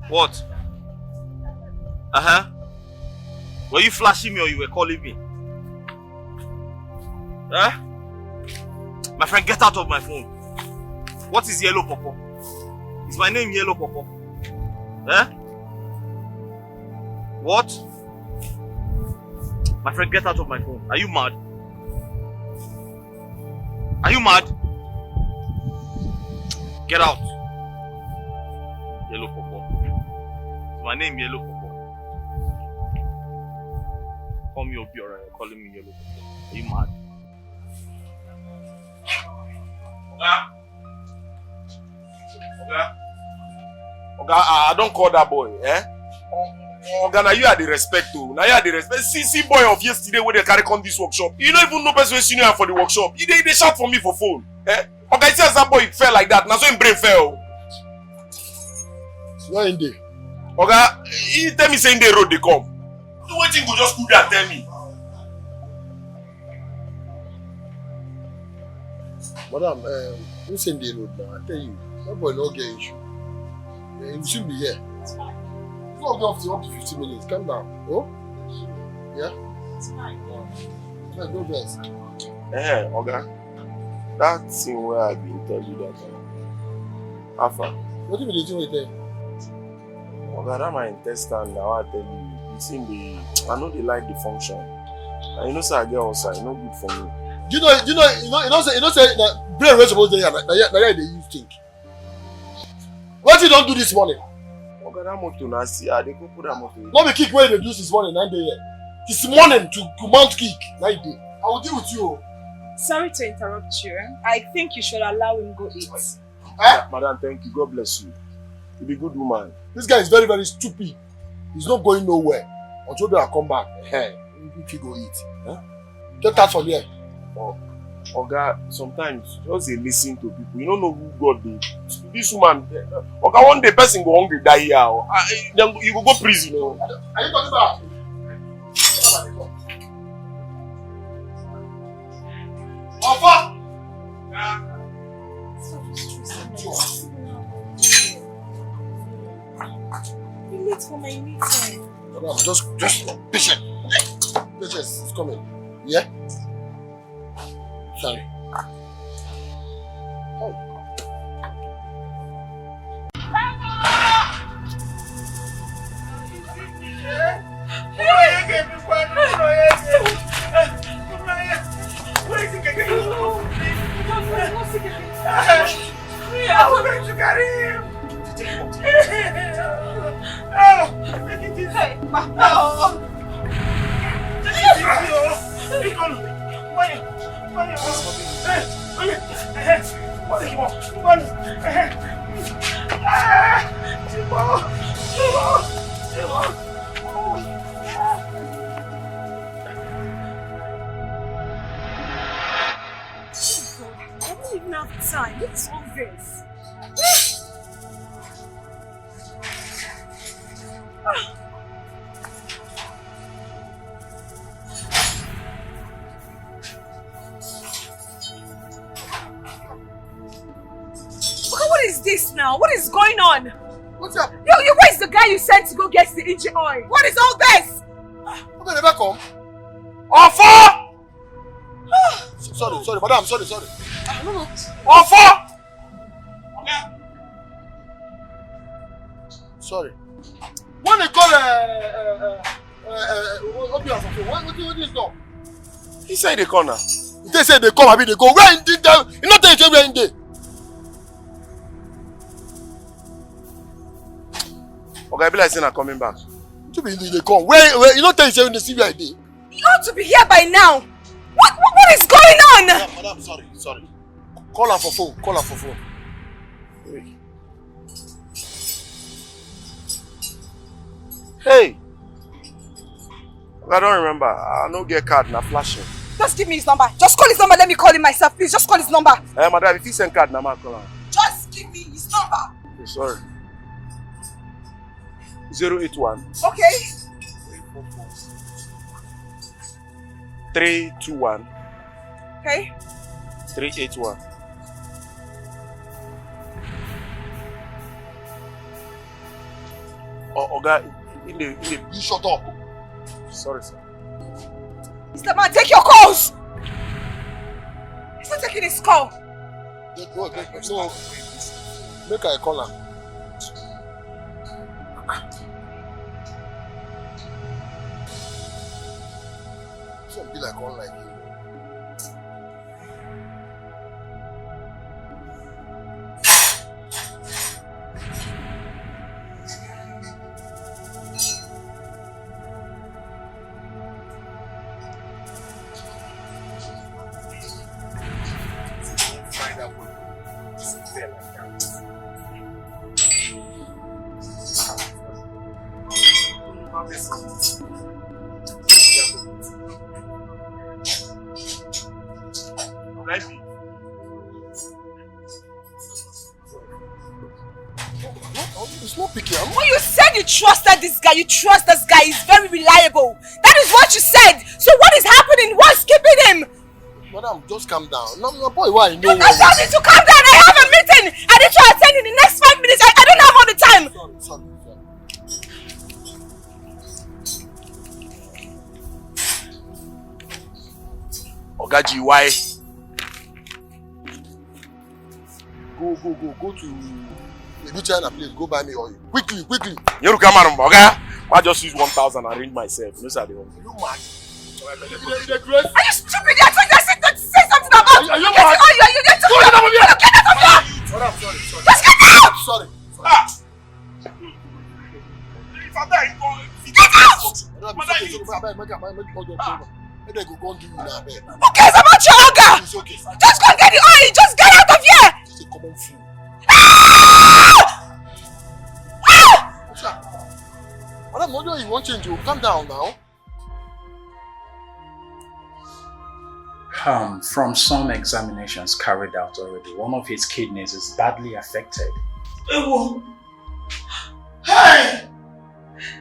What? Uh-huh. Were you flashing me or you were calling me? Huh? My friend, get out of my phone. What is Yellow Popo? Is my name Yellow Popo? Huh? What? My friend, get out of my phone. Are you mad? Are you mad? Get out. Yellow Popo. Is my name Yellow Popo? Call me Obiora, you're calling me Yellow Popo. Are you mad? Oga, I don't call that boy, eh? Oga, now you are the respect too. Now you are the respect. See boy of yesterday where they carry on this workshop. You don't even know person senior for the workshop. They shout for me for phone. Eh? Oga, see as that boy fell like that. Now so him brain fell. Where in there? Oga, he tell me saying the road they come. So what thing go just put that tell me? Madam, who send the road now? I tell you, that boy no get issue. He should be here. It's not up to 15 minutes. Calm down. Oh? Yeah? It's fine, yeah. No best. Oga, that thing where I've been telling you that Alpha. What do you mean with them? Oga, that my intestine now I tell you. It's in the I know they like the function. And you know say I get outside, no good for me. You know say that brain was supposed to hear that they use think. What you don't do this morning? Oga, that motor na see, I dey go put that motor. Not the kick where they do this morning, 9 day here. This morning to mount kick, 9 day. I will deal with you. Sorry to interrupt you. I think you should allow him go eat. Madam, thank you. God bless you. You be a good woman. This guy is very, very stupid. He's not going nowhere until they come back. Hey, if you go eat. Huh? Get out from here. Oga, sometimes just dey listen to people. You don't know who God dey. This woman, Oga, one day person go hungry die here. Then you go prison. Are you talking about? Offer! Be late for my meeting. Just patient. Patience is coming. Yeah? Sorry. I'm going to carry him. I don't even have time. What's all this? What is this now? What is going on? What's up? Yo, where's the guy you sent to go get the engine oil? What is all this? Who never come? Offer! Sorry, madam, sorry. No. Offer! Sorry. When they call Obiora for phone, what is it? He said they come now. They say they come, I mean they go. Where in the you not tell you where in there? Okay, I be like saying I'm coming back. To be they come. Where you not tell you when they see where I did? You ought to be here by now. What is going on? Madam, sorry. Call her for phone. Hey! I don't remember. I don't get card now flashing. Just give me his number. Just call his number. Let me call him myself, please. Just call his number. Madam, if you send card now, I'll call her. Just give me his number. Okay, sorry. 081. Okay. 321. Okay. 381. Oga, you shut up. Sorry, sir. Mr. Man, take your calls! He's not taking his call. Go. So, make I call her. Should be like one like you. It's not picky. When you said you trusted this guy, he's very reliable. That is what you said. So what is happening? What's keeping him? Madam, just calm down. No, boy, why? You can't tell me to calm down. I have a meeting. I need to attend in the next 5 minutes. I don't have all the time. Sorry. Ogaji, why? Go to the China, please. Go buy me oil. Quickly. You come on, Oga. I just use 1,000 and arrange myself. No, sir. You mad? Are you stupid? You're trying to say something about. Are you mad? You get to get out of here. Get out of here. Sorry. Just get out. Sorry. Get out. Who cares about your hunger? Just go and get the oil. Just get out of here. This is a common fool. Madam, what do you want change? You calm down now. From some examinations carried out already, one of his kidneys is badly affected. Hey!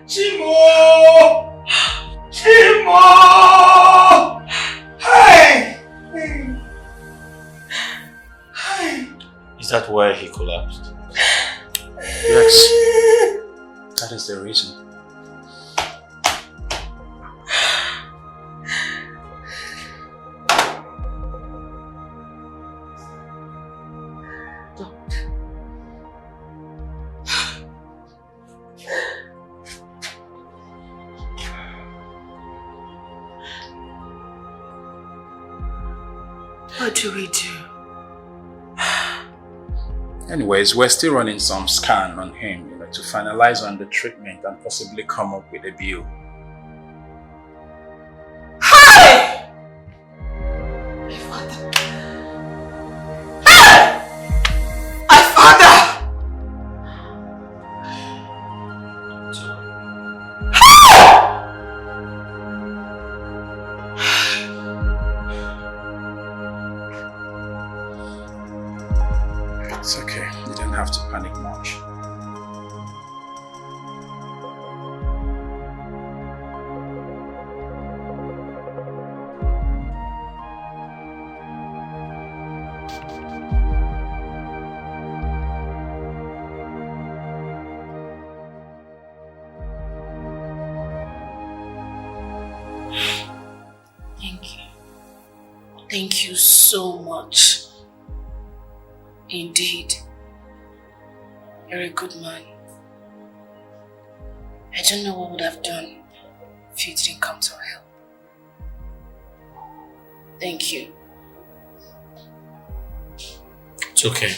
Chimo! Hey! Is that why he collapsed? Yes. That is the reason. What do we do? Anyways, we're still running some scan on him, to finalize on the treatment and possibly come up with a bill. Hey! My father! It's okay. You don't have to panic much. Thank you so much. Indeed. You're a good man. I don't know what would have done if you didn't come to help. Thank you. It's okay.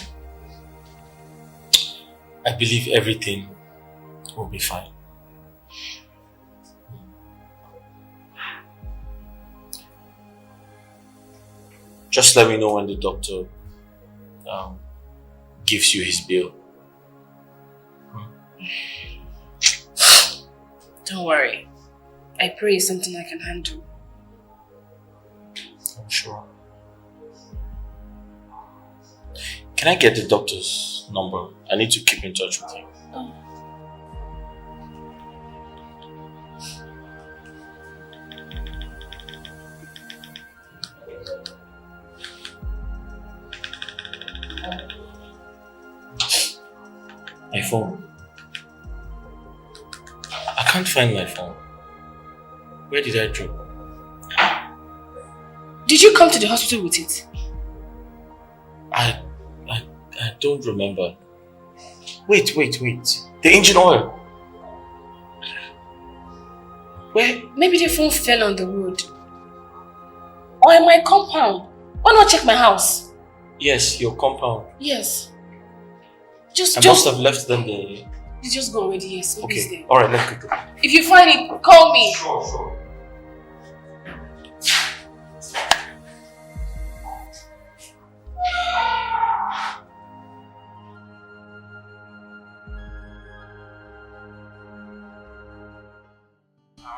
I believe everything will be fine. Just let me know when the doctor gives you his bill. Don't worry. I pray it's something I can handle. I'm sure. Can I get the doctor's number? I need to keep in touch with him. My phone. can't find my phone. Where did I drop? Did you come to the hospital with it? I don't remember. Wait. The engine oil. Where? Maybe the phone fell on the road. Or in my compound. Why not check my house? Yes, your compound. Yes. I must have left them there. It's just gone already, yes. Maybe it's Okay, there. alright, let's go. If you find it, call me. Sure.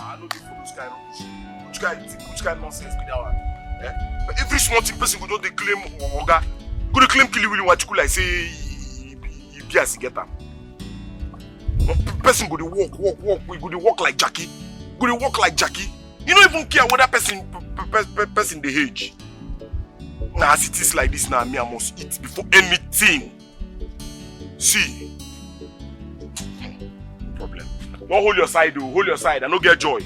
I know they follow this kind of which kind of nonsense be that one? But every small thing person go just dey claim oga, go dey claim Kili Willy Wachukwu like say he be as he get am. Person go dey walk, we go dey walk like Jackie. Go dey walk like Jackie. You don't even care whether person dey age. Now as it is like this now, me I must eat before anything. See. No problem. Don't hold your side though, hold your side and no get joy.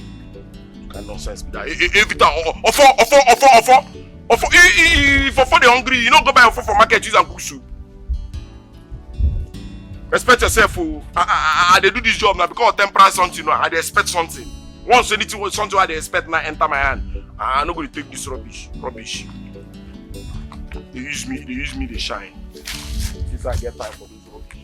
Kind nonsense be that. Every time, offer. If offer they hungry, you don't go buy offer for market, use and cook soup. Respect yourself, oh. I they do this job now because of temporary something, I they expect something. Once anything something I they expect now enter my hand. I'm not going to take this rubbish. They use me, they shine. If I get time for this rubbish.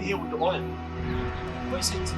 With the oil. Where is it?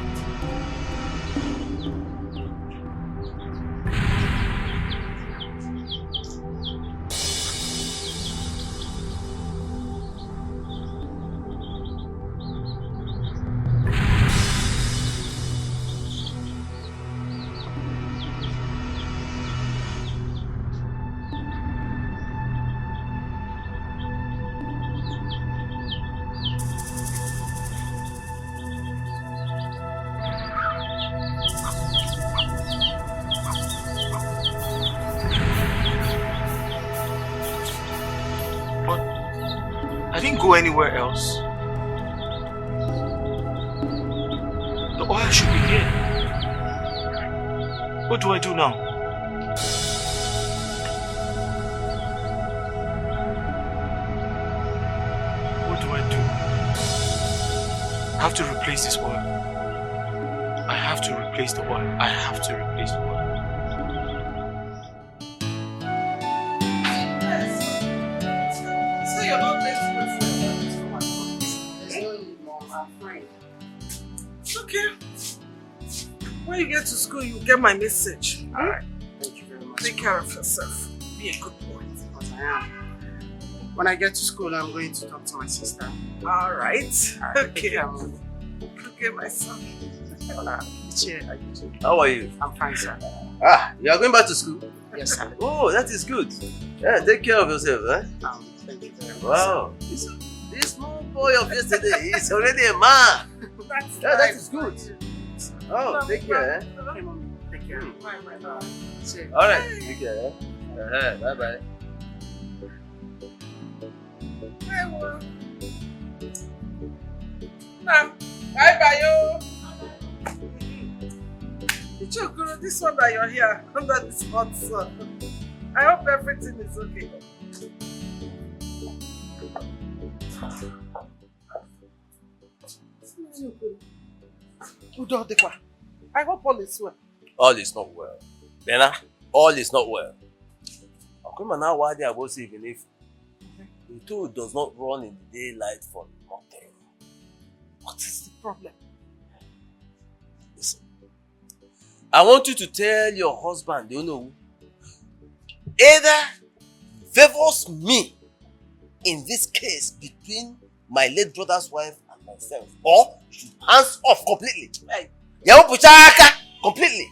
I didn't go anywhere else. The oil should be here. What do I do now? What do I do? I have to replace this oil. I have to replace the oil. I have to replace the oil. So you're not late to It's okay. When you get to school, you get my message. Alright. Thank you very much. Take care of yourself. Be a good boy. Because I am. When I get to school, I'm going to talk to my sister. Alright. Okay. Okay, my son. How are you? I'm fine, sir. Ah, you are going back to school? Yes, sir. Oh, that is good. Yeah, take care of yourself, eh? Thank you very much. Wow. This small boy of yesterday is already a man. That is good. Oh, take care, eh? Take care. Alright, take care, eh? Bye-bye. Bye-bye, yo. Ichokuro, this one that you're here under this hot sun. I hope everything is okay. I hope all is well. All is not well. Bena, all is not well. Akuma now why they are both even if the two does not run in the daylight for nothing. What is the problem? Listen. I want you to tell your husband, you know, either favors me in this case between my late brother's wife and myself, or you should hands off completely. Completely.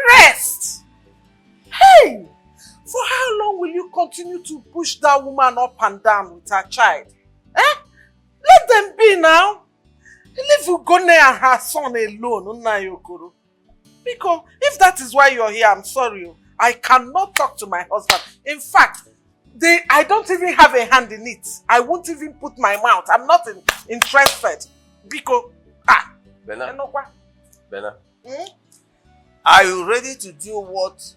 Rest! Hey! For how long will you continue to push that woman up and down with her child? Eh? Let them be now. Leave Ugone and her son alone, Nnayokoro. Because if that is why you're here, I'm sorry. I cannot talk to my husband. In fact, I don't even have a hand in it. I won't even put my mouth. I'm not interested. Because, Bena, are you ready to do what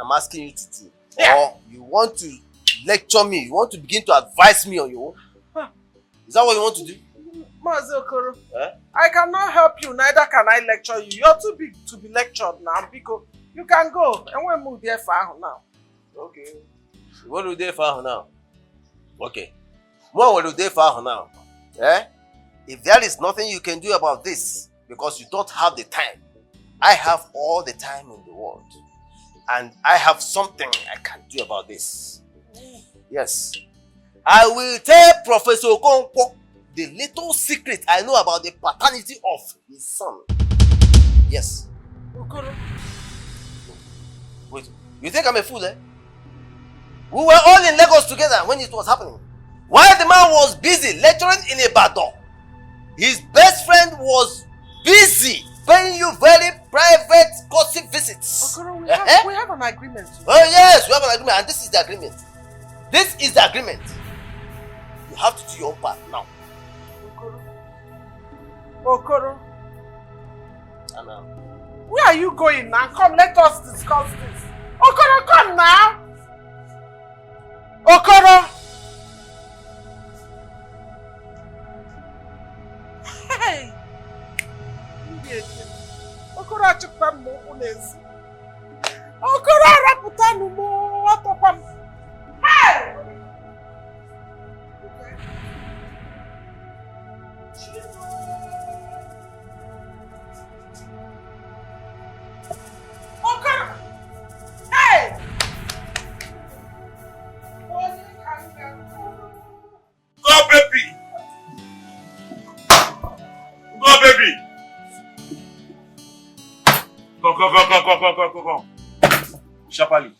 I'm asking you to do? Yeah. Or you want to lecture me? You want to begin to advise me on your own? Huh. Is that what you want to do? Mazi Okoro, I cannot help you, neither can I lecture you. You're too big to be lectured now, because you can go and we'll move there for now. Okay. What do you do for now? Okay. What will you do for now? Eh? If there is nothing you can do about this, because you don't have the time, I have all the time in the world. And I have something I can do about this. Yes. I will tell Professor Okonkwo the little secret I know about the paternity of his son. Yes. Wait, you think I'm a fool, eh? We were all in Lagos together when it was happening. While the man was busy lecturing in Ibadan, his best friend was busy paying you very private gossip visits. Okoro, we have an agreement. Oh yes, we have an agreement, and this is the agreement. This is the agreement. You have to do your own part now. Okoro. Anna. Where are you going now? Come, let us discuss this. Okoro, come now. Okoro. Hey. Okoro achukwa mo unezi. Okoro araputanu mo atokwa. Hey. Okoro. Hey. Go, baby. Go, baby. Go. Sharply.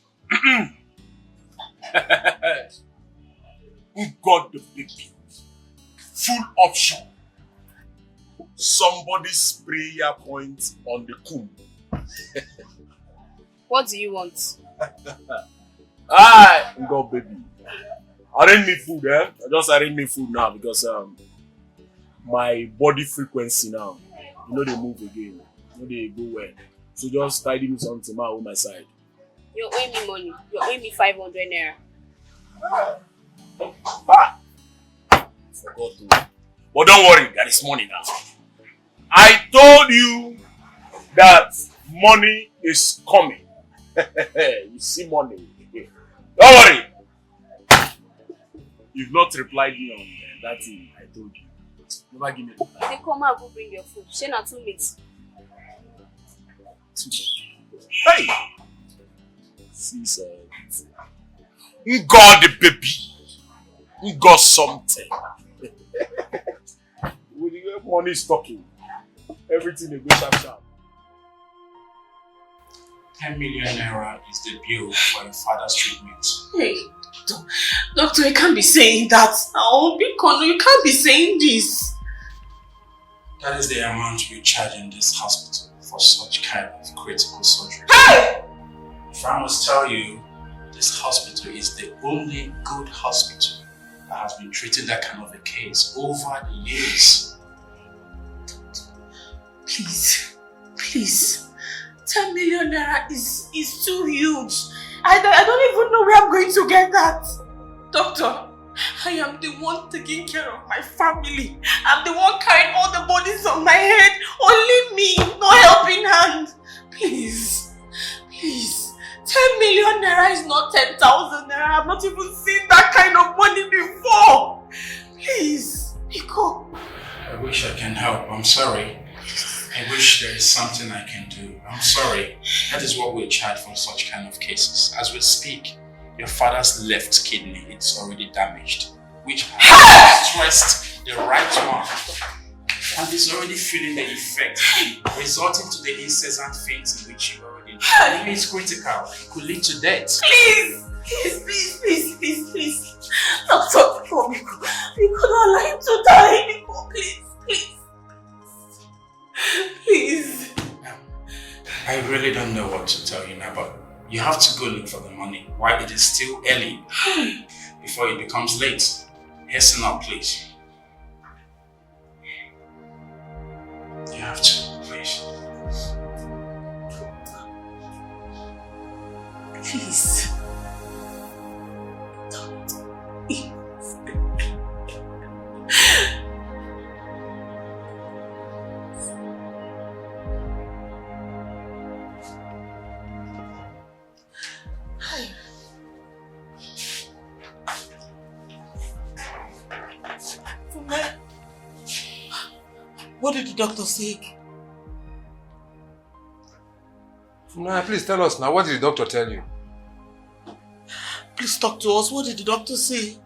Who got the baby? Full option. Somebody's prayer point on the comb. What do you want? Hi, go, baby. Arrange me food, eh? Just arrange me food now because my body frequency now, they move again. They go well. So just tidy me something on my side. You're owing me money. You're owing me 500 naira. Forgot to. But don't worry, there is money now. I told you that money is coming. You see money. Don't worry. You've not replied me on that thing I told you. Never give me the They come out, go bring your food. Share na 2 minutes. Hey! See, sir. You got the baby. You got something. When you get money talking, everything will go sharp. 10 million naira is the bill for your father's treatment. Hey, doctor, you can't be saying that. Oh, Bikono, you can't be saying this. That is the amount we charge in this hospital for such kind of critical surgery. Hey! If I must tell you, this hospital is the only good hospital that has been treating that kind of a case over the years. Please. 10 million naira is too huge. I don't even know where I'm going to get that. Doctor, I am the one taking care of my family. I'm the one carrying all the bodies on my head. Only me, no helping hand. Please. 10 million naira is not 10,000 naira. I've not even seen that kind of money before. Please, Biko. I wish I can help. I'm sorry. I I wish there is something I can do. I'm sorry. That is what we charge for such kind of cases. As we speak, your father's left kidney is already damaged, which has stressed the right one. And he's already feeling the effect, resulting to the incessant faints in which you already know. It is critical. It could lead to death. Please! Please. Doctor, we could not allow him to die. Please. I really don't know what to tell you now, but you have to go look for the money while it is still early, before it becomes late. Hasten up, please. You have to, please. Please. What did the doctor say? Fumnaya, please tell us now. What did the doctor tell you? Please talk to us. What did the doctor say?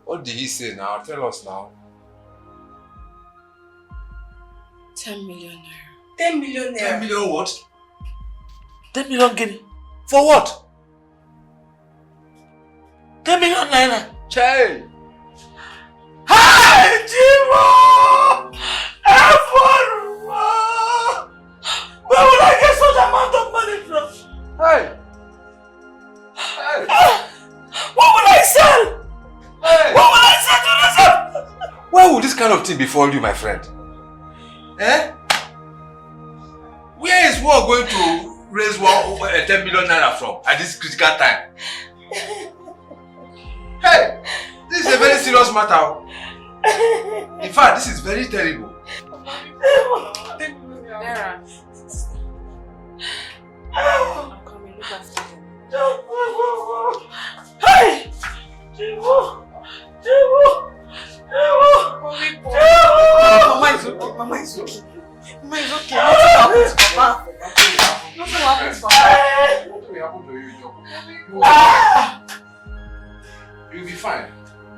What did he say now? Tell us now. 10 million naira. 10 million naira. 10 million what? 10 million guinea. For what? 10 million naira. Child. Hey, Jimo! Where will I get such amount of money from? Hey! What will I sell? Hey! What will I sell to this? Where would this kind of thing befall you, my friend? Eh? Where is war going to raise 10 million naira from at this critical time? Hey! This is a very serious matter. In fact, this is very terrible. Naira. I'm coming, look after them. Hey! Jimo! Mama is okay. Mama is okay. Nothing happens to Mama. Nothing happens to Mama. What will happen to you, Joe? You'll be fine.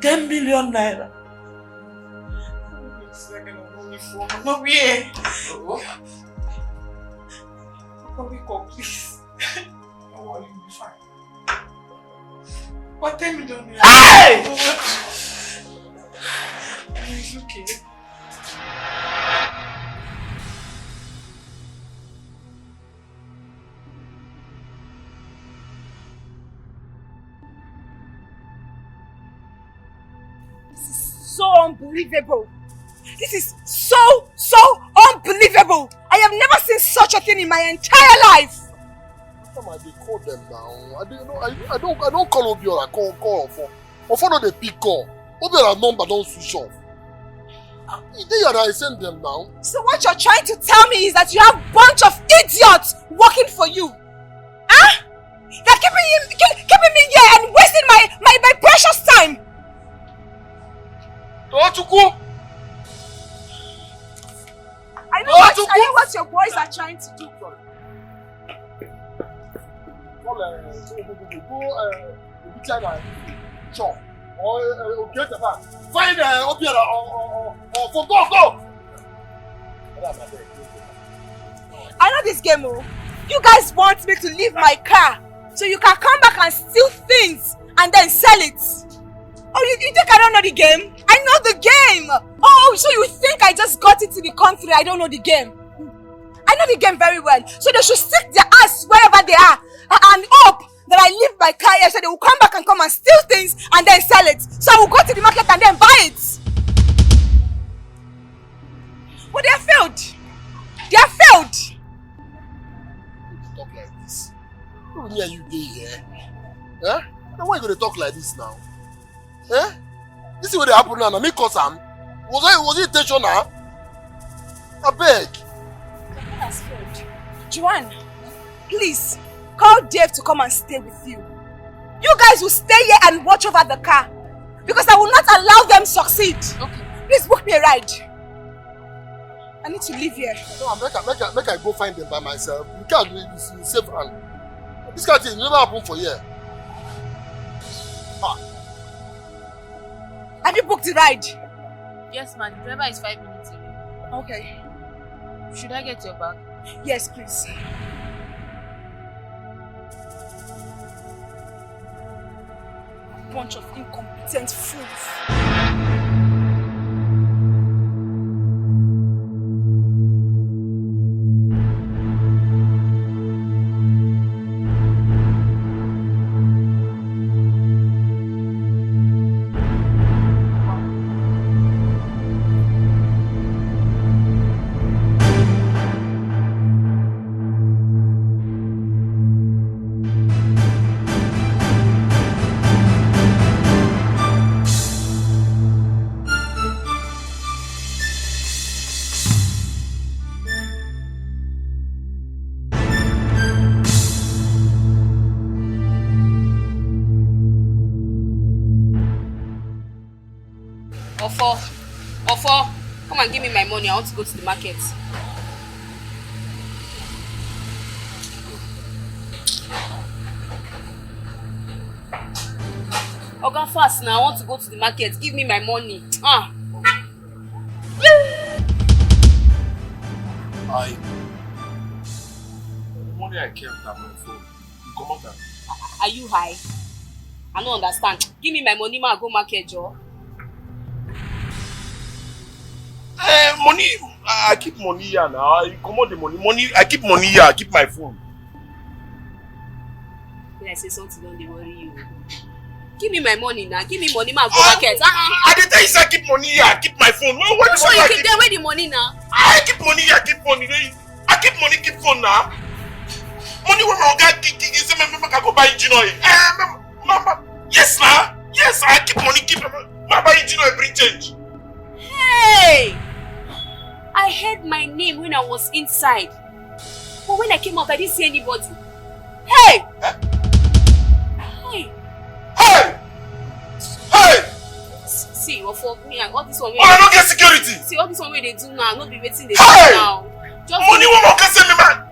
10 million naira. Mama, where? Mama, wake up, please. Don't worry, you'll be fine. What 10 million naira? Hey! It's okay. So unbelievable. This is so unbelievable. I have never seen such a thing in my entire life. Come on, they call them now. I don't call Obiora, call or for the big call. Obiora number don't switch off. I send them now. So what you're trying to tell me is that you have a bunch of idiots working for you. Huh? They're keeping me here and wasting my precious time. I know what your boys are trying to do. Find Obiora or go. I know this game, oh. You guys want me to leave my car so you can come back and steal things and then sell it. Oh, you think I don't know the game? I know the game. Oh, so you think I just got into the country? I don't know the game. I know the game very well. So they should stick their ass wherever they are and hope that I leave my car here so they will come back and come and steal things and then sell it. So I will go to the market and then buy it. But they have failed. They have failed. Talk like this. Who near you day here? Huh? Now why you gonna talk like this now? Eh? This is what happened now. Me cause am. Was it intentional? I beg. Has failed. Joanne, please Call Dave to come and stay with you. You guys will stay here and watch over the car. Because I will not allow them succeed. Okay. Please book me a ride. I need to leave here. No, make I go find them by myself. You can't do this in safe hand. This kind of thing never happen for here. Have you booked the ride? Yes, man. The driver is 5 minutes away. Okay. Should I get your bag? Yes, please. Bunch of incompetent fools. Ofo, come and give me my money. I want to go to the market. Oga, fast now. I want to go to the market. Give me my money. The money I kept on my phone. You come out. Are you high? I don't understand. Give me my money, ma. Go market, Joe. Money, I keep money here now. You come out the money. I keep money here. I keep my phone. When I say something, don't they worry you. Give me my money now. Give me money, ma. Go market. I didn't tell you I keep money here. I keep my phone. What so you can get away the money now? I keep money here. I keep money. I keep money. Keep phone now. Money when my guy say me can go buy engine oil. Mama, yes now. Yes, I keep money. Keep my buy engine oil. Bring change. Hey! I heard my name when I was inside. But when I came out, I didn't see anybody. Hey! Hey! Hey! Hey! See, for me, I got this one. I don't get security. See, all this one where they do now, not be waiting they hey! do now. Just money won't get me, man.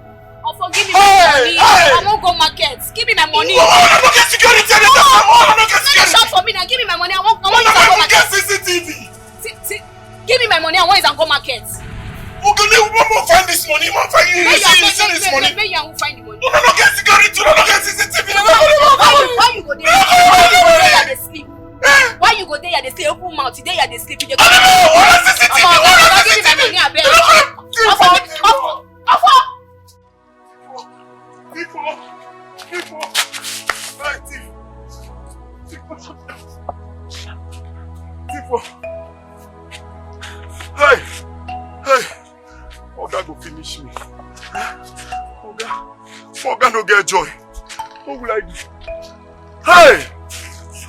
Give me my money. I won't go market. Give me my money. I don't get security. I don't get security. Shut for me now. Give me my money. I won't go market. CCTV. Give me my money. I want to go market. Okay, we won't find this money. We won't find you. See this money. Maybe I won't find the money. No, don't get security. Don't get CCTV. Why you go there? Why you go there? They sleep. Why you go there? They stay open mouth. Today they sleep. Give me my money. I beg. Hey! Oga go finish me. Oga no get joy. What will I do? Hey!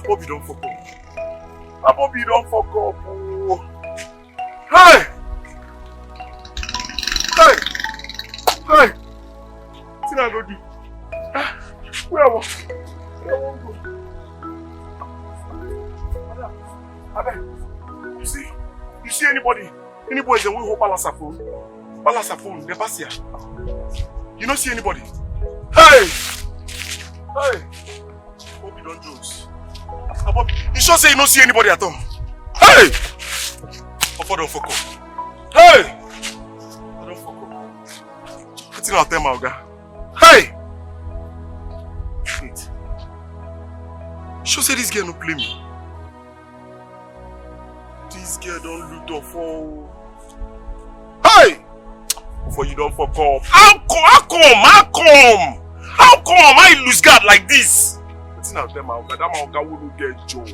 Bobby don't fuck up. Bobby don't fuck up. Oh. Hey! What I go do? Where I want go? You see anybody? Anybody that will hold balance a phone, they pass here. You don't see anybody? Hey! Bobby don't jokes. You sure say you don't see anybody at all? Hey! Offer don't fuck up. Hey! I don't fuck up. What's in our time, Oga? Hey! Wait. You sure say this girl no play me? This girl don't loot off all. Hey! Before you don't fuck up. How come I lose guard like this? What's not them out? That man wouldn't get Joe.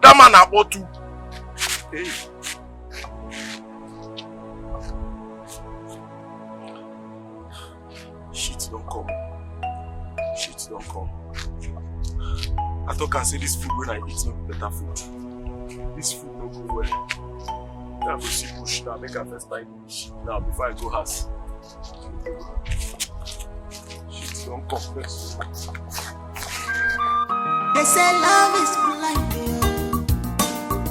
That man about to. Hey. Shit don't come. I thought I say this food when I eat no better food. This food no go well. Now go see bush now, make a first buy the now before I go house. Shit don't confess. They say love is blind,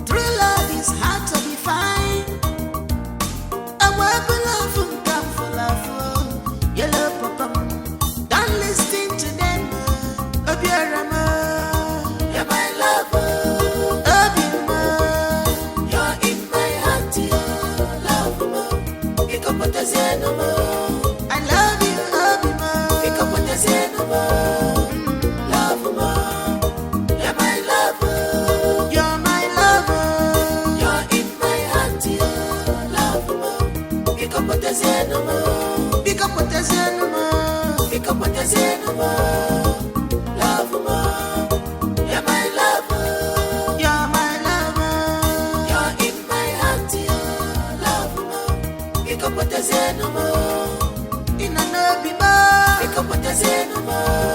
true love is hard to define. I work for love and come for love. Yellow papa, don't listen to them. You're my lover. You're in my heart, love. I love you, Obima. Love, you're my lover. You're my lover. You're in my heart, love. Pick up what I say no more. Pick up what I say no more. Pick up what I say no more. Love, you're my lover. You're my lover. You're in my heart, love. Pick up what I say no more. In a no be more. Pick up what I say no more.